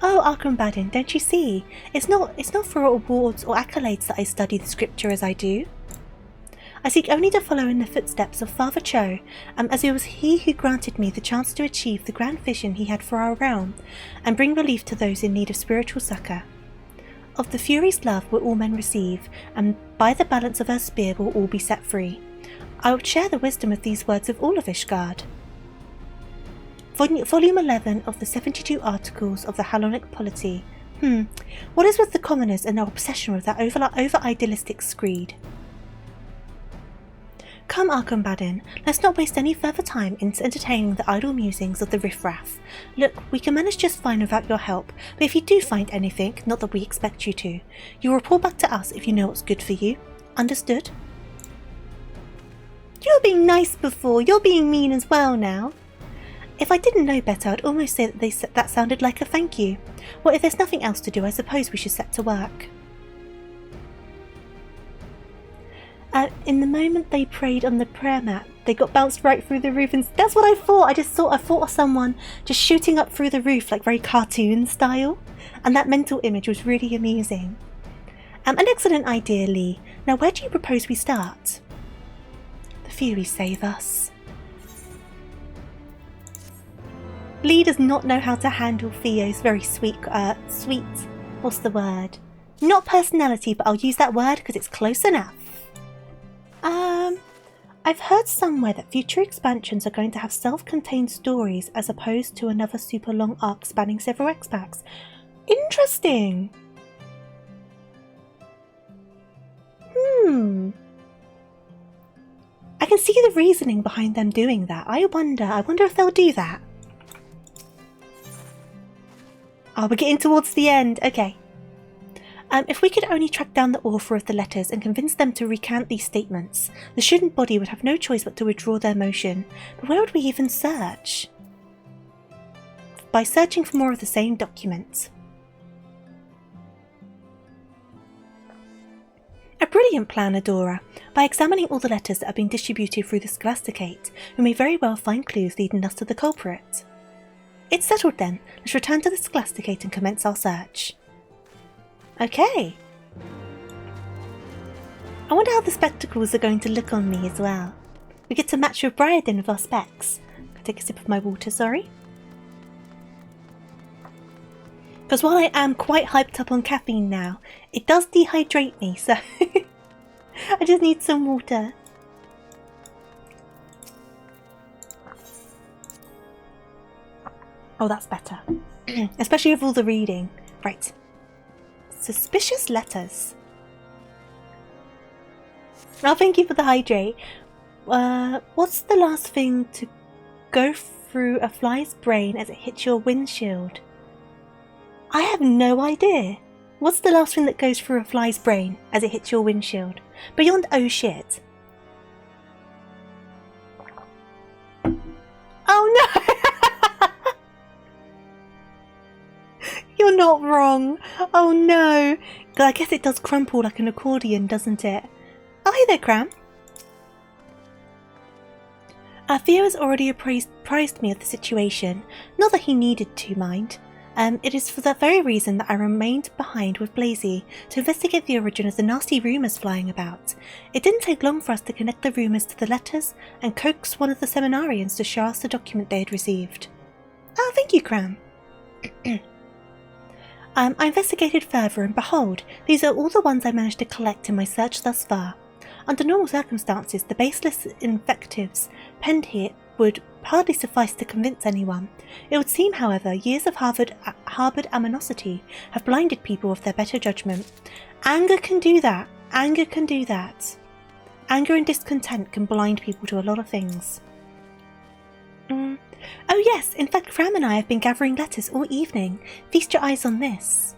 Oh, Untitled, don't you see? It's not for awards or accolades that I study the scripture as I do. I seek only to follow in the footsteps of Father Cho, as it was he who granted me the chance to achieve the grand vision he had for our realm, and bring relief to those in need of spiritual succour. Of the Fury's love will all men receive, and by the balance of her spear will all be set free. I would share the wisdom of these words with all of Ishgard. Volume 11 of the 72 Articles of the Hellenic Polity. What is with the commoners and their obsession with that over-idealistic screed? Come, Untitled, let's not waste any further time in entertaining the idle musings of the riffraff. Look, we can manage just fine without your help, but if you do find anything, not that we expect you to, you'll report back to us if you know what's good for you. Understood? You were being nice before, you're being mean as well now. If I didn't know better, I'd almost say that that sounded like a thank you. Well, if there's nothing else to do, I suppose we should set to work. In the moment they prayed on the prayer mat, they got bounced right through the roof, and that's what I thought. I thought of someone just shooting up through the roof, like very cartoon style, and that mental image was really amusing. An excellent idea, Lee. Now, where do you propose we start? The Fury save us. Lee does not know how to handle Theo's very sweet, what's the word? Not personality, but I'll use that word because it's close enough. I've heard somewhere that future expansions are going to have self-contained stories as opposed to another super long arc spanning several X-packs. Interesting! I can see the reasoning behind them doing that. I wonder if they'll do that. Oh, we're getting towards the end. Okay. If we could only track down the author of the letters and convince them to recant these statements, the student body would have no choice but to withdraw their motion. But where would we even search? By searching for more of the same document. A brilliant plan, Adora. By examining all the letters that have been distributed through the Scholasticate, we may very well find clues leading us to the culprit. It's settled then. Let's return to the Scholasticate and commence our search. Okay. I wonder how the spectacles are going to look on me as well. We get to match with Briardien with our specs. I'll take a sip of my water, sorry. Because while I am quite hyped up on caffeine now, it does dehydrate me, so I just need some water. Oh, that's better. Especially with all the reading. Right. Suspicious letters. Oh, thank you for the hydrate. What's the last thing to go through a fly's brain as it hits your windshield? I have no idea. What's the last thing that goes through a fly's brain as it hits your windshield? Beyond oh shit. Oh no! You're not wrong. Oh no. I guess it does crumple like an accordion, doesn't it? Oh, hey there, Cram. Theo has already apprised me of the situation. Not that he needed to, mind. It is for that very reason that I remained behind with Blazy to investigate the origin of the nasty rumours flying about. It didn't take long for us to connect the rumours to the letters and coax one of the seminarians to show us the document they had received. Oh, thank you, Cram. I investigated further, and behold, these are all the ones I managed to collect in my search thus far. Under normal circumstances, the baseless invectives penned here would hardly suffice to convince anyone. It would seem, however, years of harboured animosity have blinded people of their better judgment. Anger can do that. Anger can do that. Anger and discontent can blind people to a lot of things. Oh yes, in fact Cram and I have been gathering letters all evening. Feast your eyes on this.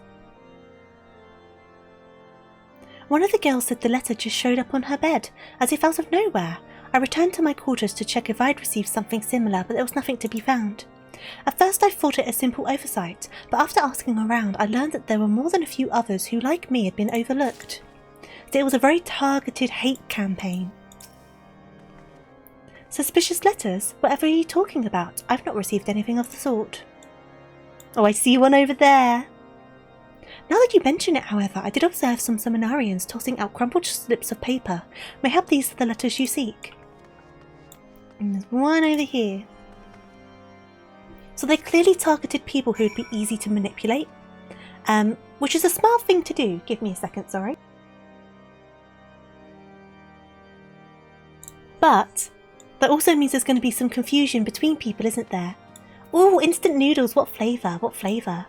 One of the girls said the letter just showed up on her bed, as if out of nowhere. I returned to my quarters to check if I'd received something similar, but there was nothing to be found. At first I thought it a simple oversight, but after asking around I learned that there were more than a few others who, like me, had been overlooked. It was a very targeted hate campaign. Suspicious letters? Whatever are you talking about? I've not received anything of the sort. Oh, I see one over there. Now that you mention it, however, I did observe some seminarians tossing out crumpled slips of paper. Mayhap these are the letters you seek. And there's one over here. So they clearly targeted people who would be easy to manipulate, which is a smart thing to do. Give me a second, sorry. But that also means there's going to be some confusion between people, isn't there? Oh, instant noodles, what flavour, what flavour?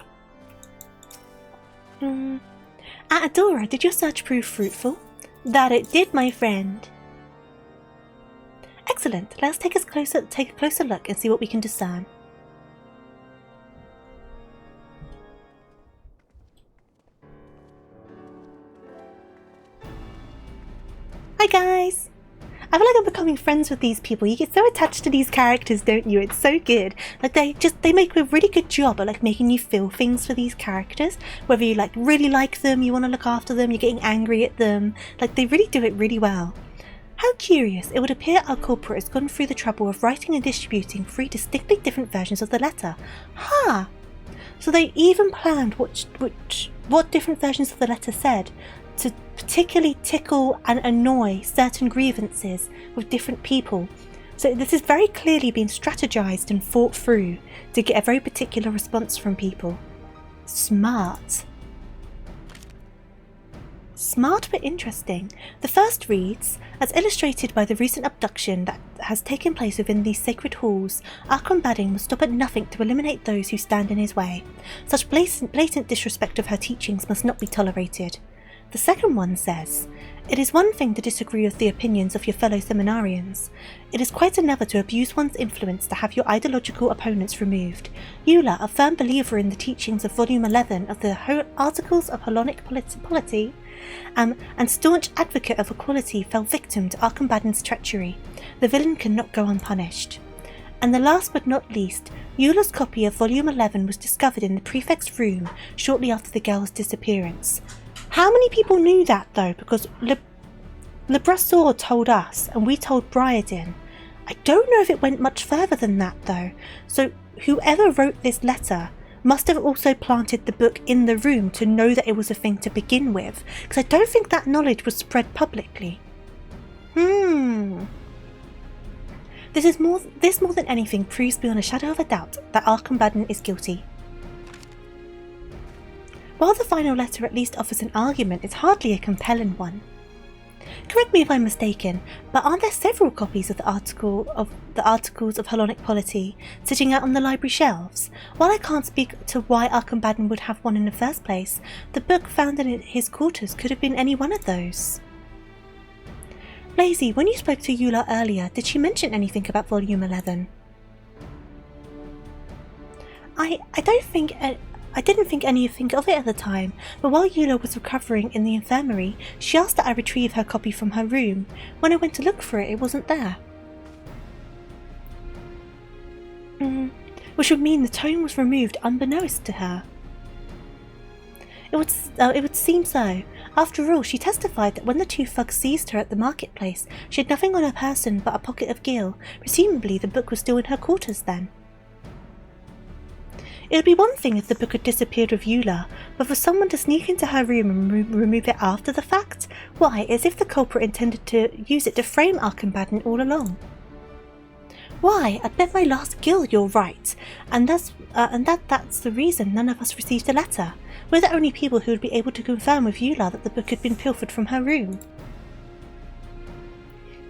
Adora, did your search prove fruitful? That it did, my friend. Excellent, let's take a closer look and see what we can discern. Hi guys! I feel like I'm becoming friends with these people. You get so attached to these characters, don't you? It's so good. Like they make a really good job at like making you feel things for these characters. Whether you like really like them, you want to look after them, you're getting angry at them. Like they really do it really well. How curious. It would appear our culprit has gone through the trouble of writing and distributing 3 distinctly different versions of the letter. Ha! So they even planned what different versions of the letter said, to particularly tickle and annoy certain grievances with different people. So this is very clearly being strategized and thought through to get a very particular response from people. Smart. Smart but interesting. The first reads, as illustrated by the recent abduction that has taken place within these sacred halls, our combating must stop at nothing to eliminate those who stand in his way. Such blatant disrespect of her teachings must not be tolerated. The second one says, it is one thing to disagree with the opinions of your fellow seminarians. It is quite another to abuse one's influence to have your ideological opponents removed. Eula, a firm believer in the teachings of Volume 11 of the Articles of Hellenic Polity, and staunch advocate of equality, fell victim to Arcombaddon's treachery. The villain cannot go unpunished. And the last but not least, Eula's copy of Volume 11 was discovered in the prefect's room shortly after the girl's disappearance. How many people knew that though? Because Le Brasseur told us and we told Briardien. I don't know if it went much further than that though. So whoever wrote this letter must have also planted the book in the room to know that it was a thing to begin with. Because I don't think that knowledge was spread publicly. This more than anything proves beyond a shadow of a doubt that Arcombaddon is guilty. While the final letter at least offers an argument, it's hardly a compelling one. Correct me if I'm mistaken, but aren't there several copies of the Articles of Hellenic Polity sitting out on the library shelves? While I can't speak to why Arcombaddon would have one in the first place, the book found in his quarters could have been any one of those. Lazy, when you spoke to Eula earlier, did she mention anything about Volume 11? I didn't think anything of it at the time, but while Eula was recovering in the infirmary, she asked that I retrieve her copy from her room. When I went to look for it, it wasn't there. Which would mean the tome was removed unbeknownst to her. It would seem so. After all, she testified that when the two thugs seized her at the marketplace, she had nothing on her person but a pocket of gil. Presumably the book was still in her quarters then. It would be one thing if the book had disappeared with Eula, but for someone to sneak into her room and remove it after the fact? Why, as if the culprit intended to use it to frame Arcombaddon all along. Why, I bet my last gil you're right, and that's the reason none of us received a letter. We're the only people who would be able to confirm with Eula that the book had been pilfered from her room.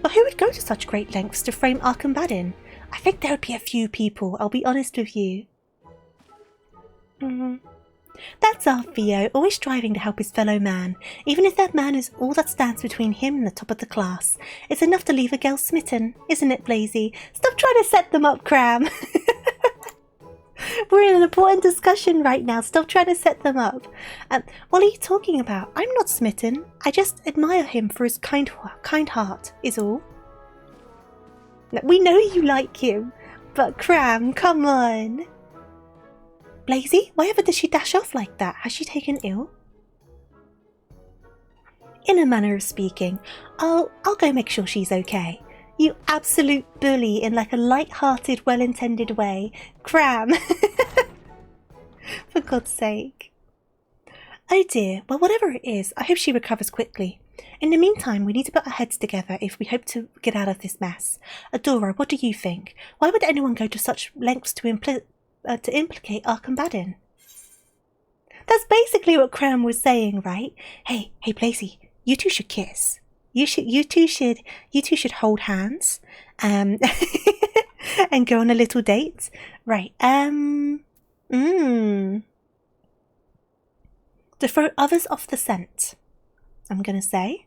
But who would go to such great lengths to frame Arcombaddon? I think there would be a few people, I'll be honest with you. That's our Theo, always striving to help his fellow man, even if that man is all that stands between him and the top of the class. It's enough to leave a girl smitten, isn't it, Blazy? Stop trying to set them up, Cram! We're in an important discussion right now, stop trying to set them up. What are you talking about? I'm not smitten, I just admire him for his kind heart, is all. We know you like him. But Cram, come on. Blazy, why ever does she dash off like that? Has she taken ill? In a manner of speaking, I'll go make sure she's okay. You absolute bully in like a light-hearted, well-intended way. Cram! For God's sake. Oh dear, well whatever it is, I hope she recovers quickly. In the meantime, we need to put our heads together if we hope to get out of this mess. Adora, what do you think? Why would anyone go to such lengths to implicate our Briardien? That's basically what Cram was saying, right? Hey, Blazy, you two should kiss. You two should hold hands, and go on a little date. Right, to throw others off the scent, I'm gonna say.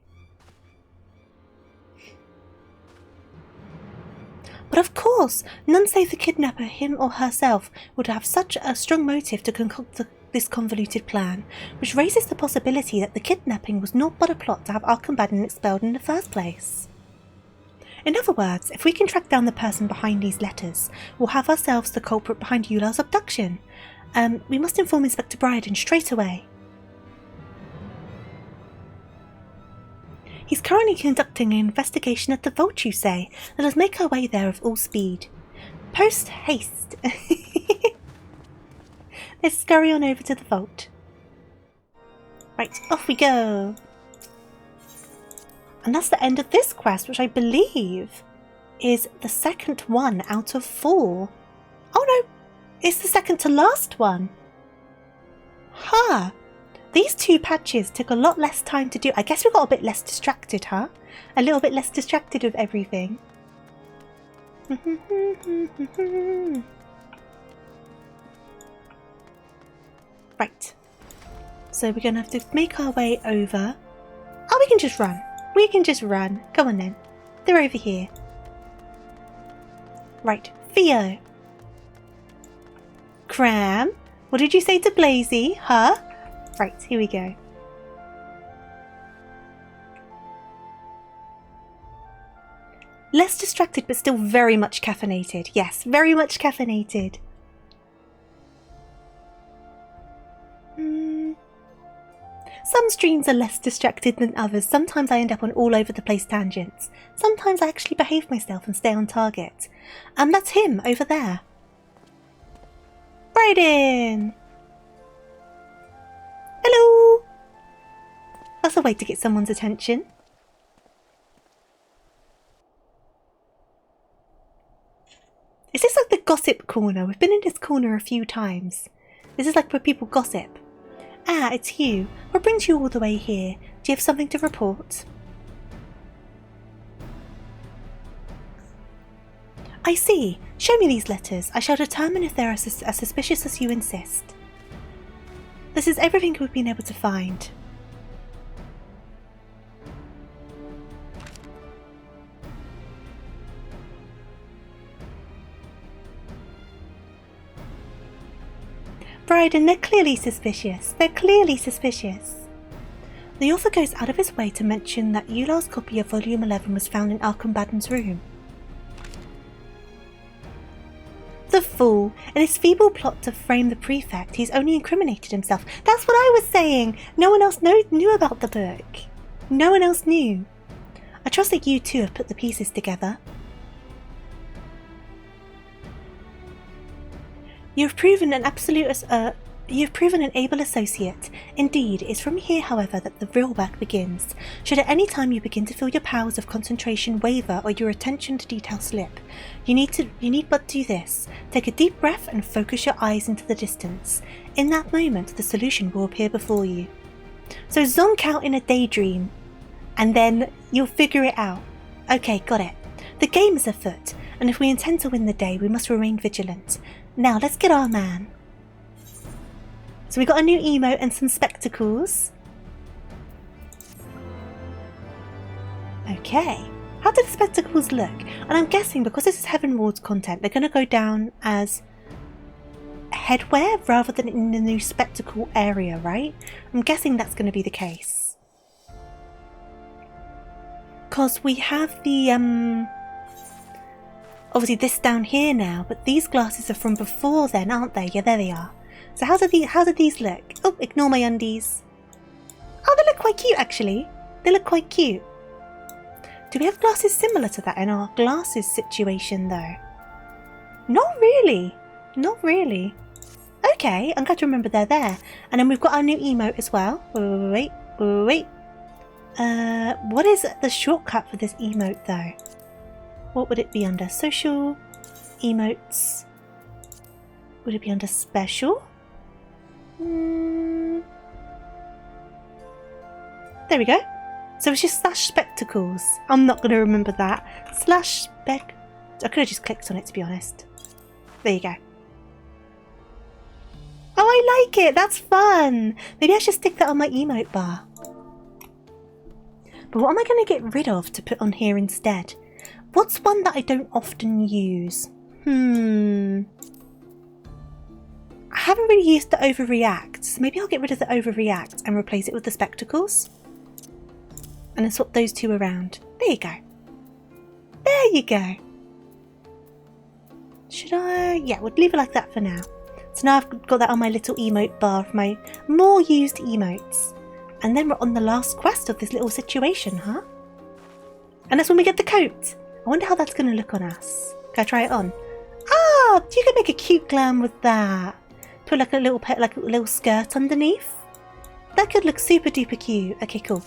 But of course, none save the kidnapper, him or herself, would have such a strong motive to concoct this convoluted plan, which raises the possibility that the kidnapping was naught but a plot to have our Briardien expelled in the first place. In other words, if we can track down the person behind these letters, we'll have ourselves the culprit behind Eular's abduction. We must inform Inspector Briardien straight away. He's currently conducting an investigation at the vault, you say. Let us make our way there with all speed. Post haste. Let's scurry on over to the vault. Right, off we go. And that's the end of this quest, which I believe is the second one out of 4. Oh no, it's the second to last one. Huh. These 2 patches took a lot less time to do. I guess we got a bit less distracted, huh? A little bit less distracted with everything. Right. So we're going to have to make our way over. Oh, we can just run. We can just run. Come on then. They're over here. Right. Theo. Cram. What did you say to Blazy? Huh? Right, here we go. Less distracted, but still very much caffeinated. Yes, very much caffeinated. Some streams are less distracted than others. Sometimes I end up on all over the place tangents. Sometimes I actually behave myself and stay on target. And that's him over there. Briardien! Hello! That's a way to get someone's attention. Is this like the gossip corner? We've been in this corner a few times. This is like where people gossip. Ah, it's you. What brings you all the way here? Do you have something to report? I see. Show me these letters. I shall determine if they are as suspicious as you insist. This is everything we've been able to find. Briardien, they're clearly suspicious. They're clearly suspicious. The author goes out of his way to mention that Eular's copy of Volume 11 was found in our Briardien's room. The fool! In his feeble plot to frame the prefect, he's only incriminated himself. That's what I was saying! No one else knew about the book. No one else knew. I trust that you two have put the pieces together. You have proven an able associate. Indeed, it's from here, however, that the real work begins. Should at any time you begin to feel your powers of concentration waver or your attention to detail slip, you need but do this. Take a deep breath and focus your eyes into the distance. In that moment, the solution will appear before you. So zonk out in a daydream, and then you'll figure it out. Okay, got it. The game is afoot, and if we intend to win the day, we must remain vigilant. Now, let's get our man. So we got a new emote and some spectacles. Okay. How do the spectacles look? And I'm guessing because this is Heavenward's content, they're going to go down as headwear rather than in the new spectacle area, right? I'm guessing that's going to be the case. Because we have the obviously this down here now, but these glasses are from before then, aren't they? Yeah, there they are. So how do these look? Oh, ignore my undies. Oh, they look quite cute actually. They look quite cute. Do we have glasses similar to that in our glasses situation though? Not really. Not really. Okay, I'm glad to remember they're there. And then we've got our new emote as well. Wait. What is the shortcut for this emote though? What would it be under? Social emotes. Would it be under special? There we go. So it's just /spectacles. I'm not going to remember that. /spec. I could have just clicked on it to be honest. There you go. Oh, I like it. That's fun. Maybe I should stick that on my emote bar. But what am I going to get rid of to put on here instead? What's one that I don't often use? I haven't really used the overreact. So maybe I'll get rid of the overreact and replace it with the spectacles. And then swap those two around. There you go. There you go. Should I? Yeah, we'll leave it like that for now. So now I've got that on my little emote bar of my more used emotes. And then we're on the last quest of this little situation, huh? And that's when we get the coat. I wonder how that's going to look on us. Can I try it on? Ah, you can make a cute glam with that. Put like a little skirt underneath. That could look super duper cute. Okay, cool.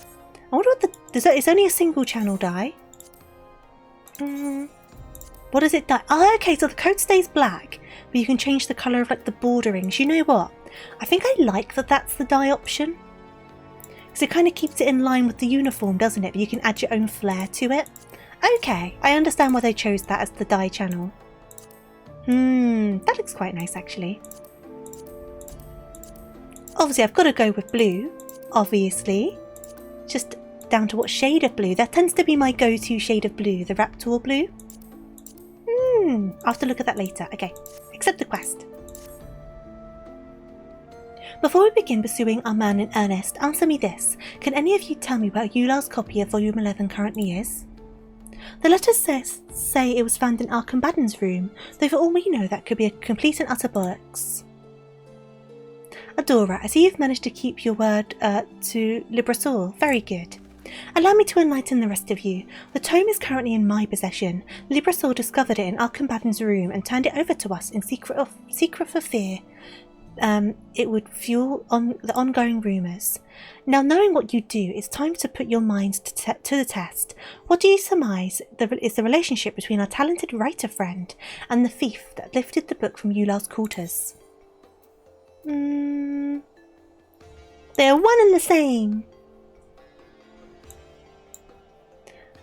I wonder what it's only a single channel dye. What does it dye? Oh, okay, so the coat stays black, but you can change the colour of like the borderings. You know what? I think I like that that's the dye option. Because it kind of keeps it in line with the uniform, doesn't it? But you can add your own flair to it. Okay, I understand why they chose that as the dye channel. That looks quite nice actually. Obviously I've got to go with blue, obviously. Just down to what shade of blue. That tends to be my go-to shade of blue, the Raptor blue. I'll have to look at that later. Okay, accept the quest. Before we begin pursuing our man in earnest, answer me this. Can any of you tell me where Eular's copy of Volume 11 currently is? The letters say it was found in our combatant's room, though for all we know that could be a complete and utter bollocks. Adora, I see you've managed to keep your word to Librasol. Very good. Allow me to enlighten the rest of you. The tome is currently in my possession. Librasol discovered it in our combatant's room and turned it over to us in secret for fear it would fuel the ongoing rumours. Now, knowing what you do, it's time to put your minds to the test. What do you surmise is the relationship between our talented writer friend and the thief that lifted the book from Eular's quarters? They are one and the same.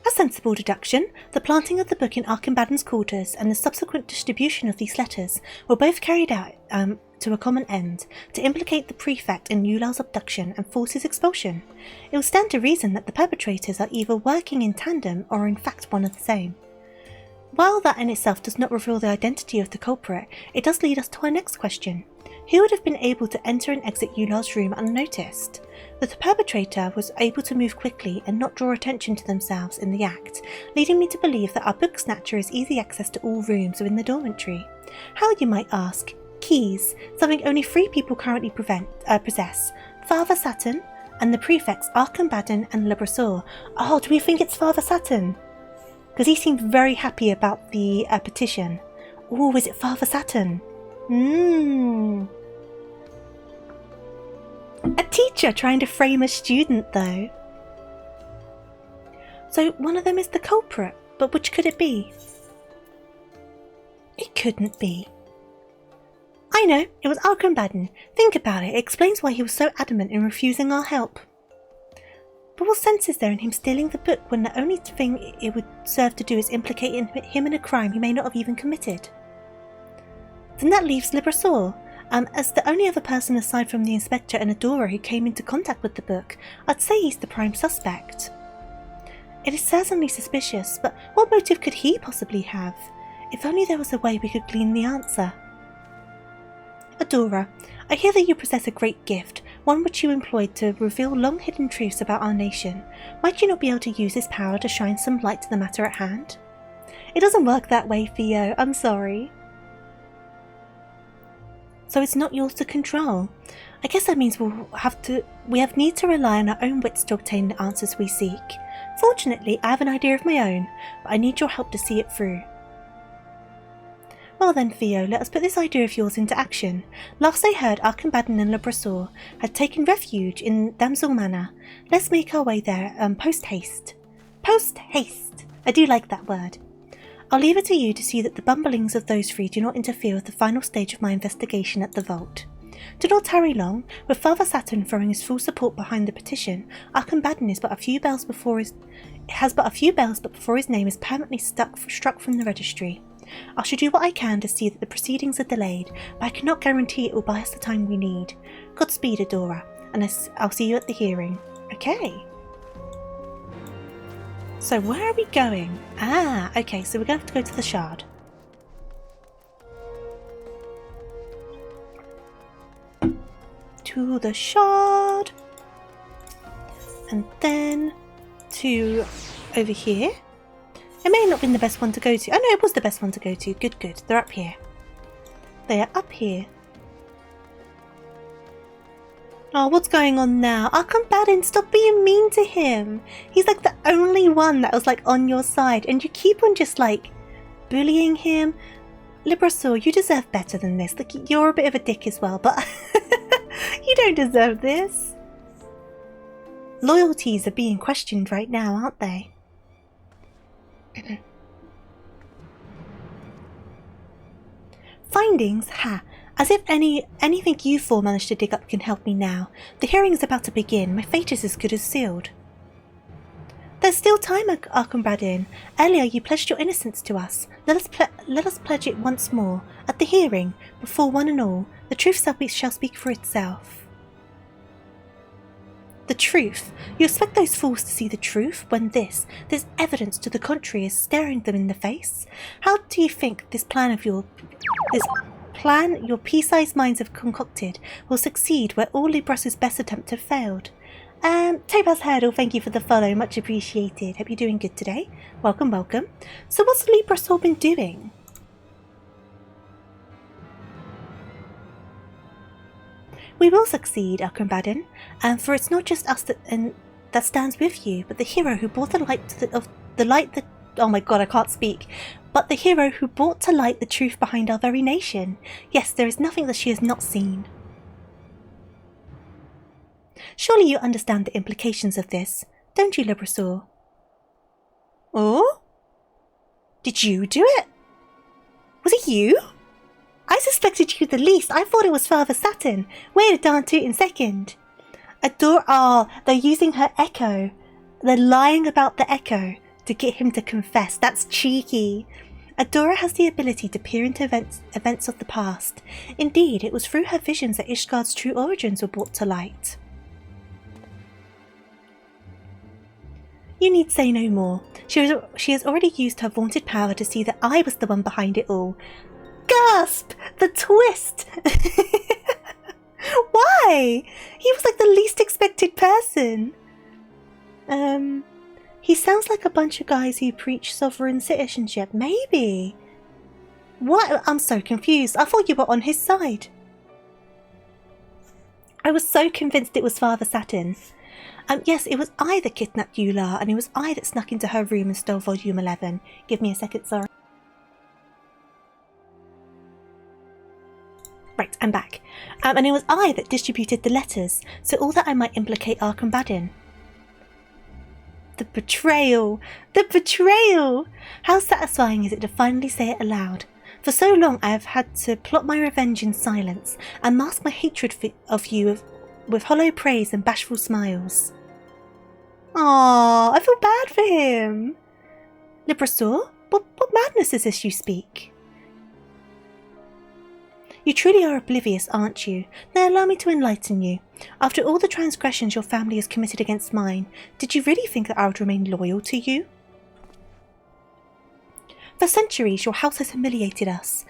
A sensible deduction. The planting of the book in Archambaddon's quarters and the subsequent distribution of these letters were both carried out to a common end, to implicate the prefect in Eular's abduction and force his expulsion. It will stand to reason that the perpetrators are either working in tandem or in fact one and the same. While that in itself does not reveal the identity of the culprit, it does lead us to our next question. Who would have been able to enter and exit Eular's room unnoticed? That the perpetrator was able to move quickly and not draw attention to themselves in the act, leading me to believe that our book snatcher has easy access to all rooms within the dormitory. How, you might ask? Keys, something only 3 people currently possess. Father Saturn and the prefects Archambaddon and Librasol. Oh, do we think it's Father Saturn? Because he seemed very happy about the petition. Oh, is it Father Saturn? A teacher trying to frame a student, though. So one of them is the culprit, but which could it be? It couldn't be. I know, it was Archambaddon. Think about it, it explains why he was so adamant in refusing our help. But what sense is there in him stealing the book when the only thing it would serve to do is implicate him in a crime he may not have even committed? Then that leaves Librasol. As the only other person aside from the inspector and Adora who came into contact with the book, I'd say he's the prime suspect. It is certainly suspicious, but what motive could he possibly have? If only there was a way we could glean the answer. Adora, I hear that you possess a great gift, one which you employed to reveal long-hidden truths about our nation. Might you not be able to use this power to shine some light to the matter at hand? It doesn't work that way, Theo. I'm sorry. So it's not yours to control. I guess that means we need to rely on our own wits to obtain the answers we seek. Fortunately, I have an idea of my own, but I need your help to see it through. Well then, Theo, let us put this idea of yours into action. Last I heard, Archambaddon and Le Brasseur had taken refuge in Damsel Manor. Let's make our way there, post-haste. Post-haste! I do like that word. I'll leave it to you to see that the bumblings of those three do not interfere with the final stage of my investigation at the vault. Do not tarry long. With Father Saturn throwing his full support behind the petition, Archambaddon has but a few bells, but before his name is permanently struck from the registry. I shall do what I can to see that the proceedings are delayed, but I cannot guarantee it will buy us the time we need. Godspeed, Adora, and I'll see you at the hearing. Okay. So where are we going? Ah, okay, so we're going to have to go to the Shard. To the Shard. And then to over here. It may not have been the best one to go to. Oh no, it was the best one to go to. Good, good. They're up here. They are up here. Oh, what's going on now? Archambaddon, stop being mean to him. He's like the only one that was like on your side, and you keep on just like bullying him. Le Brasseur, you deserve better than this. Like, you're a bit of a dick as well, but you don't deserve this. Loyalties are being questioned right now, aren't they? Findings? Ha! As if anything you four managed to dig up can help me now. The hearing is about to begin. My fate is as good as sealed. There's still time, Archambaddon. Earlier you pledged your innocence to us. Let us pledge it once more. At the hearing, before one and all, the truth shall speak for itself. The truth? You expect those fools to see the truth when this evidence to the contrary is staring them in the face? How do you think this plan your pea-sized minds have concocted will succeed where all Libras's best attempts have failed? Topaz Hurdle, thank you for the follow, much appreciated. Hope you're doing good today. Welcome, welcome. So what's Librasol been doing? We will succeed, Archambaddon, for it's not just us that stands with you, but the hero who brought oh my god, I can't speak. But the hero who brought to light the truth behind our very nation. Yes, there is nothing that she has not seen. Surely you understand the implications of this, don't you, Le Brasseur? Oh? Did you do it? Was it you? I suspected you the least. I thought it was Father Saturn. Wait a darn tootin' second. They're using her echo. They're lying about the echo to get him to confess. That's cheeky. Adora has the ability to peer into events of the past. Indeed, it was through her visions that Ishgard's true origins were brought to light. You need say no more. She has already used her vaunted power to see that I was the one behind it all. Gasp! The twist! Why? He was like the least expected person. He sounds like a bunch of guys who preach sovereign citizenship. Maybe. What? I'm so confused. I thought you were on his side. I was so convinced it was Father Saturn. Yes, it was I that kidnapped Eula, and it was I that snuck into her room and stole volume 11. Give me a second, sorry. Right, I'm back. And it was I that distributed the letters, so all that I might implicate Archambaddon. The betrayal! The betrayal! How satisfying is it to finally say it aloud? For so long I have had to plot my revenge in silence, and mask my hatred of you with hollow praise and bashful smiles. Aww, I feel bad for him. Le Brasseur, what madness is this you speak? You truly are oblivious, aren't you? Now allow me to enlighten you. After all the transgressions your family has committed against mine, did you really think that I would remain loyal to you? For centuries your house has humiliated us.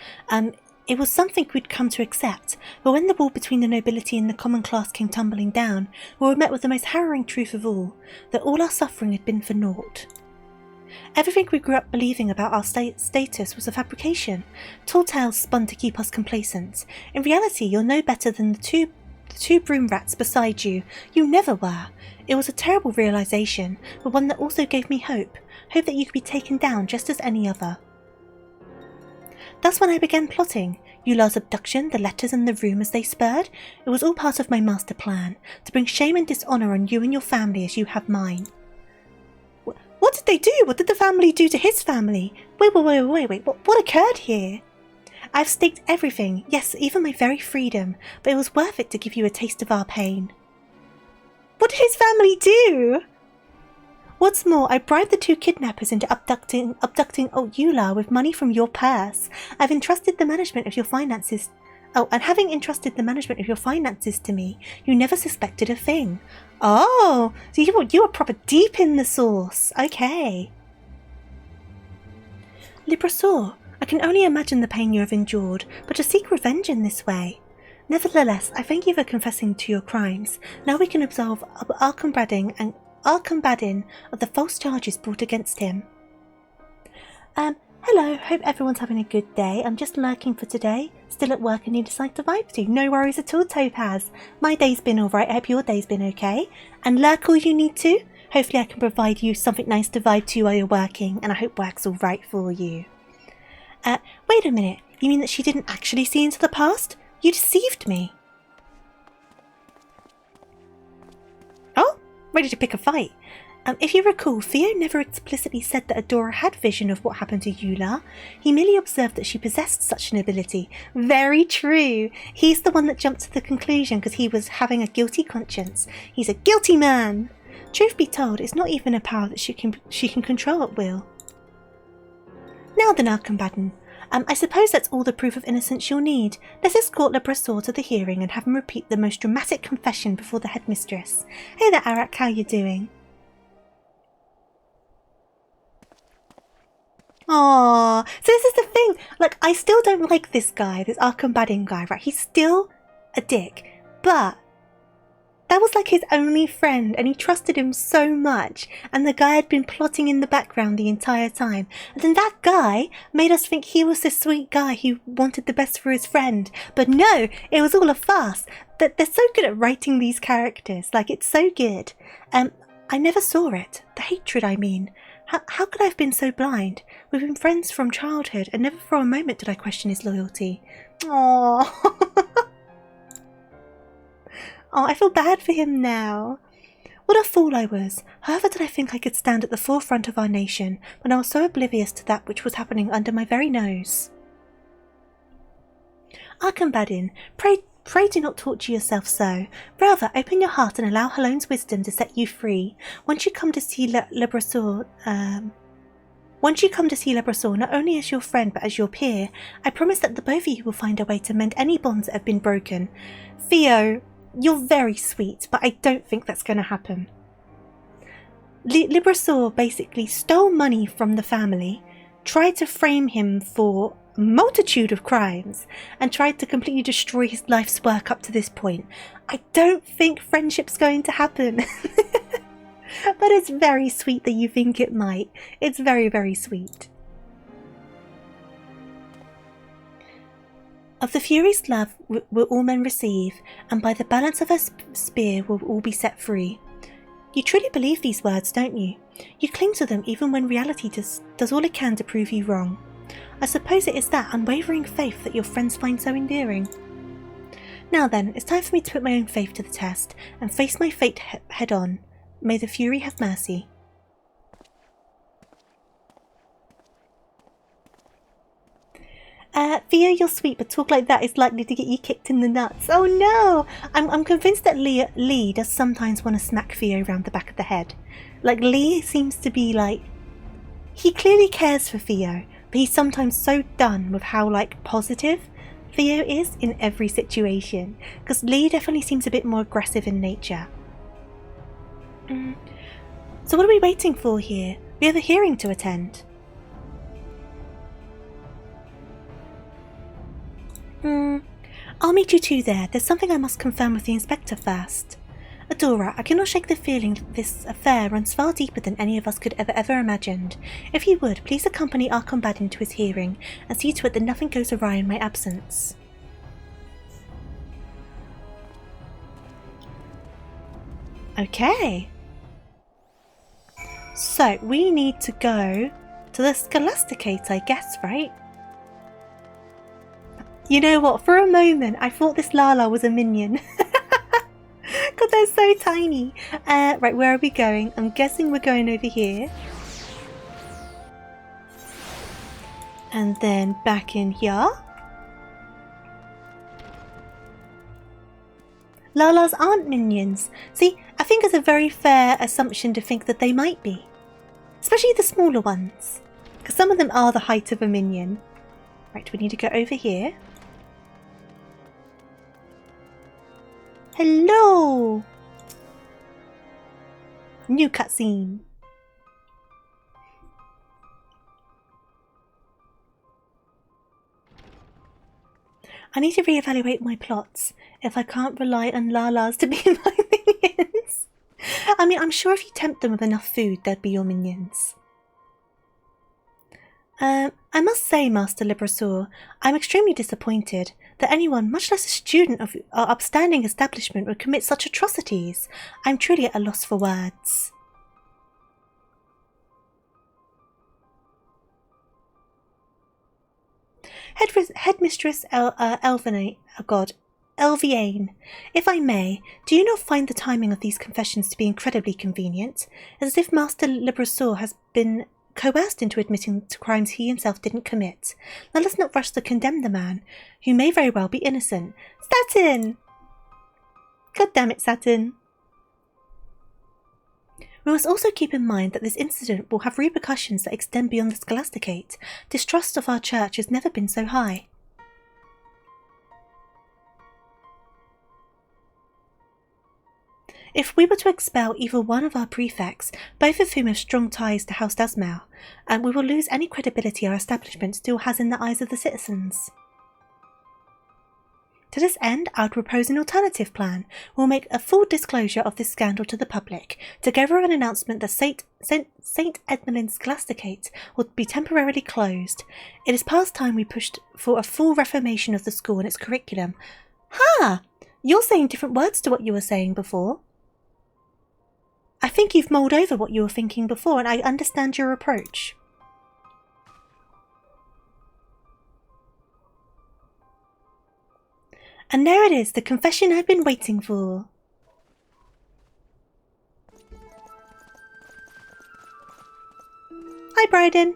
It was something we'd come to accept, but when the wall between the nobility and the common class came tumbling down, we were met with the most harrowing truth of all, that all our suffering had been for naught. Everything we grew up believing about our status was a fabrication. Tall tales spun to keep us complacent. In reality, you're no better than the two broom rats beside you. You never were. It was a terrible realization, but one that also gave me hope. Hope that you could be taken down just as any other. That's when I began plotting. Eula's abduction, the letters and the rumours they spurred. It was all part of my master plan, to bring shame and dishonour on you and your family as you have mine. What did they do? What did the family do to his family? Wait, what occurred here? I've staked everything, yes, even my very freedom, but it was worth it to give you a taste of our pain. What did his family do? What's more, I bribed the two kidnappers into abducting Eula with money from your purse. I've entrusted the management of your finances. Oh, and having entrusted the management of your finances to me, you never suspected a thing. Oh, so you were proper deep in the sauce. Okay. Librasaur, I can only imagine the pain you have endured, but to seek revenge in this way. Nevertheless, I thank you for confessing to your crimes. Now we can absolve Briardien of the false charges brought against him. Hello, hope everyone's having a good day. I'm just lurking for today. Still at work and need a site to vibe to. No worries at all, Topaz. My day's been alright, I hope your day's been okay. And lurk all you need to. Hopefully I can provide you something nice to vibe to while you're working, and I hope work's alright for you. Wait a minute, you mean that she didn't actually see into the past? You deceived me. Oh, ready to pick a fight. If you recall, Theo never explicitly said that Adora had vision of what happened to Eula. He merely observed that she possessed such an ability. Very true. He's the one that jumped to the conclusion because he was having a guilty conscience. He's a guilty man. Truth be told, it's not even a power that she can control at will. Now then, Archambaddon. I suppose that's all the proof of innocence you'll need. Let's escort Librasaur to the hearing and have him repeat the most dramatic confession before the headmistress. Hey there, Arak, how you doing? Aww, so this is the thing, like, I still don't like this guy, this Archambaddon guy, right? He's still a dick, but that was like his only friend and he trusted him so much, and the guy had been plotting in the background the entire time, and then that guy made us think he was this sweet guy who wanted the best for his friend, but no, it was all a farce. They're so good at writing these characters, like, it's so good. I never saw it, the hatred I mean. How could I have been so blind? We've been friends from childhood, and never for a moment did I question his loyalty. Aww. Oh, I feel bad for him now. What a fool I was. However did I think I could stand at the forefront of our nation when I was so oblivious to that which was happening under my very nose? Archambaddon, pray do not torture yourself so. Rather, open your heart and allow Halone's wisdom to set you free. Once you come to see Librasaur, not only as your friend but as your peer, I promise that the both of you will find a way to mend any bonds that have been broken. Theo, you're very sweet, but I don't think that's going to happen. Librasaur basically stole money from the family, tried to frame him for a multitude of crimes, and tried to completely destroy his life's work up to this point. I don't think friendship's going to happen. But it's very sweet that you think it might. It's very, very sweet. Of the Fury's love will all men receive, and by the balance of her spear will all be set free. You truly believe these words, don't you? You cling to them even when reality does all it can to prove you wrong. I suppose it is that unwavering faith that your friends find so endearing. Now then, it's time for me to put my own faith to the test, and face my fate head on. May the Fury have mercy. Theo, you're sweet, but talk like that is likely to get you kicked in the nuts. Oh no! I'm convinced that Lee does sometimes want to smack Theo around the back of the head. Like, Lee seems to be like... He clearly cares for Theo, but he's sometimes so done with how, like, positive Theo is in every situation. Because Lee definitely seems a bit more aggressive in nature. So what are we waiting for here? We have a hearing to attend. I'll meet you two there. There's something I must confirm with the inspector first. Adora, I cannot shake the feeling that this affair runs far deeper than any of us could ever imagined. If you would, please accompany our combatant to his hearing, and see to it that nothing goes awry in my absence. Okay. So, we need to go to the Scholasticate, I guess, right? You know what, for a moment I thought this Lala was a minion. God, they're so tiny. Right, where are we going? I'm guessing we're going over here. And then back in here. Lalas aren't minions. See, I think it's a very fair assumption to think that they might be. Especially the smaller ones. Because some of them are the height of a minion. Right, we need to go over here. Hello! New cutscene. I need to reevaluate my plots if I can't rely on Lalas to be my minions. I mean, I'm sure if you tempt them with enough food, they'd be your minions. I must say, Master Librasaur, I'm extremely disappointed that anyone, much less a student of our upstanding establishment, would commit such atrocities. I'm truly at a loss for words. Headmistress Elviane, if I may, do you not find the timing of these confessions to be incredibly convenient, as if Master Librasaur has been coerced into admitting to crimes he himself didn't commit? Let us not rush to condemn the man, who may very well be innocent. Saturn! God damn it, Saturn. We must also keep in mind that this incident will have repercussions that extend beyond the Scholasticate. Distrust of our church has never been so high. If we were to expel either one of our prefects, both of whom have strong ties to House Dasmal, we will lose any credibility our establishment still has in the eyes of the citizens. To this end, I would propose an alternative plan. We'll make a full disclosure of this scandal to the public, together with an announcement that St. Edmund's Scholasticate will be temporarily closed. It is past time we pushed for a full reformation of the school and its curriculum. Ha! You're saying different words to what you were saying before. I think you've mulled over what you were thinking before, and I understand your approach. And there it is, the confession I've been waiting for. Hi, Briardien.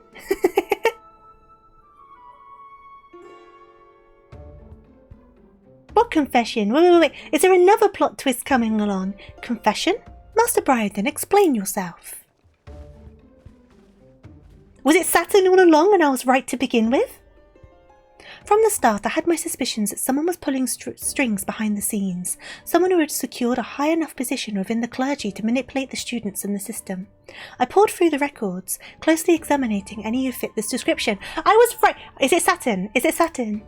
What confession? Wait. Is there another plot twist coming along? Confession? Master Briardien, explain yourself. Was it Saturn all along and I was right to begin with? From the start, I had my suspicions that someone was pulling strings behind the scenes, someone who had secured a high enough position within the clergy to manipulate the students in the system. I poured through the records, closely examining any who fit this description. I was right! Is it Saturn? Is it Saturn?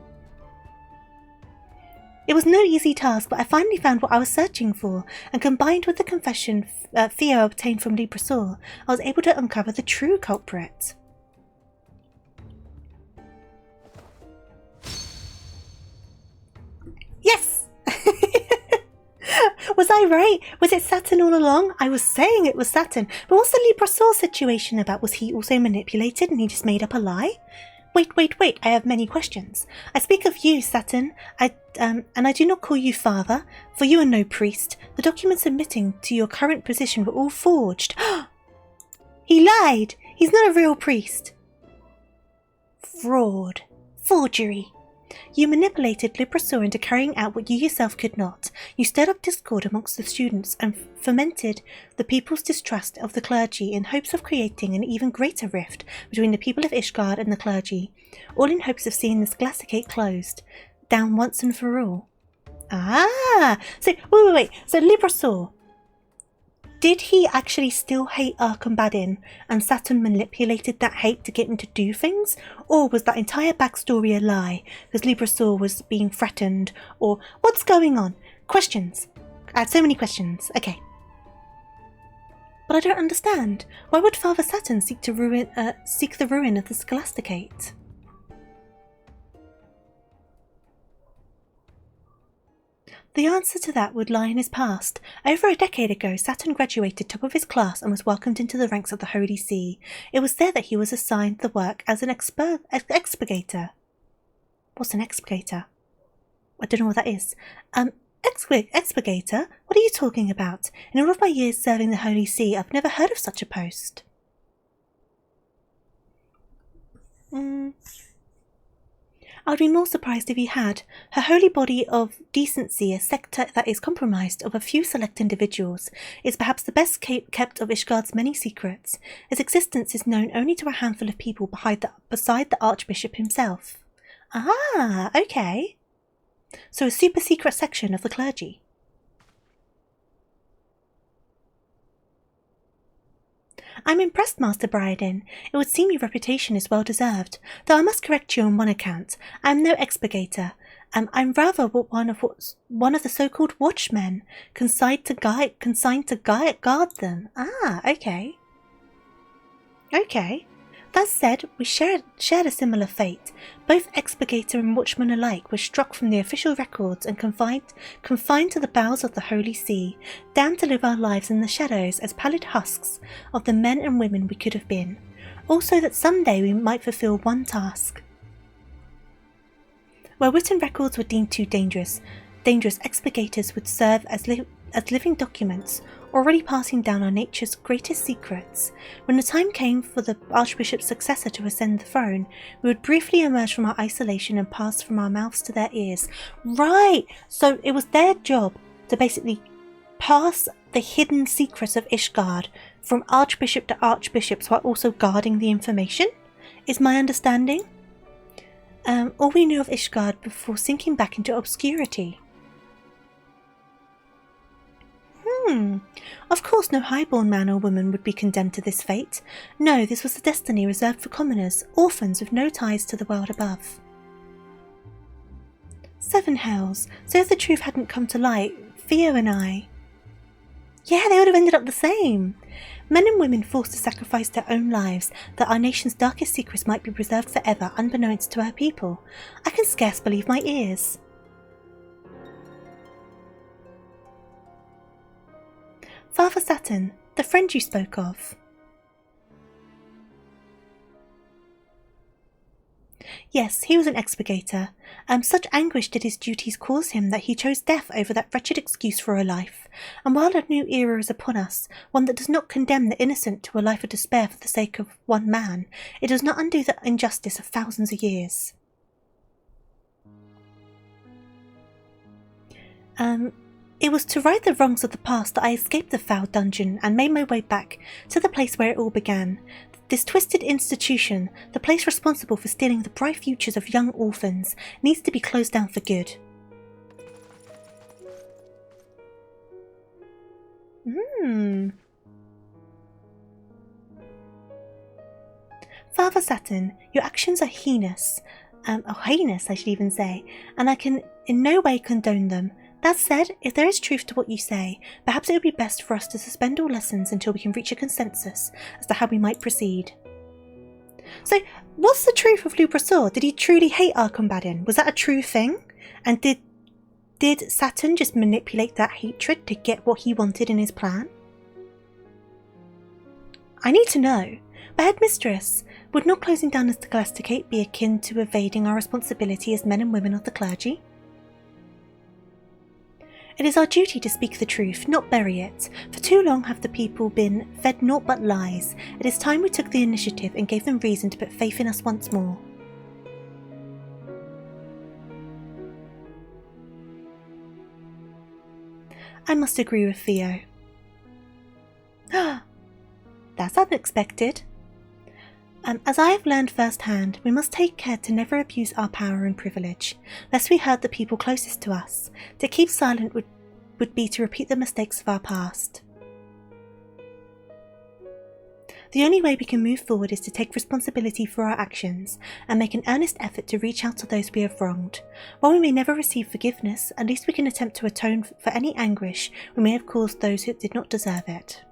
It was no easy task, but I finally found what I was searching for, and combined with the confession Theo obtained from Librasaur, I was able to uncover the true culprit. Yes! Was I right? Was it Saturn all along? I was saying it was Saturn, but what's the Librasaur situation about? Was he also manipulated and he just made up a lie? Wait, I have many questions. I speak of you, Saturn, and I do not call you father, for you are no priest. The documents admitting to your current position were all forged. He lied! He's not a real priest. Fraud. Forgery. You manipulated Librasaur into carrying out what you yourself could not. You stirred up discord amongst the students and fomented the people's distrust of the clergy in hopes of creating an even greater rift between the people of Ishgard and the clergy, all in hopes of seeing the Scholasticate closed down once and for all. Ah! So, wait. So Librasaur, did he actually still hate Briardien and Saturn manipulated that hate to get him to do things? Or was that entire backstory a lie because Librasaur was being threatened? Or what's going on? Questions. I had so many questions. Okay. But I don't understand. Why would Father Saturn seek the ruin of the Scholasticate? The answer to that would lie in his past. Over a decade ago, Saturn graduated top of his class and was welcomed into the ranks of the Holy See. It was there that he was assigned the work as an expurgator. What's an expurgator? I don't know what that is. Expurgator? What are you talking about? In all of my years serving the Holy See, I've never heard of such a post. I would be more surprised if he had. Her holy body of decency, a sector that is comprised of a few select individuals, is perhaps the best kept of Ishgard's many secrets. Its existence is known only to a handful of people beside the Archbishop himself. Ah, okay. So a super secret section of the clergy. I'm impressed, Master Briardien. It would seem your reputation is well deserved, though I must correct you on one account. I am no expurgator. I'm rather one of the so-called watchmen, consigned to guard them. Ah, okay. Okay. That said, we shared a similar fate. Both expurgator and watchman alike were struck from the official records and confined to the bowels of the Holy See, damned to live our lives in the shadows as pallid husks of the men and women we could have been. Also that someday we might fulfill one task. Where written records were deemed too dangerous expurgators would serve as living documents, already passing down our nature's greatest secrets. When the time came for the Archbishop's successor to ascend the throne, we would briefly emerge from our isolation and pass from our mouths to their ears. Right! So it was their job to basically pass the hidden secrets of Ishgard from Archbishop to Archbishops while also guarding the information, is my understanding. All we knew of Ishgard before sinking back into obscurity. Of course no highborn man or woman would be condemned to this fate. No, this was a destiny reserved for commoners, orphans with no ties to the world above. 7 hells. So if the truth hadn't come to light, Theo and I... Yeah, they would have ended up the same. Men and women forced to sacrifice their own lives that our nation's darkest secrets might be preserved forever unbeknownst to our people. I can scarce believe my ears. Father Saturn, the friend you spoke of. Yes, he was an expurgator. Such anguish did his duties cause him that he chose death over that wretched excuse for a life. And while a new era is upon us, one that does not condemn the innocent to a life of despair for the sake of one man, it does not undo the injustice of thousands of years. It was to right the wrongs of the past that I escaped the foul dungeon and made my way back to the place where it all began. This twisted institution, the place responsible for stealing the bright futures of young orphans, needs to be closed down for good. Father Saturn, your actions are heinous. Heinous I should even say, and I can in no way condone them. That said, if there is truth to what you say, perhaps it would be best for us to suspend all lessons until we can reach a consensus as to how we might proceed. So, what's the truth of Lubrasor? Did he truly hate our Briardien? Was that a true thing? And did Saturn just manipulate that hatred to get what he wanted in his plan? I need to know. But Headmistress, would not closing down the Scholasticate be akin to evading our responsibility as men and women of the clergy? It is our duty to speak the truth, not bury it. For too long have the people been fed naught but lies. It is time we took the initiative and gave them reason to put faith in us once more. I must agree with Theo. That's unexpected. As I have learned firsthand, we must take care to never abuse our power and privilege, lest we hurt the people closest to us. To keep silent would be to repeat the mistakes of our past. The only way we can move forward is to take responsibility for our actions and make an earnest effort to reach out to those we have wronged. While we may never receive forgiveness, at least we can attempt to atone for any anguish we may have caused those who did not deserve it.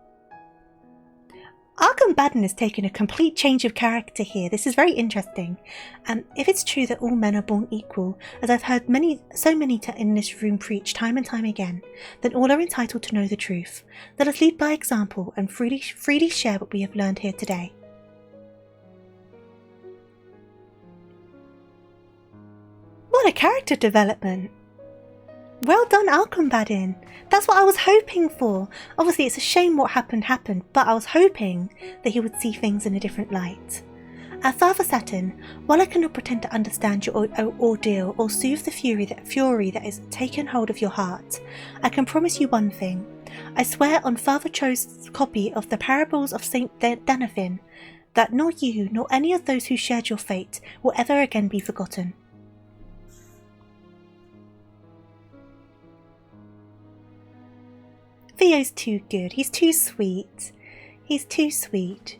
Arkham Baden has taken a complete change of character here. This is very interesting. If it's true that all men are born equal, as I've heard so many in this room preach time and time again, then all are entitled to know the truth. Let us lead by example and freely share what we have learned here today. What a character development! Well done, Arkham Baden. That's what I was hoping for. Obviously, it's a shame what happened, but I was hoping that he would see things in a different light. Father Saturn, while I cannot pretend to understand your ordeal or soothe the fury that has taken hold of your heart, I can promise you one thing. I swear on Father Cho's copy of the Parables of Saint Danathin that nor you nor any of those who shared your fate will ever again be forgotten. Theo's too good. He's too sweet. He's too sweet.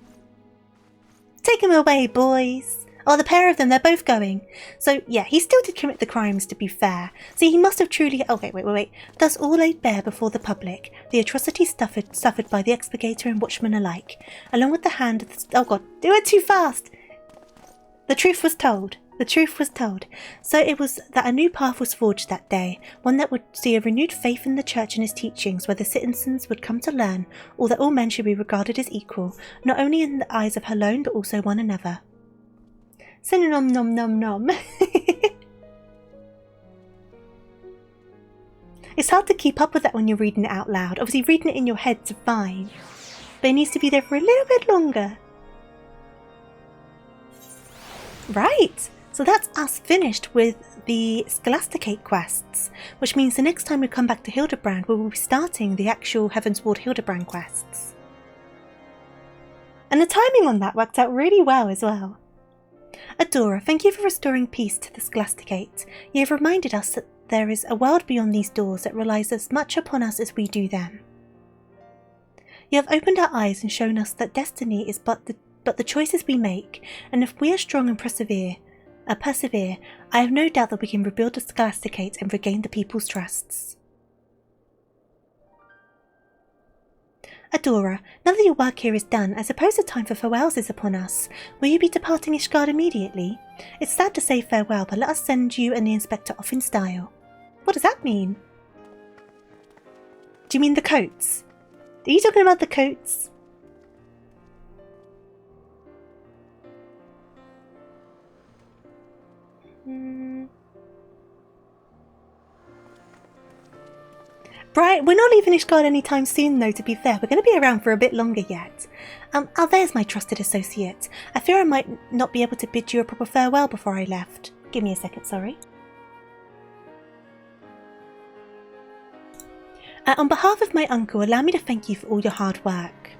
Take him away, boys. Oh, the pair of them, they're both going. So, yeah, he still did commit the crimes, to be fair. See, he must have truly... Oh, wait. Thus all laid bare before the public, the atrocities suffered by the expurgator and watchman alike, along with the hand of the... Oh, God, do it too fast! The truth was told. The truth was told. So it was that a new path was forged that day, one that would see a renewed faith in the church and its teachings, where the citizens would come to learn all that all men should be regarded as equal, not only in the eyes of her alone, but also one another. Synonym nom nom nom. It's hard to keep up with that when you're reading it out loud. Obviously reading it in your head's fine, but it needs to be there for a little bit longer. Right! So that's us finished with the Scholasticate quests, which means the next time we come back to Hildibrand, we will be starting the actual Heavensward Hildibrand quests. And the timing on that worked out really well as well. Adora, thank you for restoring peace to the Scholasticate. You have reminded us that there is a world beyond these doors that relies as much upon us as we do them. You have opened our eyes and shown us that destiny is but the choices we make, and if we are strong and persevere, I have no doubt that we can rebuild the Scholasticate and regain the people's trusts. Adora, now that your work here is done, I suppose the time for farewells is upon us. Will you be departing Ishgard immediately? It's sad to say farewell, but let us send you and the Inspector off in style. What does that mean? Do you mean the coats? Are you talking about the coats? Right, we're not leaving Ishgard anytime soon though, to be fair. We're going to be around for a bit longer yet. Oh, there's my trusted associate. I fear I might not be able to bid you a proper farewell before I left. Give me a second, sorry. On behalf of my uncle, allow me to thank you for all your hard work.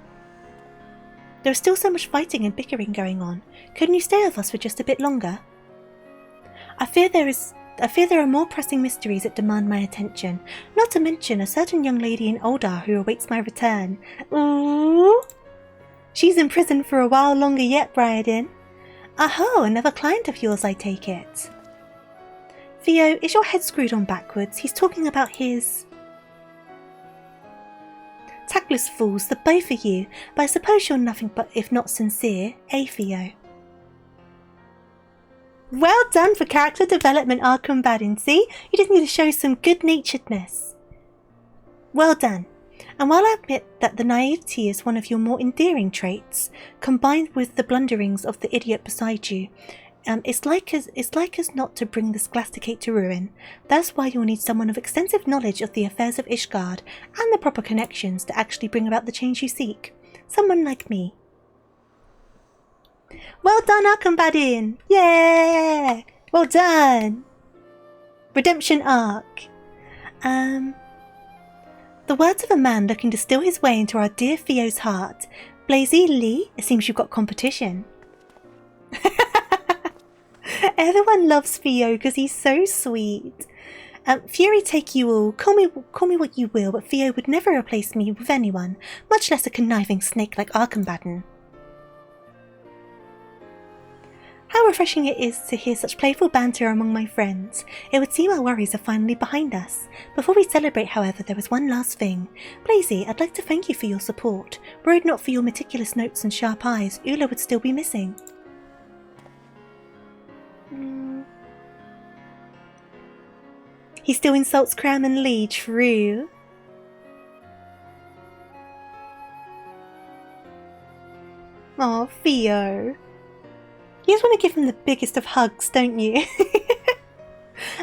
There is still so much fighting and bickering going on. Couldn't you stay with us for just a bit longer? I fear there are more pressing mysteries that demand my attention, not to mention a certain young lady in Oldar who awaits my return. Ooh! She's in prison for a while longer yet, Briardien. Aho, another client of yours, I take it. Theo, is your head screwed on backwards? He's talking about his... Tactless fools, the both of you, but I suppose you're nothing but if not sincere, eh, Theo? Well done for character development, Arkham Baden. See? You just need to show some good-naturedness. Well done. And while I admit that the naivety is one of your more endearing traits, combined with the blunderings of the idiot beside you, it's like as not to bring the Scholasticate to ruin. That's why you'll need someone of extensive knowledge of the affairs of Ishgard and the proper connections to actually bring about the change you seek. Someone like me. Well done, Arkham Baden! Yeah! Well done! Redemption arc. The words of a man looking to steal his way into our dear Theo's heart. Blazy Lee, it seems you've got competition. Everyone loves Theo because he's so sweet. Fury take you all. Call me what you will, but Theo would never replace me with anyone, much less a conniving snake like Arkham Baden. How refreshing it is to hear such playful banter among my friends. It would seem our worries are finally behind us. Before we celebrate, however, there is one last thing. Blazy, I'd like to thank you for your support. Were it not for your meticulous notes and sharp eyes, Ula would still be missing. He still insults Cram and Lee, true. Oh, Theo. You just want to give him the biggest of hugs, don't you?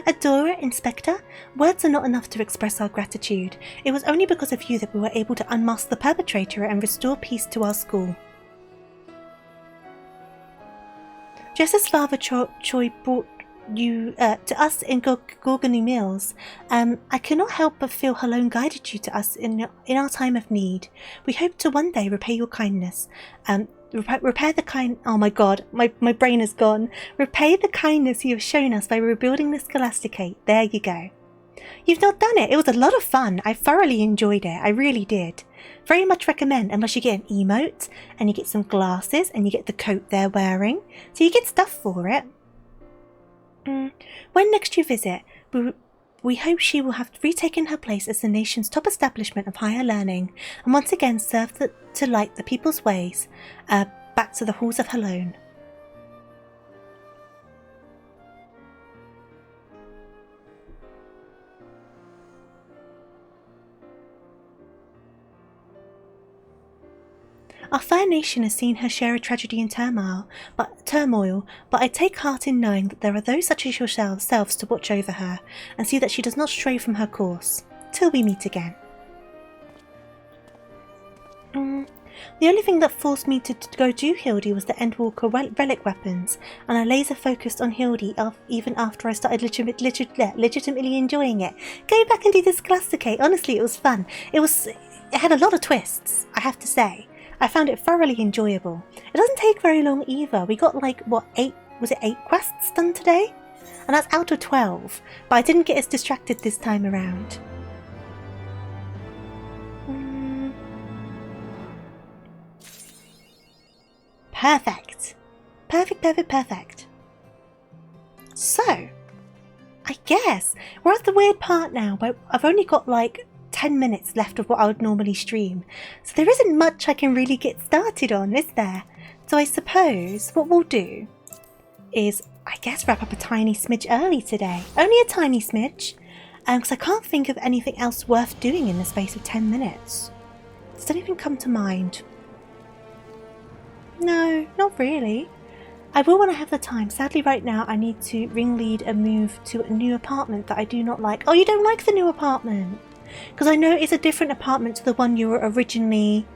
Adora, Inspector, words are not enough to express our gratitude. It was only because of you that we were able to unmask the perpetrator and restore peace to our school. Just as Father Choi brought you to us in Gorgony Mills, I cannot help but feel how Halone guided you to us in our time of need. We hope to one day repay your kindness. Repair the kind. Oh my god, my brain is gone. Repay the kindness you have shown us by rebuilding the Scholasticate. There you go. You've not done it. It was a lot of fun. I thoroughly enjoyed it. I really did. Very much recommend, unless you get an emote and you get some glasses and you get the coat they're wearing. So you get stuff for it. When next you visit, we hope she will have retaken her place as the nation's top establishment of higher learning, and once again serve to light the people's ways back to the halls of Halone. Our fair nation has seen her share of tragedy and turmoil, but I take heart in knowing that there are those such as yourselves to watch over her, and see that she does not stray from her course, till we meet again. The only thing that forced me to go do Hildy was the Endwalker relic weapons, and I laser focused on Hildy even after I started legitimately enjoying it. Go back and do the Scholasticate. Honestly, it was fun. It had a lot of twists, I have to say. I found it thoroughly enjoyable. It doesn't take very long either. We got like, what, 8 quests done today? And that's out of 12, but I didn't get as distracted this time around. Perfect. Perfect. So, I guess we're at the weird part now where I've only got like 10 minutes left of what I would normally stream, so there isn't much I can really get started on, is there? So I suppose what we'll do is, I guess, wrap up a tiny smidge early today. Only a tiny smidge, because I can't think of anything else worth doing in the space of 10 minutes. Does anything come to mind? No, not really. I will when I have the time. Sadly right now I need to ringlead a move to a new apartment that I do not like. Oh, you don't like the new apartment? Because I know it's a different apartment to the one you were originally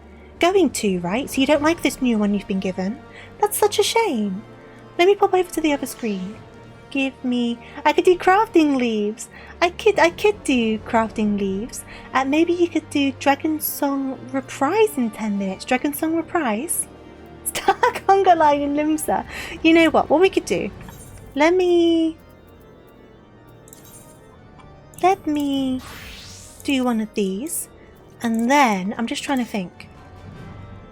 going to, right? So you don't like this new one you've been given? That's such a shame. Let me pop over to the other screen. Give me... I could do crafting leaves. I could do crafting leaves. Maybe you could do Dragon Song Reprise in 10 minutes. Dragon Song Reprise? Star Conga Line in Limsa. You know what we could do? Let me do one of these, and then I'm just trying to think.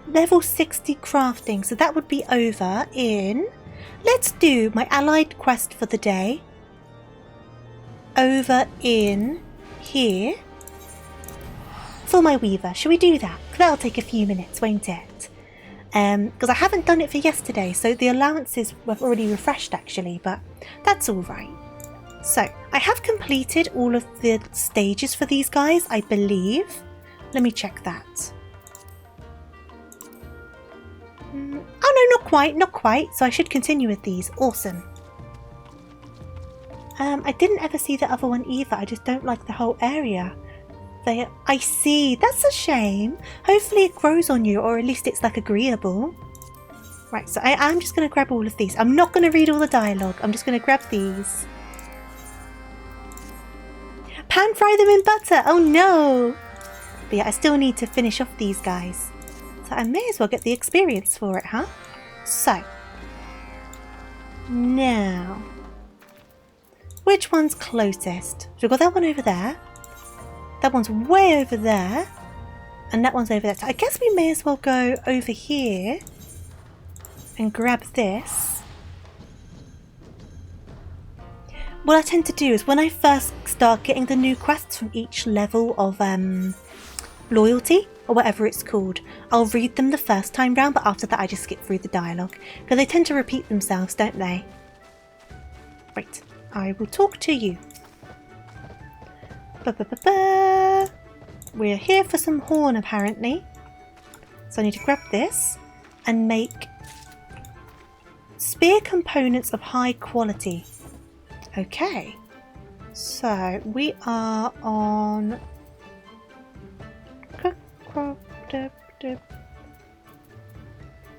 Level 60 crafting, so that would be over in... Let's do my allied quest for the day over in here for my weaver. Shall we do that? That'll take a few minutes, won't it? Because I haven't done it for yesterday, so the allowances were already refreshed actually, but that's alright. So, I have completed all of the stages for these guys, I believe. Let me check that. Oh no, not quite. So I should continue with these. Awesome. I didn't ever see the other one either. I just don't like the whole area. I see. That's a shame. Hopefully it grows on you, or at least it's like agreeable. Right, so I'm just going to grab all of these. I'm not going to read all the dialogue. I'm just going to grab these. Pan fry them in butter. Oh no. But yeah, I still need to finish off these guys. So I may as well get the experience for it, huh? So. Now. Which one's closest? So we've got that one over there. That one's way over there. And that one's over there. So I guess we may as well go over here and grab this. what I tend to do is when I first start getting the new quests from each level of loyalty, or whatever it's called, I'll read them the first time round, but after that I just skip through the dialogue, because they tend to repeat themselves, don't they? Right, I will talk to you. We're here for some horn, apparently. So I need to grab this and make spear components of high quality. Okay, so we are on...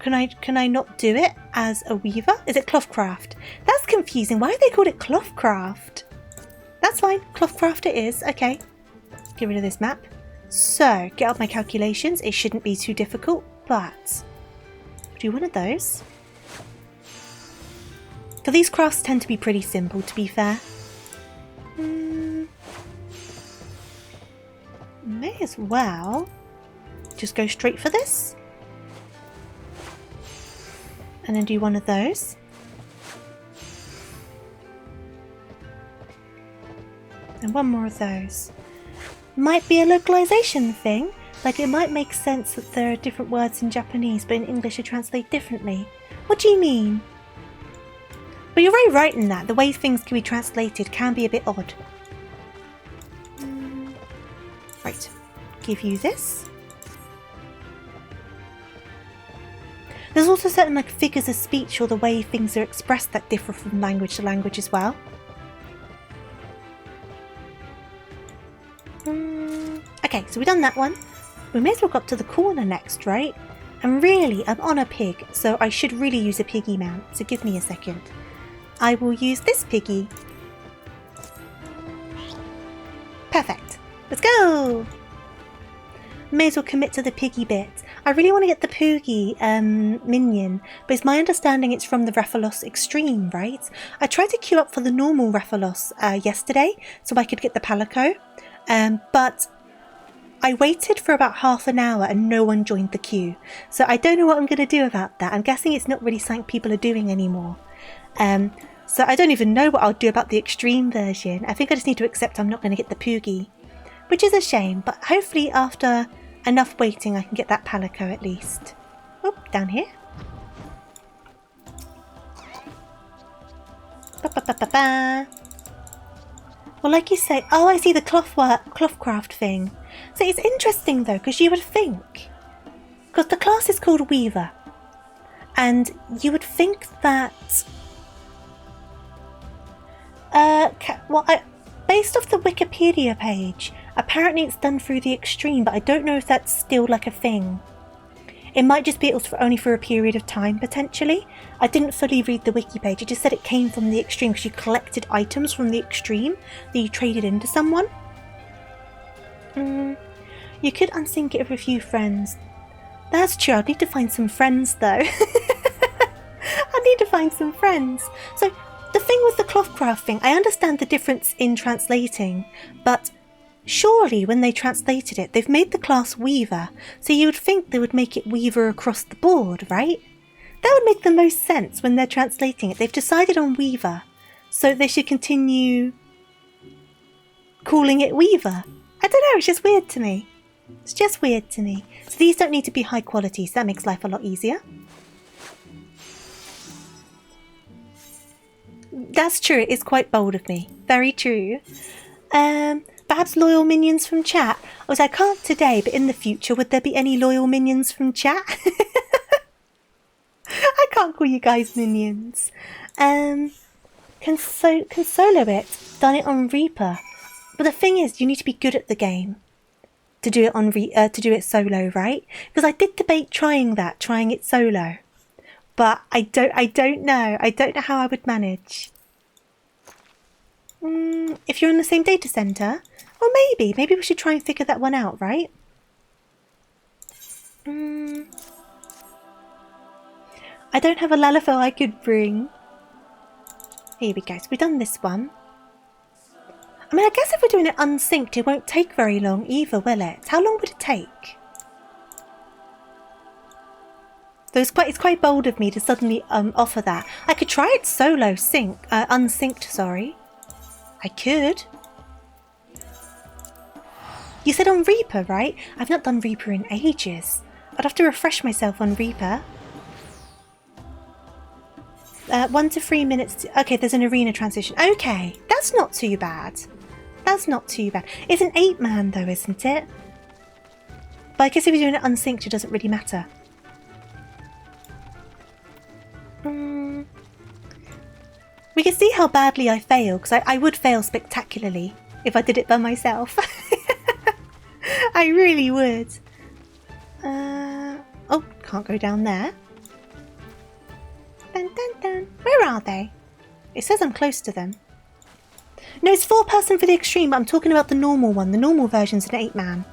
Can I not do it as a weaver? Is it clothcraft? That's confusing. Why have they called it clothcraft? That's fine. Clothcraft it is. Okay. Get rid of this map. So, get out my calculations. It shouldn't be too difficult, but I'll do one of those. So these crafts tend to be pretty simple, to be fair. May as well just go straight for this. And then do one of those. And one more of those. Might be a localization thing. Like it might make sense that there are different words in Japanese, but in English they translate differently. What do you mean? But you're very right in that. The way things can be translated can be a bit odd. Right. Give you this. There's also certain like figures of speech or the way things are expressed that differ from language to language as well. Okay, so we've done that one. We may as well go up to the corner next, right? And really, I'm on a pig, so I should really use a piggy mount. So give me a second. I will use this piggy. Perfect. Let's go! May as well commit to the piggy bit. I really want to get the Poogie minion, but it's my understanding it's from the Rathalos Extreme, right? I tried to queue up for the normal Rathalos yesterday so I could get the Palico, but I waited for about half an hour and no one joined the queue. So I don't know what I'm going to do about that. I'm guessing it's not really something people are doing anymore. So I don't even know what I'll do about the extreme version. I think I just need to accept I'm not going to get the Poogie, which is a shame, but hopefully after enough waiting I can get that Palico at least. Oh, down here. Ba-ba-ba-ba-ba. Well, like you say, oh, I see the clothcraft thing. So it's interesting though, because you would think, because the class is called Weaver, and you would think that, based off the Wikipedia page, apparently it's done through the Extreme, but I don't know if that's still like a thing. It might just be only for a period of time, potentially. I didn't fully read the wiki page. It just said it came from the Extreme because you collected items from the Extreme that you traded into someone. You could unsync it with a few friends. That's true. I'd need to find some friends though. I need to find some friends. So the thing with the clothcraft thing, I understand the difference in translating, but surely when they translated it, they've made the class Weaver, so you would think they would make it Weaver across the board, right? That would make the most sense when they're translating it. They've decided on Weaver, so they should continue calling it Weaver. I don't know, it's just weird to me. It's just weird to me. So these don't need to be high quality, so that makes life a lot easier. That's true, it is quite bold of me. Very true. Perhaps loyal minions from chat. I can't today, but in the future, would there be any loyal minions from chat? I can't call you guys minions. Can solo it. Done it on Reaper. But the thing is, you need to be good at the game to do it on to do it solo, right? Because I did debate trying it solo, but I don't know. I don't know how I would manage. If you're in the same data center, or maybe we should try and figure that one out, right? I don't have a Lalafell I could bring. Here we go. So we've done this one. I mean, I guess if we're doing it unsynced, it won't take very long either, will it? How long would it take? So it's quite bold of me to suddenly offer that. I could try it solo unsynced, sorry. I could. You said on Reaper, right? I've not done Reaper in ages. I'd have to refresh myself on Reaper. 1 to 3 minutes. Okay, there's an arena transition. Okay, that's not too bad. That's not too bad. It's an 8-man though, isn't it? But I guess if you're doing it unsynced, it doesn't really matter. We can see how badly I fail, because I would fail spectacularly if I did it by myself. I really would. Oh, can't go down there. Dun, dun, dun. Where are they? It says I'm close to them. No, it's 4-person for the extreme, but I'm talking about the normal one. The normal version's an 8-man.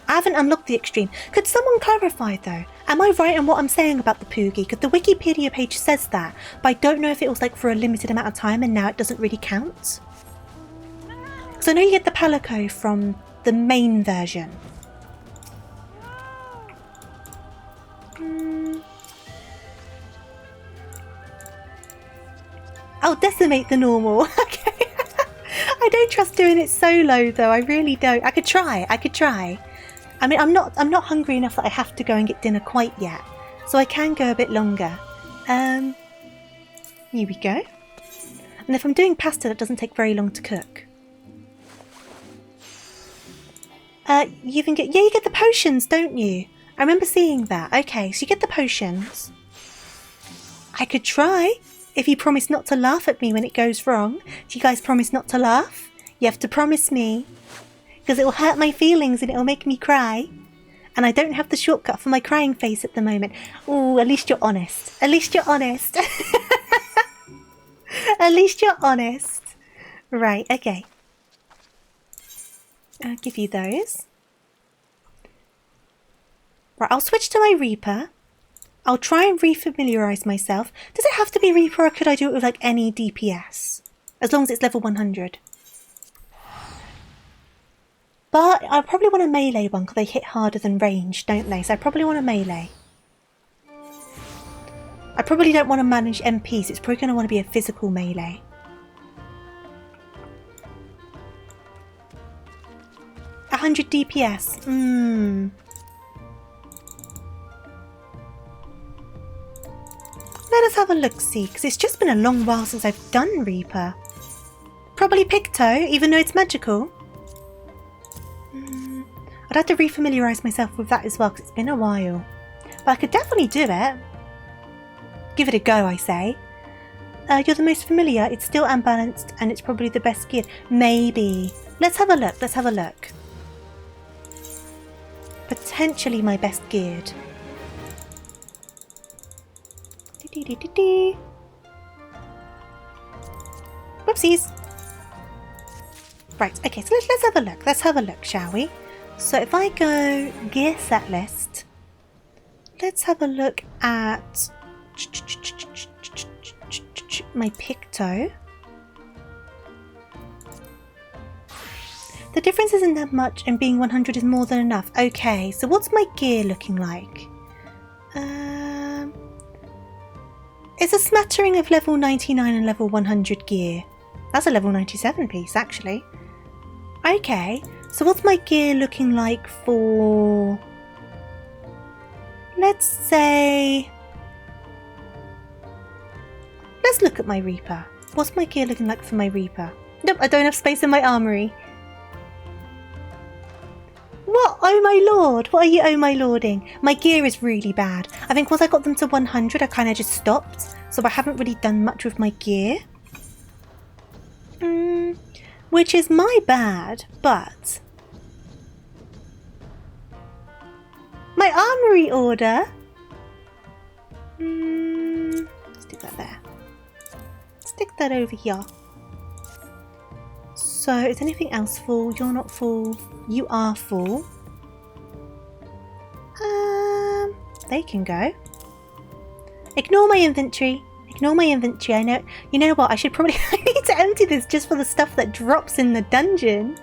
I haven't unlocked the extreme. Could someone clarify though? Am I right in what I'm saying about the Poogie? Because the Wikipedia page says that, but I don't know if it was like for a limited amount of time and now it doesn't really count. Because I know you get the Palico from the main version. I'll decimate the normal. Okay. I don't trust doing it solo though. I really don't. I could try. I mean, I'm not hungry enough that I have to go and get dinner quite yet, so I can go a bit longer. Here we go. And if I'm doing pasta, that doesn't take very long to cook. You even get, yeah, you get the potions, don't you? I remember seeing that. Okay, so you get the potions. I could try, if you promise not to laugh at me when it goes wrong. Do you guys promise not to laugh? You have to promise me. Because it will hurt my feelings and it will make me cry. And I don't have the shortcut for my crying face at the moment. Ooh, at least you're honest. At least you're honest. At least you're honest. Right, okay. I'll give you those. Right, I'll switch to my Reaper. I'll try and refamiliarise myself. Does it have to be Reaper or could I do it with like any DPS? As long as it's level 100. But I probably want a melee one because they hit harder than range, don't they? So I probably want a melee. I probably don't want to manage MPs. It's probably going to want to be a physical melee. A 100 DPS. Let us have a look-see, because it's just been a long while since I've done Reaper. Probably Picto, even though it's magical. I'd have to refamiliarise myself with that as well, because it's been a while. But I could definitely do it. Give it a go, I say. You're the most familiar, it's still unbalanced, and it's probably the best geared. Maybe. Let's have a look, let's have a look. Potentially my best geared. Whoopsies. Right, okay, so let's have a look. Let's have a look, shall we? So if I go gear set list, let's have a look at my Picto. The difference isn't that much and being 100 is more than enough. Okay, so what's my gear looking like? It's a smattering of level 99 and level 100 gear. That's a level 97 piece, actually. Okay, so what's my gear looking like for... Let's say... Let's look at my Reaper. What's my gear looking like for my Reaper? Nope, I don't have space in my armory. What? Oh my lord! What are you oh my lording? My gear is really bad. I think once I got them to 100 I kind of just stopped. So I haven't really done much with my gear. Which is my bad, but... My armory order? Stick that there. Stick that over here. So, is anything else full? You're not full. You are full. They can go. Ignore my inventory. Ignore my inventory. I know. You know what? I should probably. I need to empty this just for the stuff that drops in the dungeon.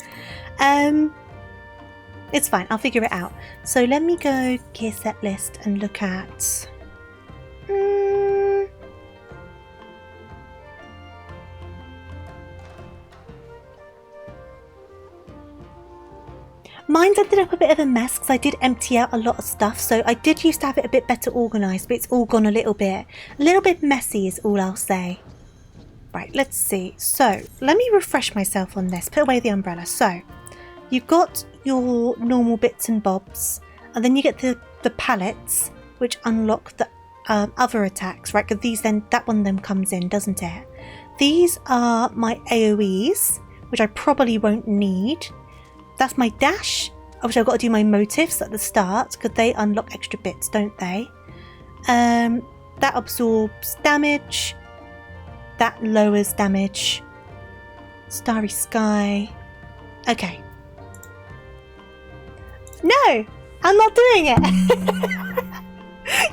It's fine. I'll figure it out. So let me go gear set list and look at. Mine's ended up a bit of a mess because I did empty out a lot of stuff. So I did used to have it a bit better organised, but it's all gone a little bit messy is all I'll say. Right, let's see. So let me refresh myself on this. Put away the umbrella. So you've got your normal bits and bobs, and then you get the pallets, which unlock the other attacks, right? Because these then, that one then comes in, doesn't it? These are my AoEs, which I probably won't need. That's my dash, which I've got to do my motifs at the start, because they unlock extra bits, don't they? That absorbs damage. That lowers damage. Starry Sky. Okay. No! I'm not doing it!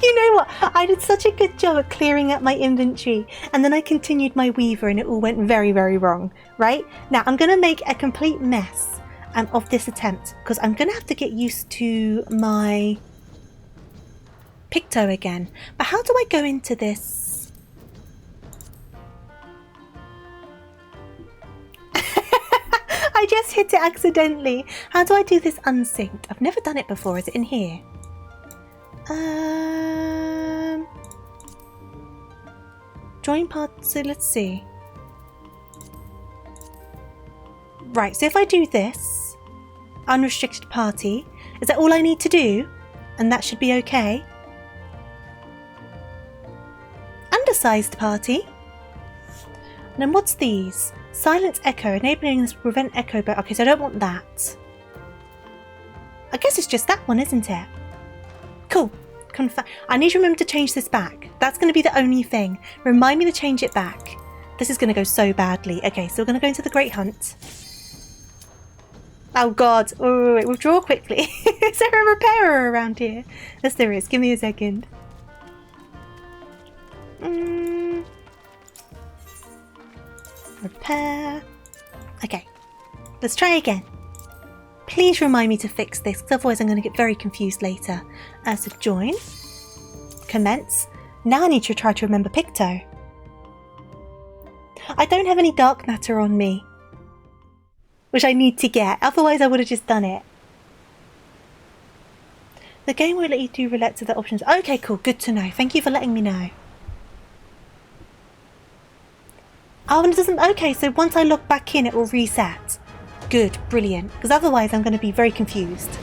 You know what? I did such a good job at clearing up my inventory, and then I continued my weaver and it all went very, very wrong, right? Now I'm going to make a complete mess of this attempt, because I'm going to have to get used to my Picto again. But how do I go into this? I just hit it accidentally. How do I do this unsynced? I've never done it before. Is it in here? Join part. So let's see. Right, so if I do this, unrestricted party, is that all I need to do? And that should be okay. Undersized party. And then what's these? Silence echo, enabling us to prevent echo, but okay, so I don't want that. I guess it's just that one, isn't it? Cool. I need to remember to change this back. That's going to be the only thing. Remind me to change it back. This is going to go so badly. Okay, so we're going to go into the Great Hunt. Oh god. Oh, wait, withdraw quickly. Is there a repairer around here? Yes, there is. Give me a second. Repair. Okay, let's try again. Please remind me to fix this, because otherwise I'm going to get very confused later. So join. Commence. Now I need to try to remember Picto. I don't have any dark matter on me, which I need to get, otherwise I would have just done it. The game won't let you do roulette to the options. Okay, cool, good to know. Thank you for letting me know. Oh, and it doesn't... Okay, so once I log back in, it will reset. Good, brilliant. Because otherwise I'm going to be very confused.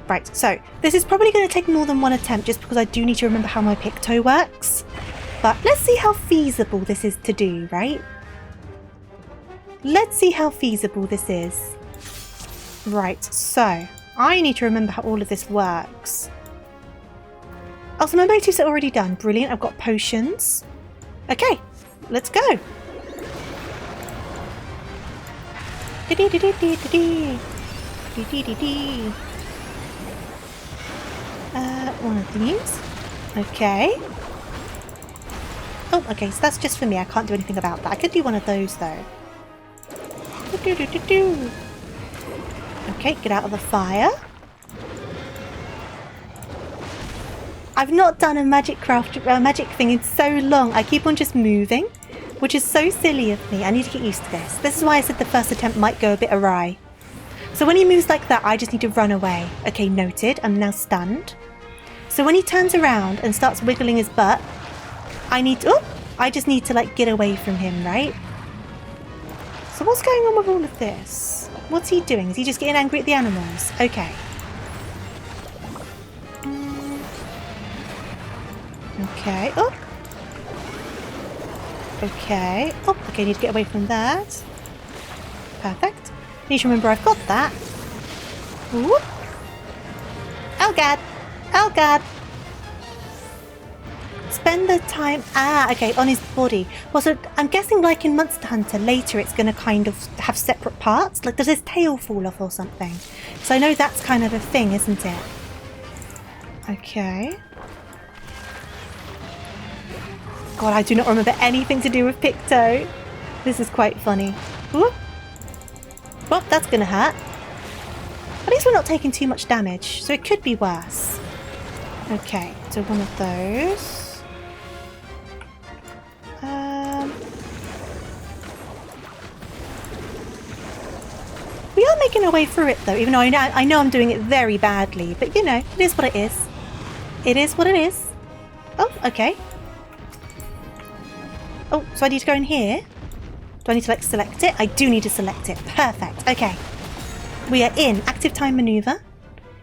Right, so this is probably going to take more than one attempt just because I do need to remember how my Picto works. But let's see how feasible this is to do, right? Let's see how feasible this is. Right, so I need to remember how all of this works. Oh, so my motifs are already done. Brilliant, I've got potions. Okay. Let's go. One of these. Okay. Oh, okay, so that's just for me. I can't do anything about that. I could do one of those though. Okay, get out of the fire. I've not done a magic thing in so long. I keep on just moving, which is so silly of me. I need to get used to this. This is why I said the first attempt might go a bit awry. So when he moves like that, I just need to run away. Okay, noted. I'm now stunned. So when he turns around and starts wiggling his butt, I just need to like get away from him, right? So what's going on with all of this? What's he doing? Is he just getting angry at the animals? Okay. Okay. Oh. Okay. Oh, okay, need to get away from that. Perfect. Need to remember I've got that. Ooh. Oh god. Oh god. Spend the time... Ah, okay, on his body. Well, so I'm guessing like in Monster Hunter, later it's going to kind of have separate parts. Like, does his tail fall off or something? So I know that's kind of a thing, isn't it? Okay. God, I do not remember anything to do with Picto. This is quite funny. Ooh. Well, that's going to hurt. At least we're not taking too much damage, so it could be worse. Okay, so one of those. We are making our way through it though, even though I know I'm doing it very badly. But you know, it is what it is. It is what it is. Oh, okay. Oh, so I need to go in here? Do I need to like select it? I do need to select it. Perfect. Okay. We are in active time maneuver.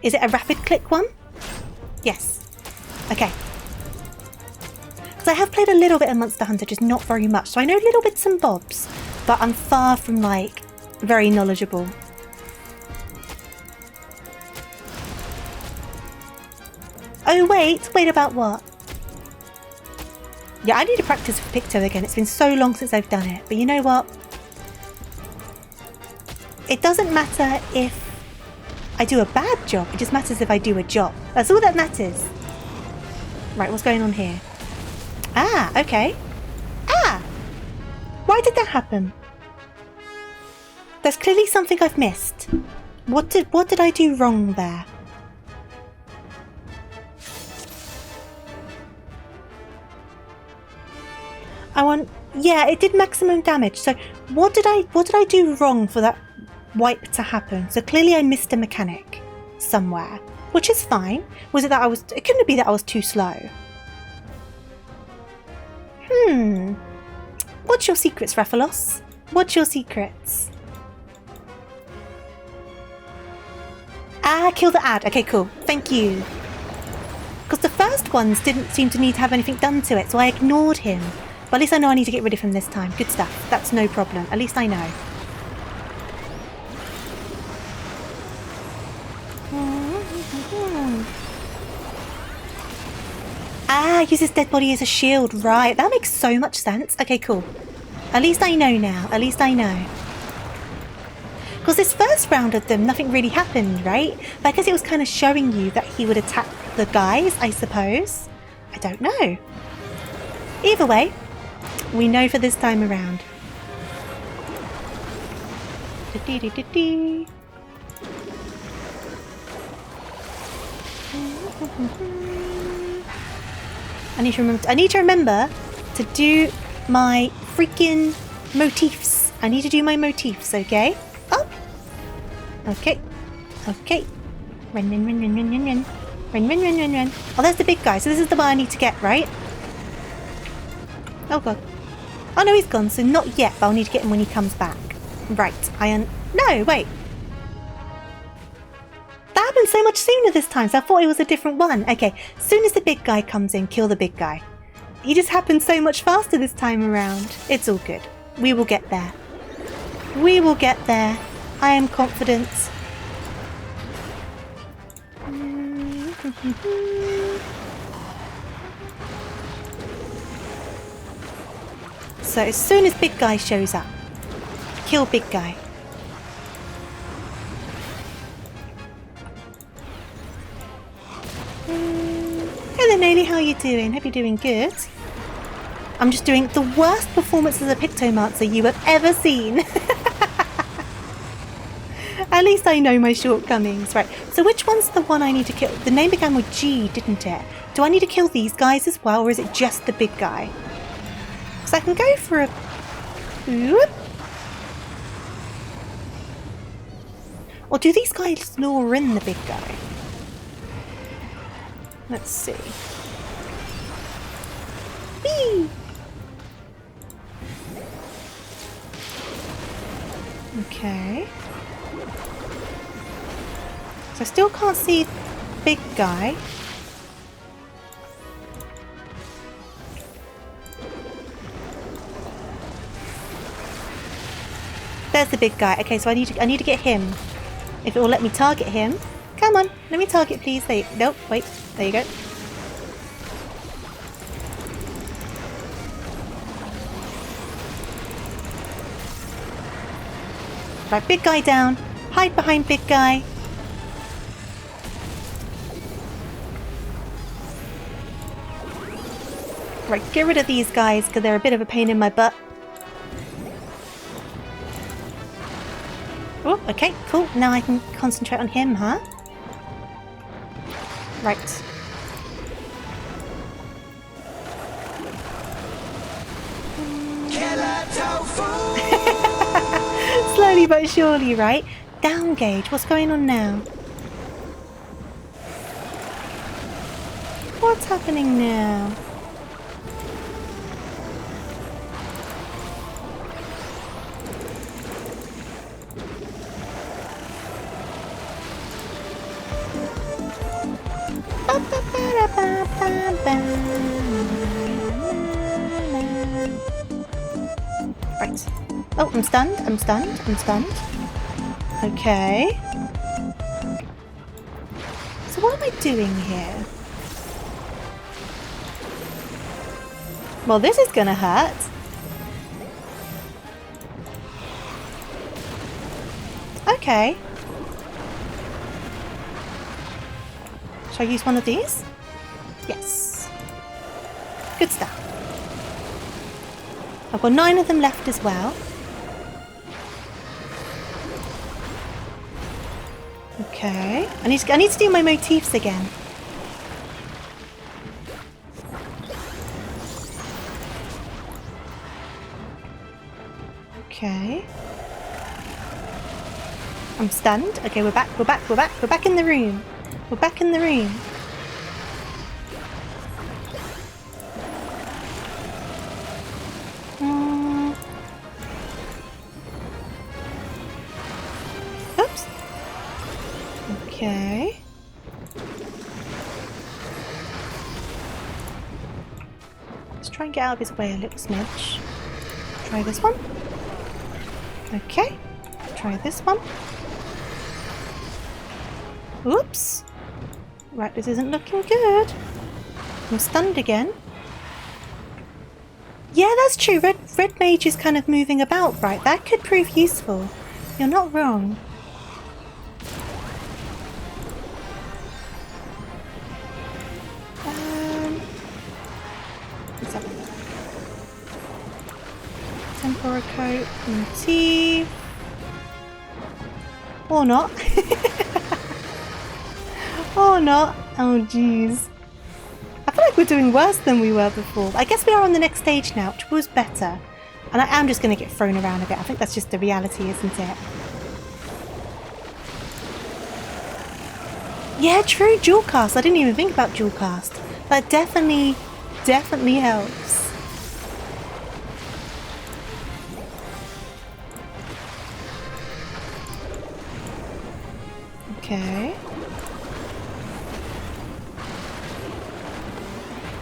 Is it a rapid click one? Yes. Okay. Because I have played a little bit of Monster Hunter, just not very much. So I know little bits and bobs, but I'm far from like very knowledgeable. Oh wait about what? Yeah, I need to practice with Picto again. It's been so long since I've done it. But you know what? It doesn't matter if I do a bad job. It just matters if I do a job. That's all that matters. Right, what's going on here? Ah, okay. Ah! Why did that happen? There's clearly something I've missed. What did I do wrong there? Yeah, it did maximum damage. So what did I do wrong for that wipe to happen? So clearly I missed a mechanic somewhere, which is fine. Was it that it couldn't be that I was too slow. What's your secrets, Raphalos? What's your secrets? Ah, kill the ad. Okay, cool. Thank you. Because the first ones didn't seem to need to have anything done to it, so I ignored him. But at least I know I need to get rid of him this time. Good stuff. That's no problem. At least I know. Ah, uses dead body as a shield. Right. That makes so much sense. Okay, cool. At least I know now. At least I know. Because this first round of them, nothing really happened, right? But I guess it was kind of showing you that he would attack the guys, I suppose. I don't know. Either way, we know for this time around. I need to remember to do my freaking motifs. I need to do my motifs, okay? Oh! Okay. Okay. Run. Run. Oh, there's the big guy. So this is the one I need to get, right? Oh, God. Oh, no, he's gone. So not yet, but I'll need to get him when he comes back. Right. No, wait. That happened so much sooner this time, so I thought it was a different one. Okay, as soon as the big guy comes in, kill the big guy. He just happened so much faster this time around. It's all good. We will get there. We will get there. I am confident. So as soon as big guy shows up, kill big guy. Hello Nayli, how are you doing? Hope you're doing good. I'm just doing the worst performance as a Pictomancer you have ever seen. At least I know my shortcomings. Right, so which one's the one I need to kill? The name began with G, didn't it? Do I need to kill these guys as well, or is it just the big guy? Because I can go for a... Whoop. Or do these guys lure in the big guy? Let's see. Whee! Okay. So I still can't see big guy. There's the big guy. Okay, so I need to get him. If it will let me target him. Come on, let me target please. Nope, wait. There you go. Right, big guy down. Hide behind big guy. Right, get rid of these guys because they're a bit of a pain in my butt. Oh, okay, cool. Now I can concentrate on him, huh? Right. Slowly but surely, right? down gauge. What's going on now? What's happening now? Right. Oh, I'm stunned. I'm stunned. I'm stunned. Okay. So what am I doing here? Well, this is gonna hurt. Okay. Shall I use one of these? Yes. Good stuff. I've got 9 of them left as well. Okay. I need to do my motifs again. Okay. I'm stunned. Okay, we're back in the room. We're back in the room. Oops. Okay. Let's try and get out of his way a little smidge. Try this one. Okay. Try this one. Oops. Right, this isn't looking good. I'm stunned again. Yeah, that's true. Red mage is kind of moving about, right? That could prove useful. You're not wrong. Let's have a look. Tempora coat and tea. Or not. Or not. Oh, jeez. I feel like we're doing worse than we were before. I guess we are on the next stage now, which was better. And I am just going to get thrown around a bit. I think that's just the reality, isn't it? Yeah, true. Dual cast. I didn't even think about dual cast. That definitely helps. Okay.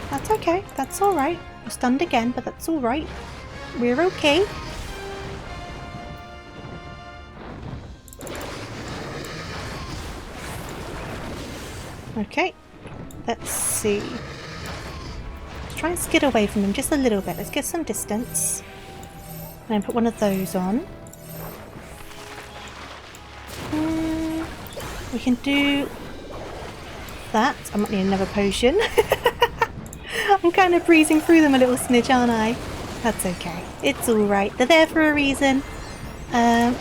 That's okay. That's alright. We're stunned again, but that's alright. We're okay. Okay. Let's see. Let's try and skid away from them just a little bit. Let's get some distance. And then put one of those on. We can do that. I might need another potion. I'm kind of breezing through them a little snitch, aren't I? That's okay. It's alright. They're there for a reason. Oh.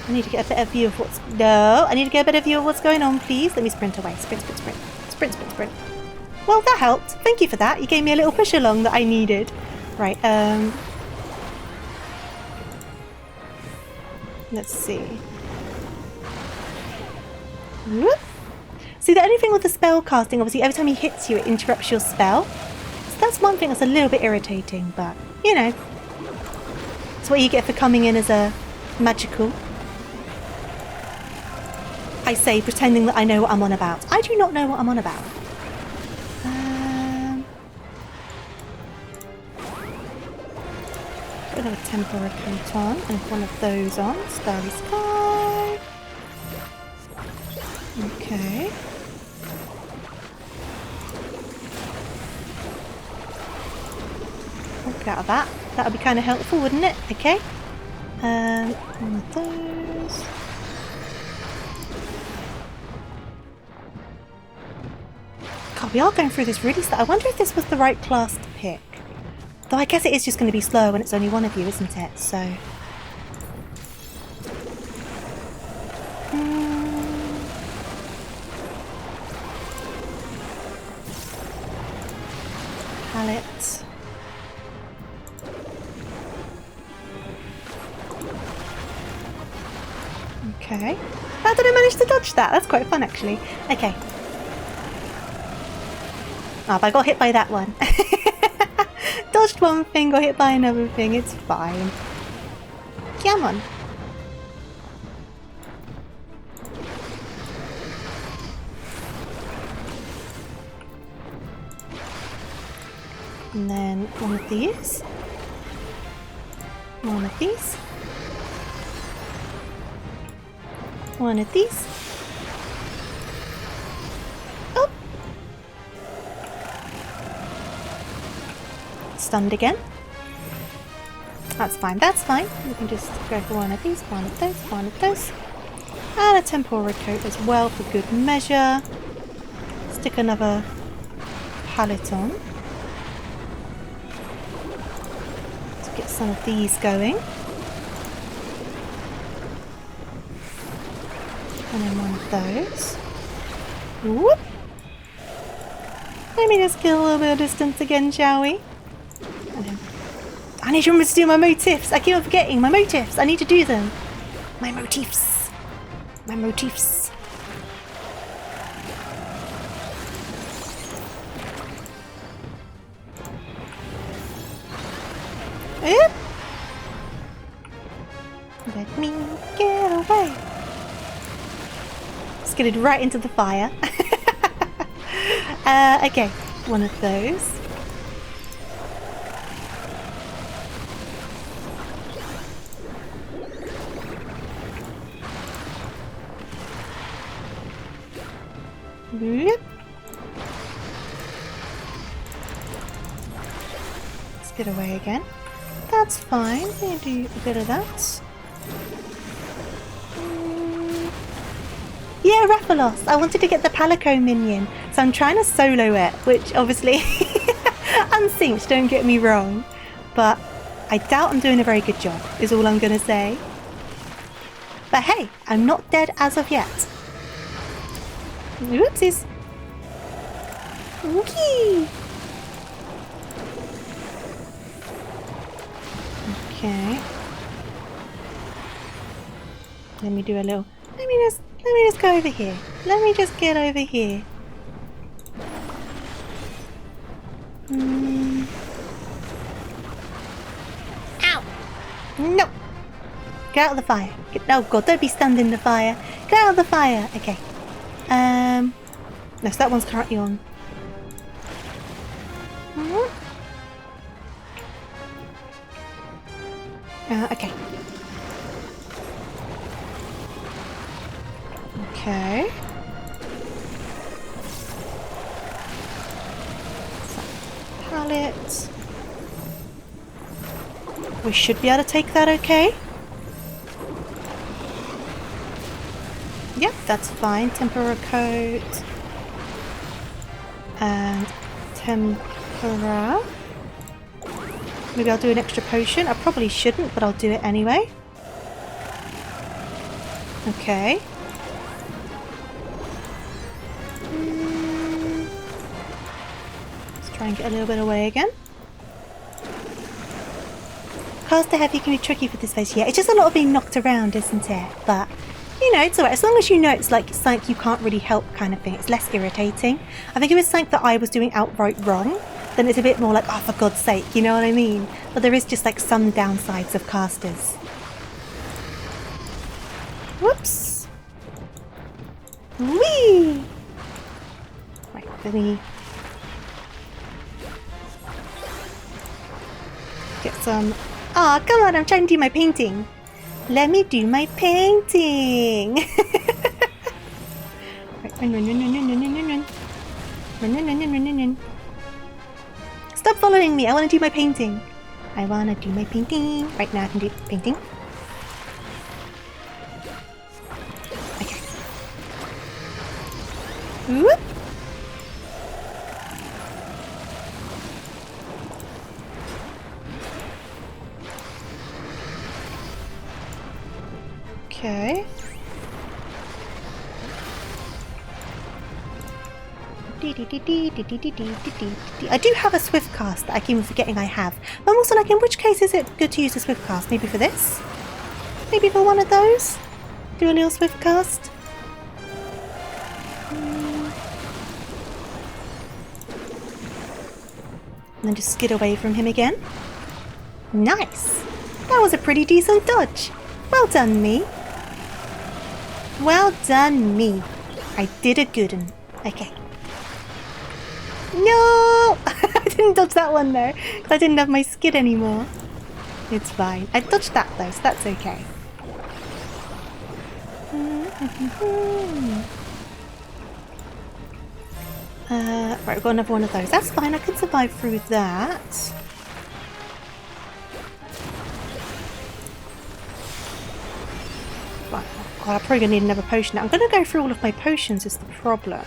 I need to get a better view of what's... No! I need to get a better view of what's going on, please. Let me sprint away. Sprint, sprint, sprint. Sprint, sprint, sprint. Well, that helped. Thank you for that. You gave me a little push along that I needed. Right, let's see. Whoop. See, the only thing with the spell casting, obviously, every time he hits you, it interrupts your spell. So that's one thing that's a little bit irritating, but, you know. It's what you get for coming in as a magical. I say, pretending that I know what I'm on about. I do not know what I'm on about. Put another tempora coat on, and one of those on. Starry Sky. Okay. Get out of that. That would be kind of helpful, wouldn't it? Okay. One of those. God, we are going through this really slow. I wonder if this was the right class to pick. Though I guess it is just going to be slow when it's only one of you, isn't it? So... pallet. Okay. How did I manage to dodge that? That's quite fun, actually. Okay. Oh, but I got hit by that one. Dodged one thing, got hit by another thing. It's fine. Come on. And then one of these. One of these. One of these. Oh! Stunned again. That's fine, that's fine. We can just go for one of these, one of those, one of those. And a temporal coat as well for good measure. Stick another pallet on. Let's get some of these going. And then one of those. Whoop! Let me just get a little bit of distance again, shall we? And then I need to remember to do my motifs. I keep on forgetting my motifs. I need to do them. My motifs. My motifs. Yep. Let me get away. Skidded right into the fire. Okay, one of those. Yep. Let's get away again. That's fine. We'll do a bit of that. Yeah, Raphalos. I wanted to get the Palico minion, so I'm trying to solo it, which obviously unsynced, don't get me wrong. But I doubt I'm doing a very good job, is all I'm going to say. But hey, I'm not dead as of yet. Whoopsies. Wookie. Okay. Let me do a little... Let me just go over here. Let me just get over here. Ow! No! Get out of the fire. Oh god, don't be stunned in the fire. Get out of the fire. Okay. No, so that one's currently on. Okay. Okay. Pallet. We should be able to take that okay. Yep, that's fine. Tempera coat. And tempera. Maybe I'll do an extra potion. I probably shouldn't, but I'll do it anyway. Okay. Let's try and get a little bit away again. Caster heavy can be tricky for this phase. Yeah, it's just a lot of being knocked around, isn't it? But, you know, it's alright. As long as you know it's like something you can't really help kind of thing. It's less irritating. I think if it's something that I was doing outright wrong, then it's a bit more like, oh, for God's sake, you know what I mean? But there is just like some downsides of casters. Whoops! Whee! Right, let me get some... Ah, oh, come on, I'm trying to do my painting. Let me do my painting! Right, run, run, run, run, run, run, run, run. Run, run, run, run, run, run. Stop following me, I want to do my painting. I want to do my painting. Right now I can do painting. Okay. Whoop. Okay. I do have a swift cast that I keep forgetting I have. But I'm also like, in which case is it good to use a swift cast? Maybe for this? Maybe for one of those? Do a little swift cast? And then just skid away from him again. Nice! That was a pretty decent dodge. Well done, me. Well done, me. I did a good one. Okay. No! I didn't dodge that one though, because I didn't have my skid anymore. It's fine. I dodged that though, so that's okay. Right, we've got another one of those. That's fine, I can survive through that. Right, oh god, I'm probably going to need another potion now. I'm going to go through all of my potions is the problem.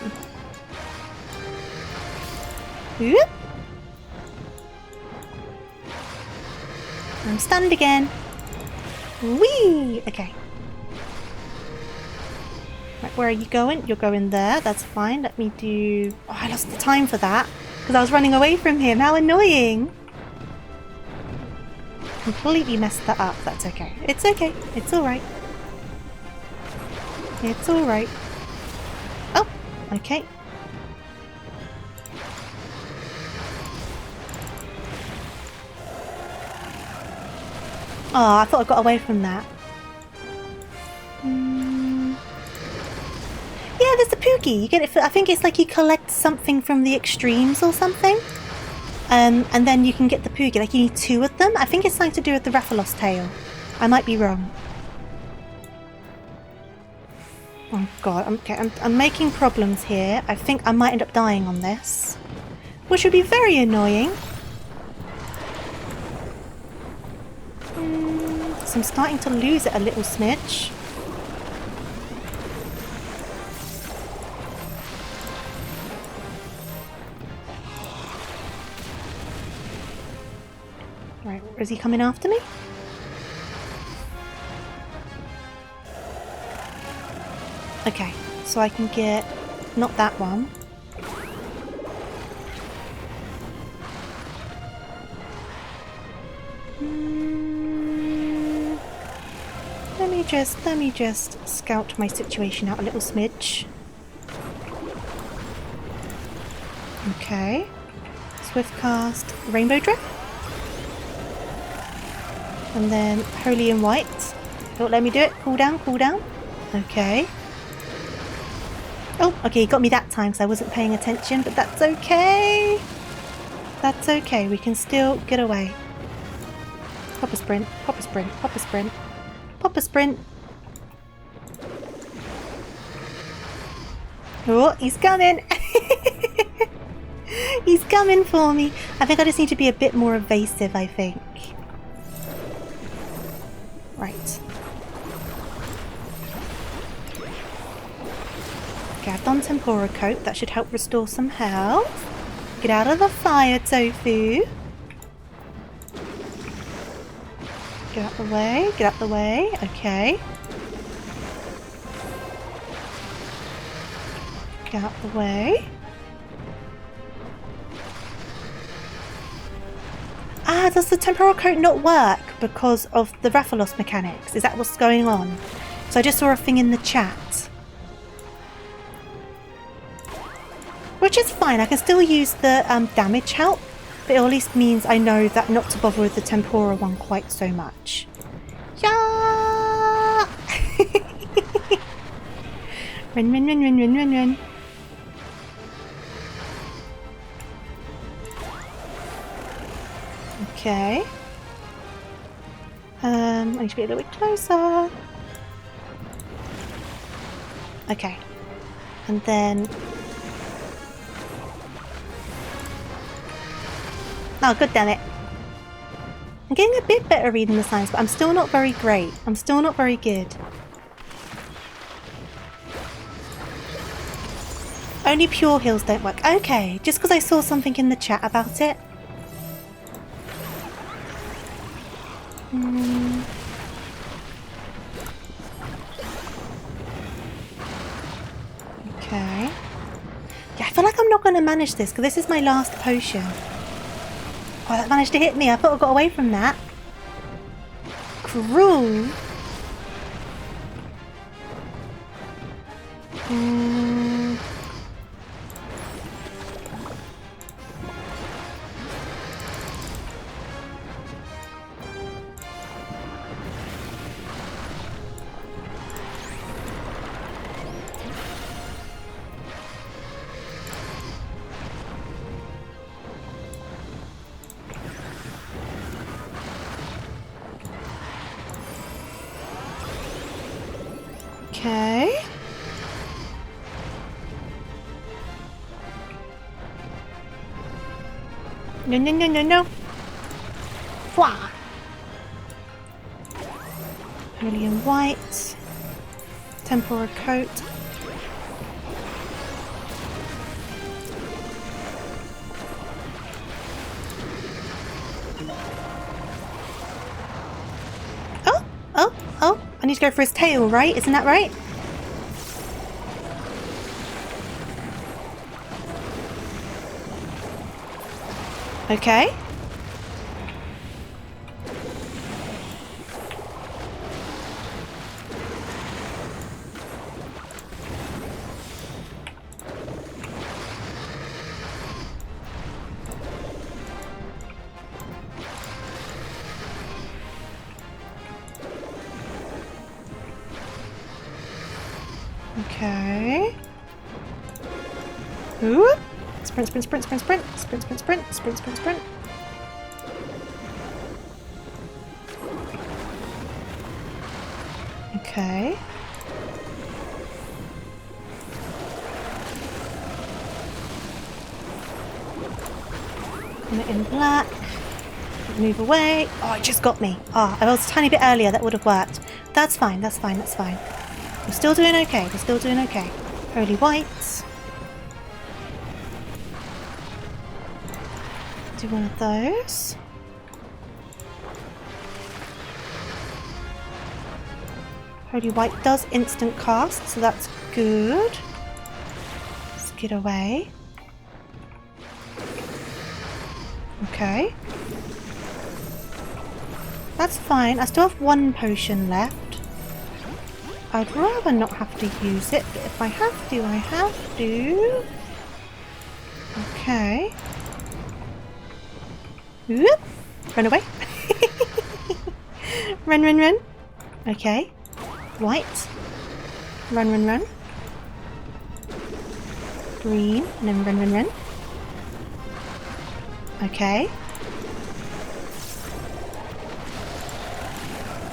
Whoop. I'm stunned again. Whee! Okay. Right, where are you going? You're going there. That's fine. Let me do... Oh, I lost the time for that. Because I was running away from him. How annoying. Completely messed that up. That's okay. It's okay. It's alright. It's alright. Oh, okay. Oh, I thought I got away from that. Yeah, there's the Poogie. You get it for, I think it's like you collect something from the extremes or something. And then you can get the Poogie. Like you need 2 of them. I think it's something to do with the Rathalos tail. I might be wrong. Oh god, I'm making problems here. I think I might end up dying on this. Which would be very annoying. So I'm starting to lose it a little smidge. Right, is he coming after me? Okay, so I can get... not that one. Let me just scout my situation out a little smidge. Okay. Swift cast Rainbow Drip. And then Holy and White. Don't let me do it. Cool down, cool down. Okay. Oh, okay, you got me that time because I wasn't paying attention, but that's okay. That's okay, we can still get away. Pop a sprint, pop a sprint, pop a sprint. Pop a sprint. Oh, he's coming. He's coming for me. I think I just need to be a bit more evasive, I think. Right. Okay, I've done Tempura Coat. That should help restore some health. Get out of the fire, Tofu. Get out the way, get out the way, okay. Get out the way. Ah, does the temporal coat not work because of the Rathalos mechanics? Is that what's going on? So I just saw a thing in the chat. Which is fine, I can still use the damage help. But it at least means I know that not to bother with the Tempura one quite so much. Yeah! Run, run, run, run, run, run, run. Okay. I need to be a little bit closer. Okay. And then... Oh, god damn it. I'm getting a bit better reading the signs, but I'm still not very great. I'm still not very good. Only pure heals don't work. Okay, just because I saw something in the chat about it. Okay. Yeah, I feel like I'm I'm not going to manage this because this is my last potion. Oh, that managed to hit me. I thought I got away from that. Cruel. Okay. No, no, no, no, no. Fwah. Cerulean white. Tempura coat. Oh, I need to go for his tail, right? Isn't that right? Okay. Okay. Ooh. Sprint, sprint, sprint, sprint, sprint, sprint, sprint, sprint, sprint, sprint, sprint. Okay. Put it in black. Move away. Oh, it just got me. Oh, if I was a tiny bit earlier, that would have worked. That's fine, that's fine, that's fine. We're still doing okay, we're still doing okay. Holy whites. Do one of those. Holy white does instant cast, so that's good. Skid away. Okay. That's fine. I still have one potion left. I'd rather not have to use it, but if I have to, I have to. Okay. Whoop. Run away. Run, run, run. Okay. White. Run, run, run. Green. And then run, run, run. Okay.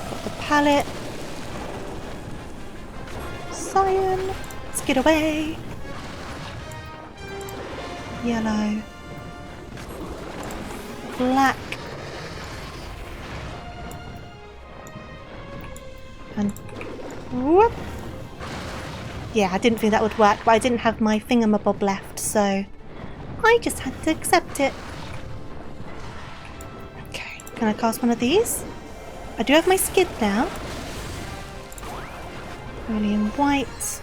Got the palette. Cyan. Let's get away. Yellow. Black. And whoop. Yeah, I didn't think that would work, but I didn't have my thingamabob left, so I just had to accept it. Okay, can I cast one of these? I do have my skid now. Cerulean white.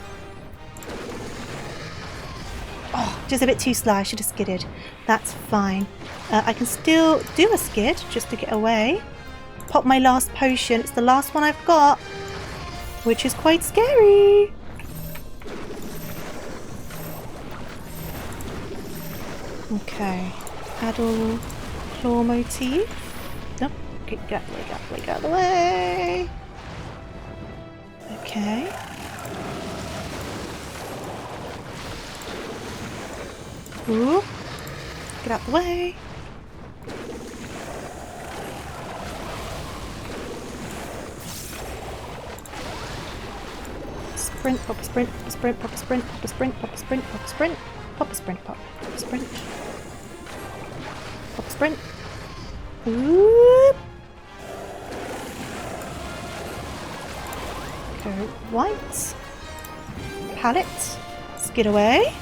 Oh, just a bit too slow. I should have skidded. That's fine. I can still do a skid just to get away. Pop my last potion. It's the last one I've got, which is quite scary. Okay. Addle claw motif. Nope. Okay, get out of the way. Okay. Ooh. Get out the way. Sprint, pop a sprint, pop a sprint, pop a sprint, pop a sprint, pop a sprint, pop a sprint, pop a sprint, pop a sprint. Pop a sprint. Ooh. Go white. Palette. Skid away.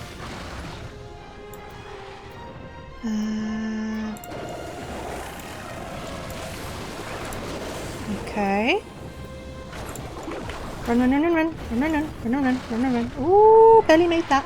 Okay. Run, run, run, run, run, run, run, run, run, run, run, run, run. Ooh, barely made that.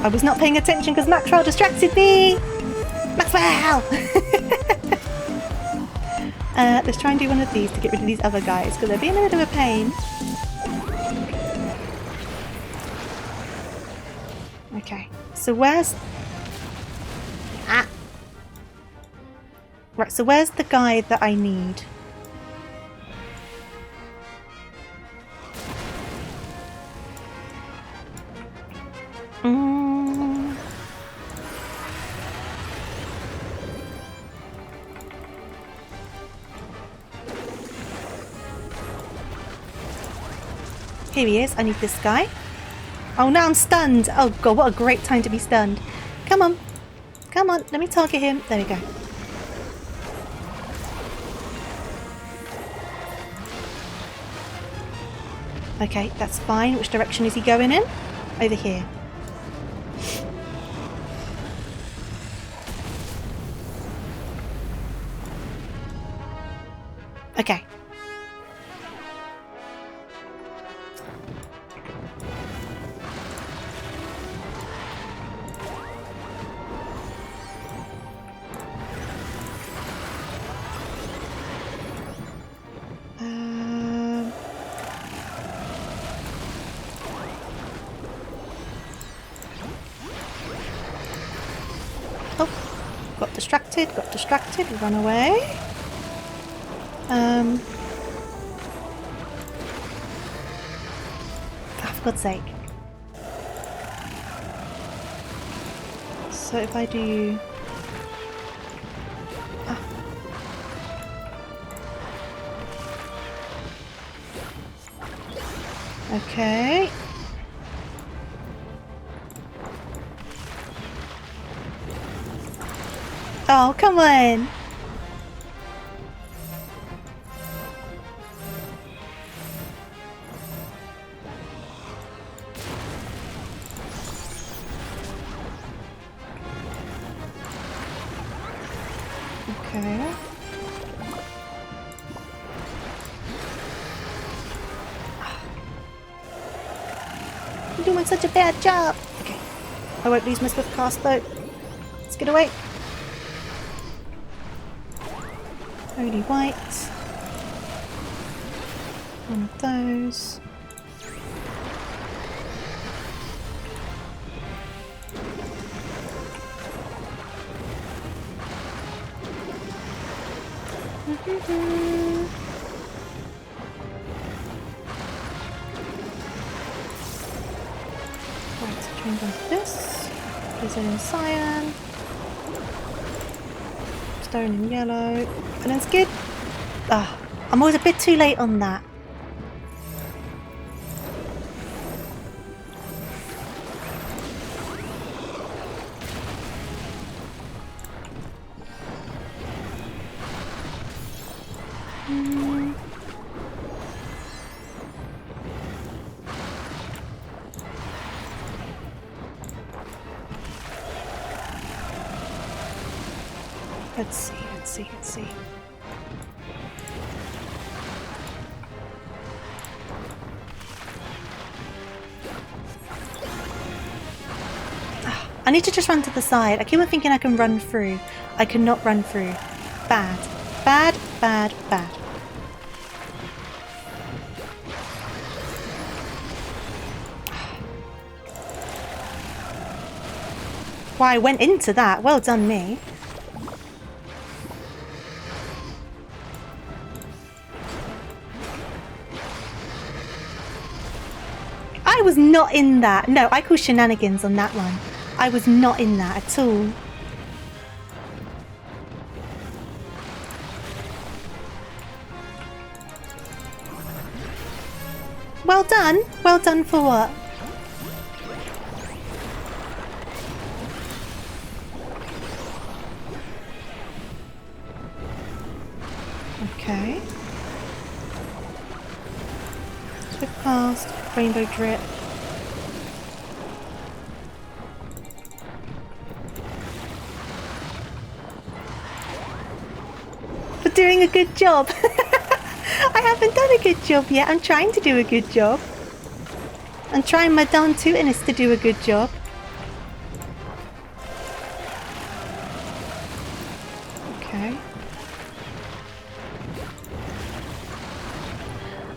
I was not paying attention because Maxwell distracted me! Maxwell! Let's try and do one of these to get rid of these other guys because they're being a bit of a pain. Okay, so where's... Ah! Right, so where's the guy that I need? Here he is. I need this guy. Oh, now I'm stunned. Oh god, what a great time to be stunned. Come on. Come on, let me target him. There we go. Okay, that's fine. Which direction is he going in? Over here. Okay. Oh, got distracted, run away. Oh, for God's sake. So if I do... Ah. Okay. Oh, come on! Okay. I'm doing such a bad job! Okay. I won't lose my swift cast though. Let's get away. Holy white. One of those. Right, so change onto this. Is it in cyan? Stone in yellow. And then skid. Ah, I'm always a bit too late on that. Let's see. I need to just run to the side. I keep on thinking I can run through. I cannot run through. Bad. Bad, bad, bad. Why, I went into that. Well done, me. I was not in that. No, I call shenanigans on that one. I was not in that at all. Well done. Well done for what? Okay. Swift past, rainbow drip. For doing a good job. I haven't done a good job yet. I'm trying to do a good job. I'm trying my darn tootinest to do a good job. Okay.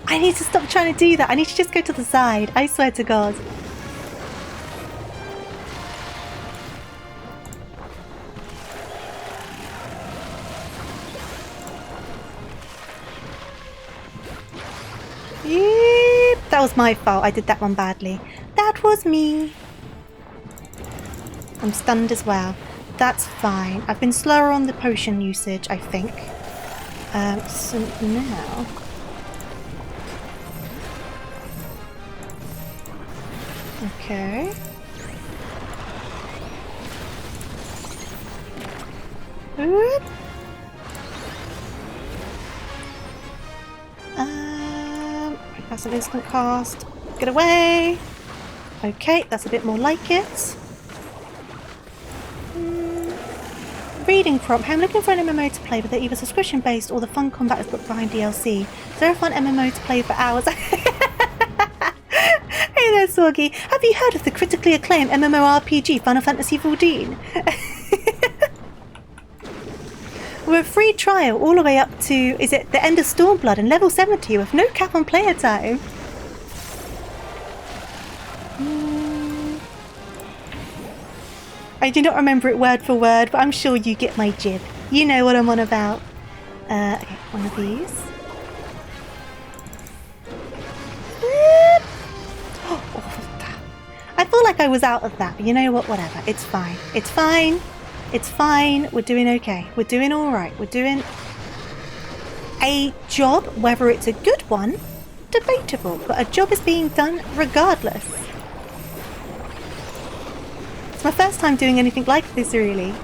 I need to stop trying to do that. I need to just go to the side. I swear to God. Yep, that was my fault. I did that one badly. That was me. I'm stunned as well. That's fine. I've been slower on the potion usage, I think. So now... Okay. Oop. That's an instant cast. Get away! Okay, that's a bit more like it. Reading prompt. Hey, I'm looking for an MMO to play, but they're either subscription based or the fun combat is booked behind DLC. Is there a fun MMO to play for hours? Hey there, Sorgi. Have you heard of the critically acclaimed MMORPG Final Fantasy XIV? We're a free trial all the way up to, is it the end of Stormblood and level 70 with no cap on player time. I do not remember it word for word, but I'm sure you get my jib. You know what I'm on about. Okay, one of these. I feel like I was out of that, but you know what? Whatever. It's fine. It's fine. It's fine. We're doing okay. We're doing all right. We're doing a job, whether it's a good one, debatable, but a job is being done regardless. It's my first time doing anything like this, really.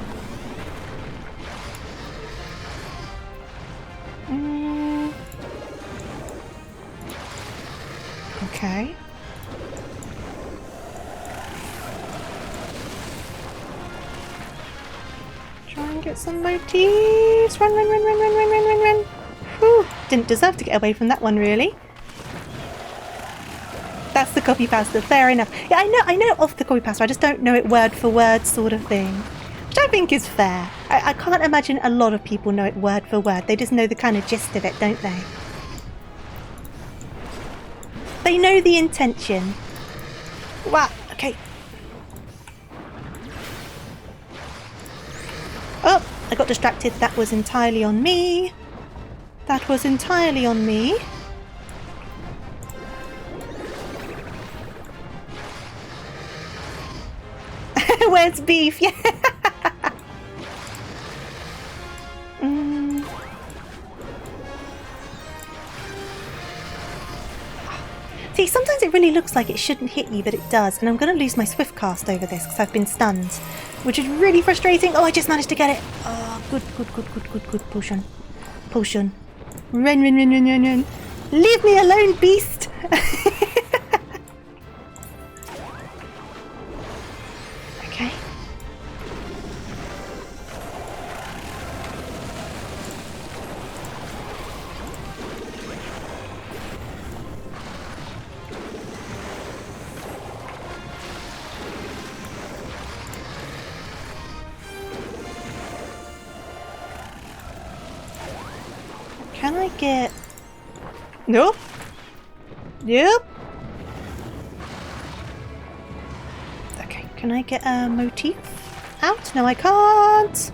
Okay. Try and get some motifs. Run, run, run, run, run, run, run, run, run. Whew. Didn't deserve to get away from that one, really. That's the copy pasta. Fair enough. Yeah, I know of the copy pasta. I just don't know it word for word, sort of thing, which I think is fair. I can't imagine a lot of people know it word for word. They just know the kind of gist of it, don't they? They know the intention. Wow. Okay. Oh, I got distracted. That was entirely on me. That was entirely on me. Where's beef? Yeah. See, sometimes it really looks like it shouldn't hit you, but it does. And I'm going to lose my swift cast over this because I've been stunned, which is really frustrating. Oh, I just managed to get it. Oh, good, good, good, good, good, good. Potion. Potion. Run, run, run, run, run, run. Leave me alone, beast. Okay. Can I get... Nope. Yep. Okay, can I get a motif out? No, I can't.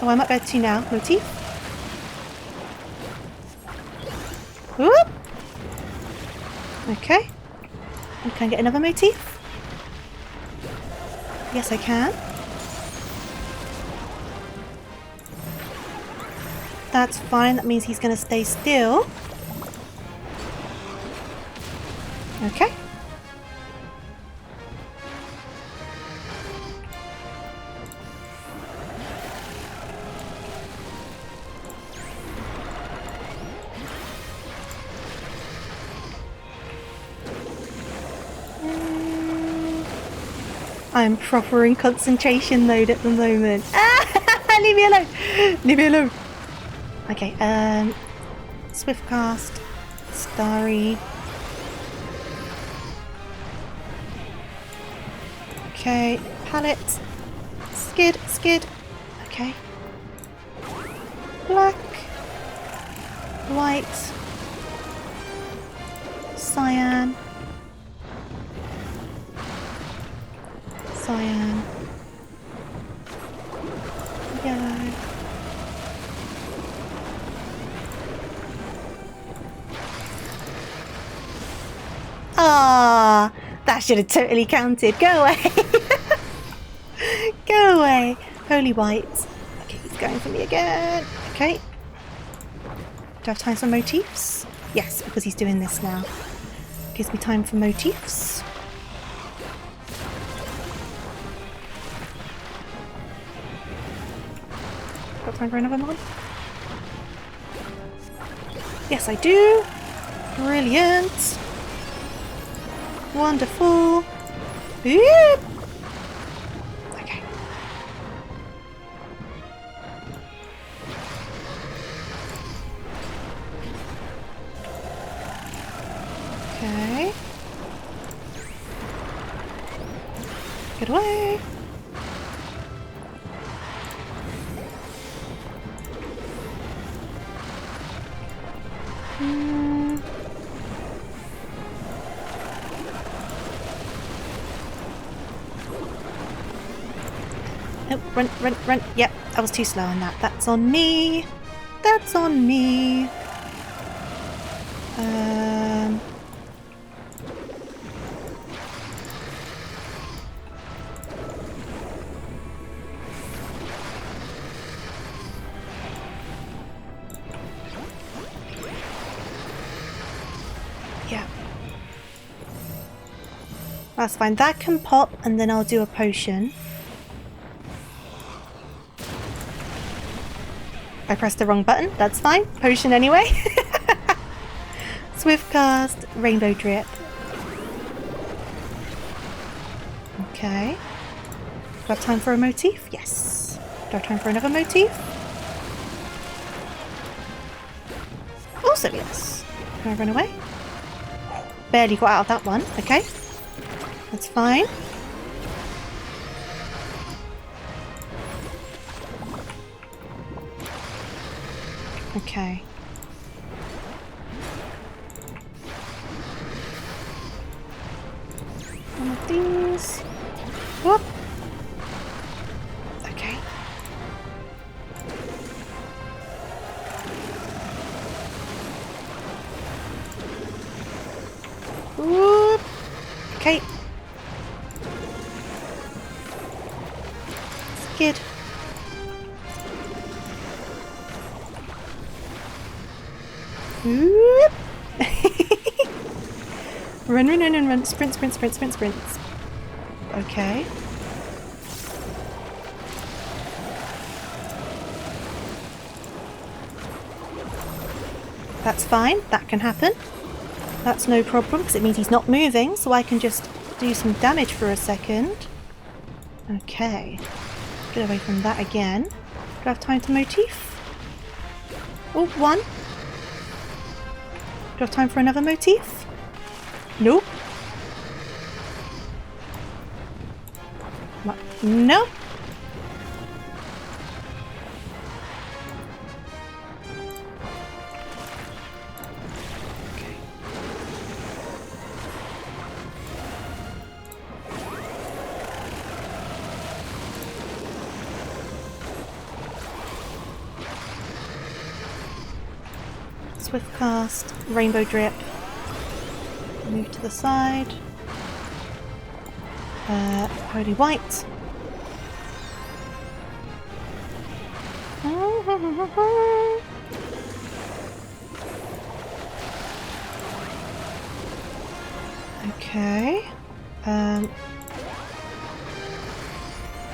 Oh, I might be able to now. Motif. Whoop. Okay. And can I get another motif? Yes, I can. That's fine, that means he's going to stay still. Okay. I'm proper in concentration mode at the moment. Ah, leave me alone! Leave me alone! Okay, swift cast, starry. Okay, palette. Skid, skid. Okay. Black. White. Cyan. Cyan. Yellow. Ah, that should have totally counted. Go away. Go away. Holy white. Okay, he's going for me again. Okay. Do I have time for motifs? Yes, because he's doing this now. Gives me time for motifs. Got time for another one? Yes, I do. Brilliant. Wonderful. Yep. Okay. Okay. Get away. Oh, run, run, run. Yep, I was too slow on that. That's on me. That's on me. Yeah. That's fine. That can pop and then I'll do a potion. I pressed the wrong button. That's fine. Potion anyway. Swift cast, rainbow drip. Okay. Do I have time for a motif? Yes. Do I have time for another motif? Also yes. Can I run away? Barely got out of that one. Okay. That's fine. Okay. One of these. Whoop. Okay. Whoop. Okay. Skid. Whoop. Run, run, run, run, run. Sprint, sprint, sprint, sprint, sprint. Okay. That's fine. That can happen. That's no problem because it means he's not moving, so I can just do some damage for a second. Okay. Get away from that again. Do I have time to motif? Oh, one. Do I have time for another motif? Nope. What? Nope. Okay. Swift cast, rainbow drip. Move to the side. Holy white. Okay.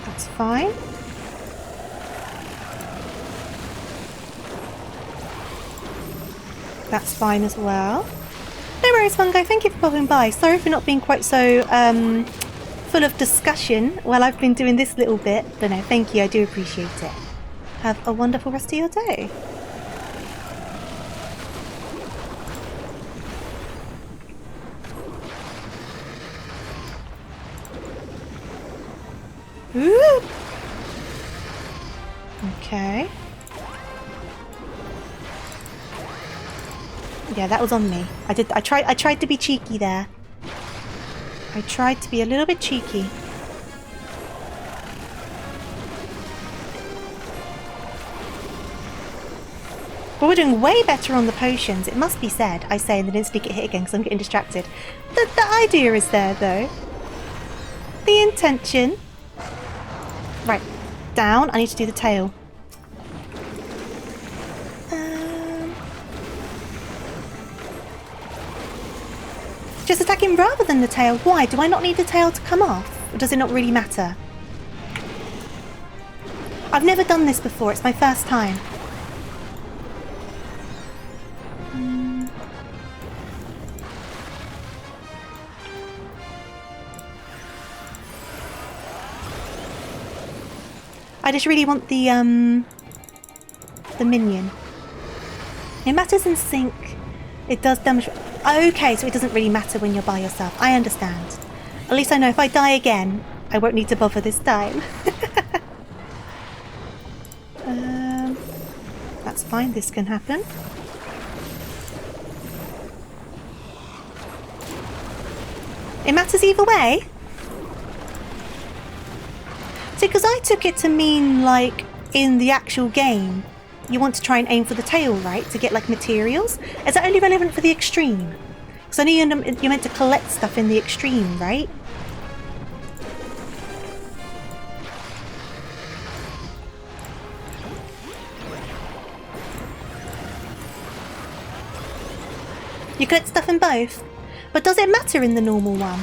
That's fine. That's fine as well. No worries, Fungi. Thank you for popping by. Sorry for not being quite so full of discussion while I've been doing this little bit. But no, thank you. I do appreciate it. Have a wonderful rest of your day. Ooh. Okay. Yeah, that was on me. I tried to be cheeky there. I tried to be a little bit cheeky. But we're doing way better on the potions, it must be said. I say and then instantly get hit again because I'm getting distracted. The idea is there though. The intention. Right, down. I need to do the tail. Just attack him rather than the tail. Why? Do I not need the tail to come off? Or does it not really matter? I've never done this before. It's my first time. I just really want the minion. It matters in sync. It does damage. Okay, so it doesn't really matter when you're by yourself. I understand. At least I know if I die again, I won't need to bother this time. That's fine, this can happen. It matters either way. See, because I took it to mean, like, in the actual game, you want to try and aim for the tail, right? To get, like, materials? Is that only relevant for the extreme? Because I know you're meant to collect stuff in the extreme, right? You collect stuff in both? But does it matter in the normal one?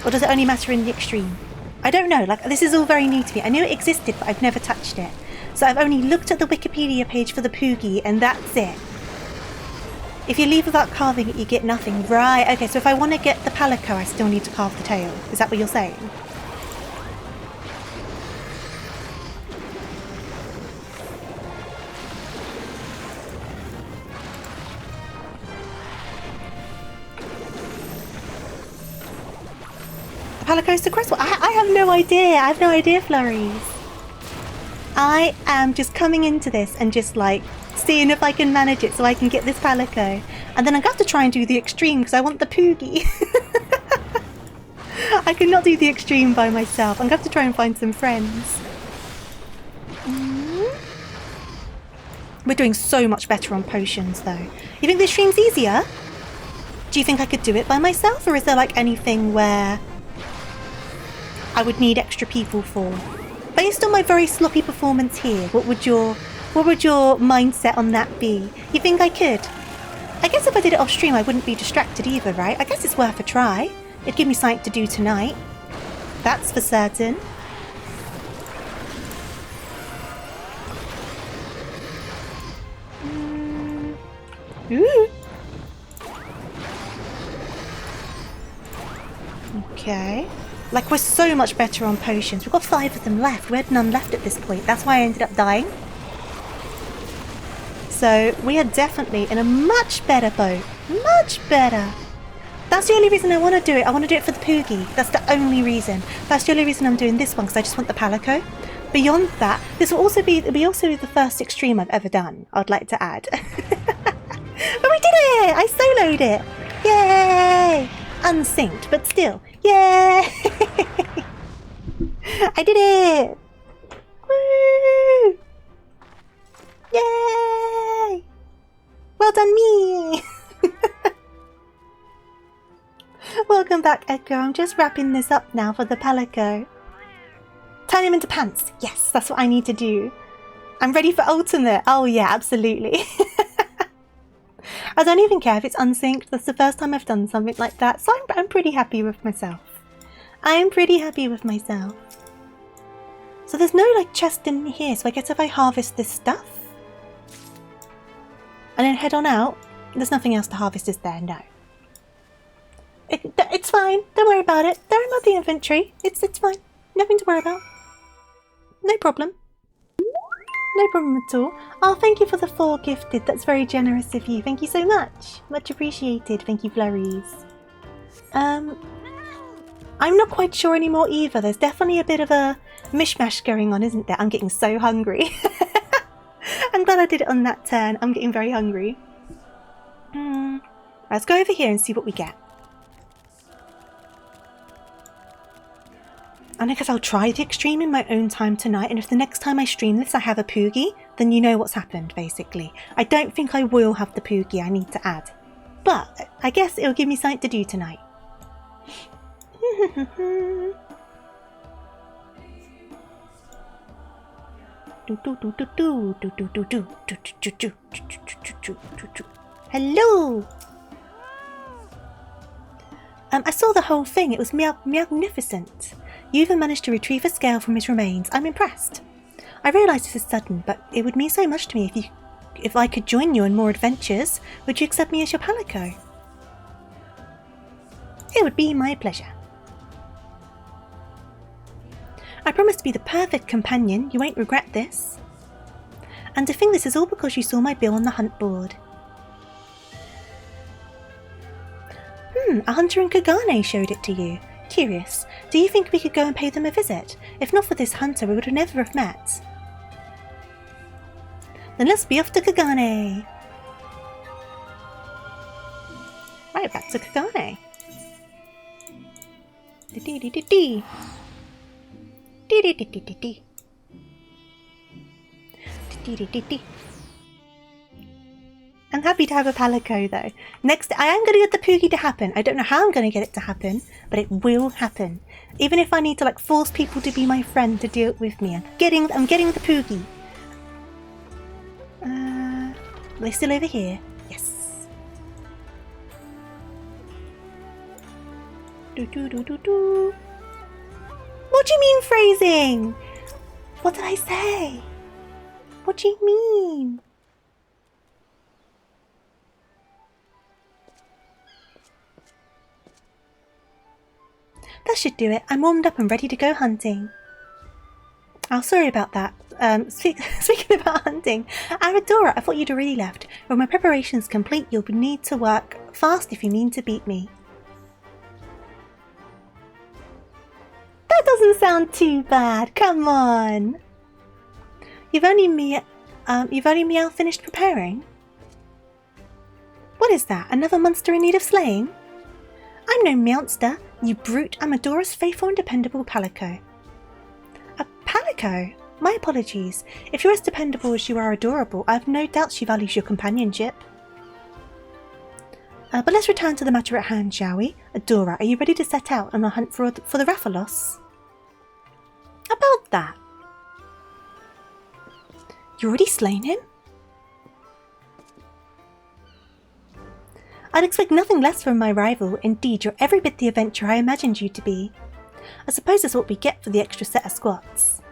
Or does it only matter in the extreme? I don't know, like, this is all very new to me. I knew it existed, but I've never touched it. So I've only looked at the Wikipedia page for the Poogie, and that's it. If you leave without carving it, you get nothing. Right, okay, so if I want to get the Palico, I still need to carve the tail. Is that what you're saying? The Palico's the crystal. I have no idea. I have no idea, Flurries. I am just coming into this and just like seeing if I can manage it so I can get this Palico. And then I'm going to have to try and do the extreme because I want the Poogie. I cannot do the extreme by myself. I'm going to have to try and find some friends. We're doing so much better on potions though. You think this stream's easier? Do you think I could do it by myself, or is there like anything where I would need extra people for? Based on my very sloppy performance here, what would your mindset on that be? You think I could? I guess if I did it off stream I wouldn't be distracted either, right? I guess it's worth a try. It'd give me something to do tonight. That's for certain. Ooh. Okay. Like, we're so much better on potions. We've got 5 of them left. We had none left at this point. That's why I ended up dying. So, we are definitely in a much better boat. Much better. That's the only reason I want to do it. I want to do it for the Poogie. That's the only reason. That's the only reason I'm doing this one, because I just want the Palico. Beyond that, this will also be the first extreme I've ever done, I'd like to add. But we did it! I soloed it! Yay! Unsynced, but still. Yay! I did it! Woo! Yay! Well done me! Welcome back, Edgar. I'm just wrapping this up now for the Palico. Turn him into pants. Yes, that's what I need to do. I'm ready for ultimate. Oh yeah, absolutely. I don't even care if it's unsynced. That's the first time I've done something like that, so I'm pretty happy with myself. I'm pretty happy with myself. So there's no like chest in here, so I guess if I harvest this stuff and then head on out, there's nothing else to harvest, is there? No. It's fine. Don't worry about it. Don't worry about the inventory. It's fine. Nothing to worry about. No problem. No problem at all. Oh, thank you for the 4 gifted. That's very generous of you. Thank you so much. Much appreciated. Thank you, Flurries. I'm not quite sure anymore either. There's definitely a bit of a mishmash going on, isn't there? I'm getting so hungry. I'm glad I did it on that turn. I'm getting very hungry. Let's go over here and see what we get. And I guess I'll try the extreme in my own time tonight, and if the next time I stream this I have a Poogie, then you know what's happened, basically. I don't think I will have the Poogie I need to add. But I guess it'll give me something to do tonight. Hello! I saw the whole thing. It was magnificent. You even managed to retrieve a scale from his remains. I'm impressed. I realise this is sudden, but it would mean so much to me if I could join you in more adventures. Would you accept me as your palico? It would be my pleasure. I promise to be the perfect companion. You won't regret this. And to think this is all because you saw my bill on the hunt board. A hunter in Kagane showed it to you. Curious. Do you think we could go and pay them a visit? If not for this hunter, we would have never have met. Then let's be off to Kagane. Right, back to Kagane. Dee-dee-dee-dee-dee. Dee-dee-dee-dee-dee. Dee-dee-dee-dee. I'm happy to have a palico though. Next, I am going to get the Poogie to happen. I don't know how I'm going to get it to happen, but it will happen. Even if I need to like force people to be my friend to do it with me. I'm getting the Poogie. Are they still over here? Yes. Do do do do do. What do you mean phrasing? What did I say? What do you mean? That should do it. I'm warmed up and ready to go hunting. Oh, sorry about that. Speaking about hunting, Aradora, I thought you'd already left. When my preparation's complete, you'll need to work fast if you mean to beat me. That doesn't sound too bad. Come on. You've only finished preparing? What is that? Another monster in need of slaying? I'm no monster, you brute. I'm Adora's faithful and dependable palico. A palico? My apologies. If you're as dependable as you are adorable, I have no doubt she values your companionship. But let's return to the matter at hand, shall we? Adora, are you ready to set out on a hunt for the Rathalos? About that. You already slain him? I'd expect nothing less from my rival. Indeed, you're every bit the adventurer I imagined you to be. I suppose that's what we get for the extra set of squats.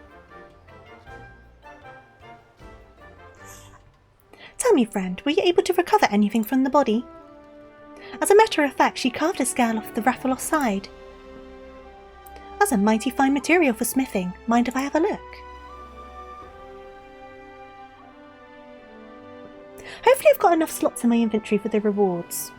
Tell me, friend, were you able to recover anything from the body? As a matter of fact, she carved a scale off the Rathalos side. That's a mighty fine material for smithing. Mind if I have a look? Hopefully I've got enough slots in my inventory for the rewards.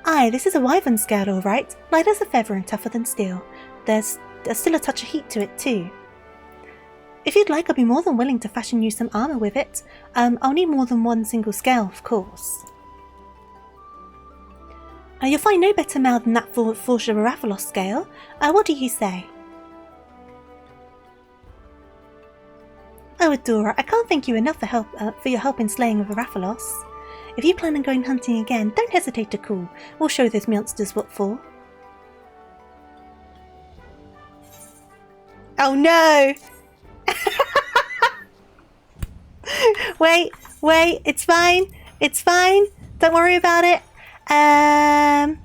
Aye, this is a wyvern scale all right. Light as a feather and tougher than steel. There's still a touch of heat to it too. If you'd like, I'll be more than willing to fashion you some armour with it. I'll need more than one single scale, of course. You'll find no better mail than that for TofuuRabbit scale. What do you say? Oh, Adora, I can't thank you enough for your help in slaying of the Rathalos. If you plan on going hunting again, don't hesitate to call. We'll show those monsters what for. Oh no! Wait, it's fine. It's fine. Don't worry about it. I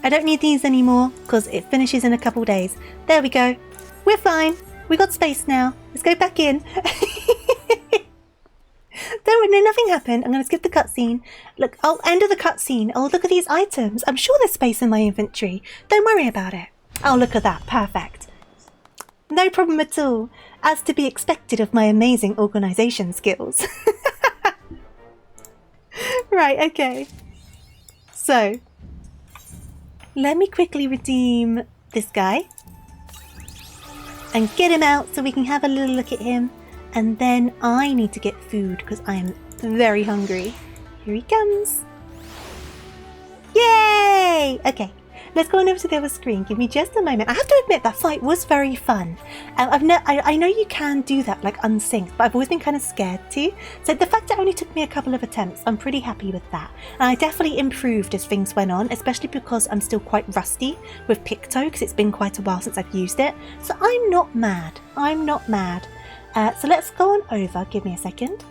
don't need these anymore because it finishes in a couple days. There we go. We're fine. We got space now. Let's go back in. Don't worry, nothing happened. I'm going to skip the cutscene. Look, end of the cutscene. Oh, look at these items. I'm sure there's space in my inventory. Don't worry about it. Oh, look at that. Perfect. No problem at all. As to be expected of my amazing organisation skills. Right, okay. So, Let me quickly redeem this guy and get him out so we can have a little look at him. And then I need to get food because I am very hungry. Here he comes. Yay! Okay, let's go on over to the other screen. Give me just a moment. I have to admit that fight was very fun. I know you can do that like unsynced, but I've always been kind of scared to. So the fact it only took me a couple of attempts, I'm pretty happy with that. And I definitely improved as things went on, especially because I'm still quite rusty with Picto because it's been quite a while since I've used it. So I'm not mad. I'm not mad. So let's go on over. Give me a second.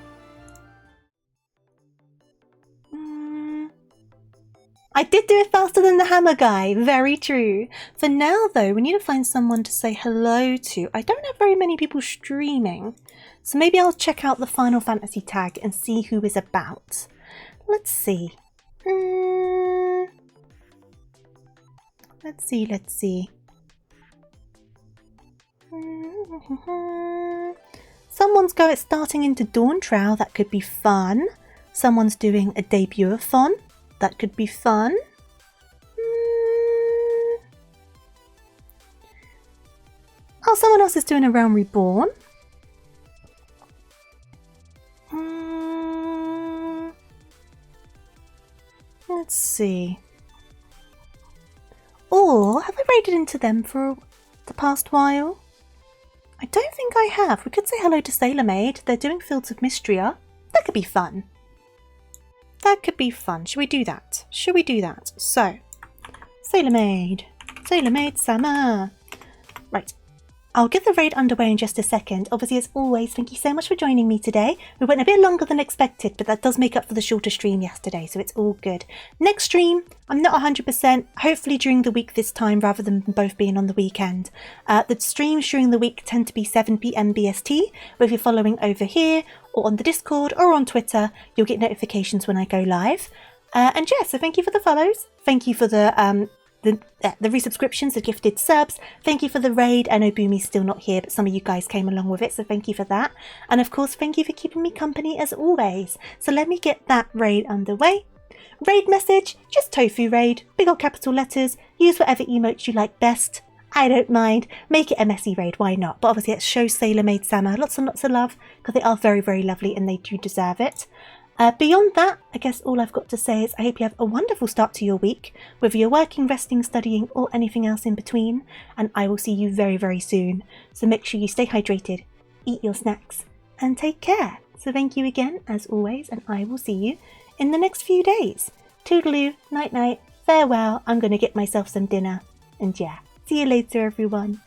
I did do it faster than the hammer guy, very true. For now though, we need to find someone to say hello to. I don't have very many people streaming, so maybe I'll check out the Final Fantasy tag and see who is about. Let's see. Let's see. Someone's starting into Dawn Trail, that could be fun. Someone's doing a debut-a-thon. That could be fun. Oh, someone else is doing a Realm Reborn. Let's see. Or have I raided into them for the past while? I don't think I have. We could say hello to Sailor Maid. They're doing Fields of Mystria. That could be fun. That could be fun. Should we do that? Should we do that? So, Sailor Maid Sama. Right. I'll get the raid underway in just a second. Obviously, as always, thank you so much for joining me today. We went a bit longer than expected, but that does make up for the shorter stream yesterday, so it's all good. Next stream, I'm not 100%, hopefully during the week this time rather than both being on the weekend. The streams during the week tend to be 7 PM BST, but if you're following over here, or on the Discord, or on Twitter, you'll get notifications when I go live. And yeah, so thank you for the follows. Thank you for the resubscriptions, the gifted subs. Thank you for the raid. I know Boomy's still not here, but some of you guys came along with it, so thank you for that. And of course, thank you for keeping me company as always. So let me get that raid underway. Raid message, just Tofu raid, big old capital letters. Use whatever emotes you like best. I don't mind. Make it a messy raid, why not? But obviously, let's show Sailor Maid Sama lots and lots of love because they are very, very lovely and they do deserve it. Beyond that, I guess all I've got to say is I hope you have a wonderful start to your week, whether you're working, resting, studying, or anything else in between, and I will see you very, very soon. So make sure you stay hydrated, eat your snacks, and take care. So thank you again, as always, and I will see you in the next few days. Toodaloo, night-night, farewell, I'm going to get myself some dinner, and yeah, see you later, everyone.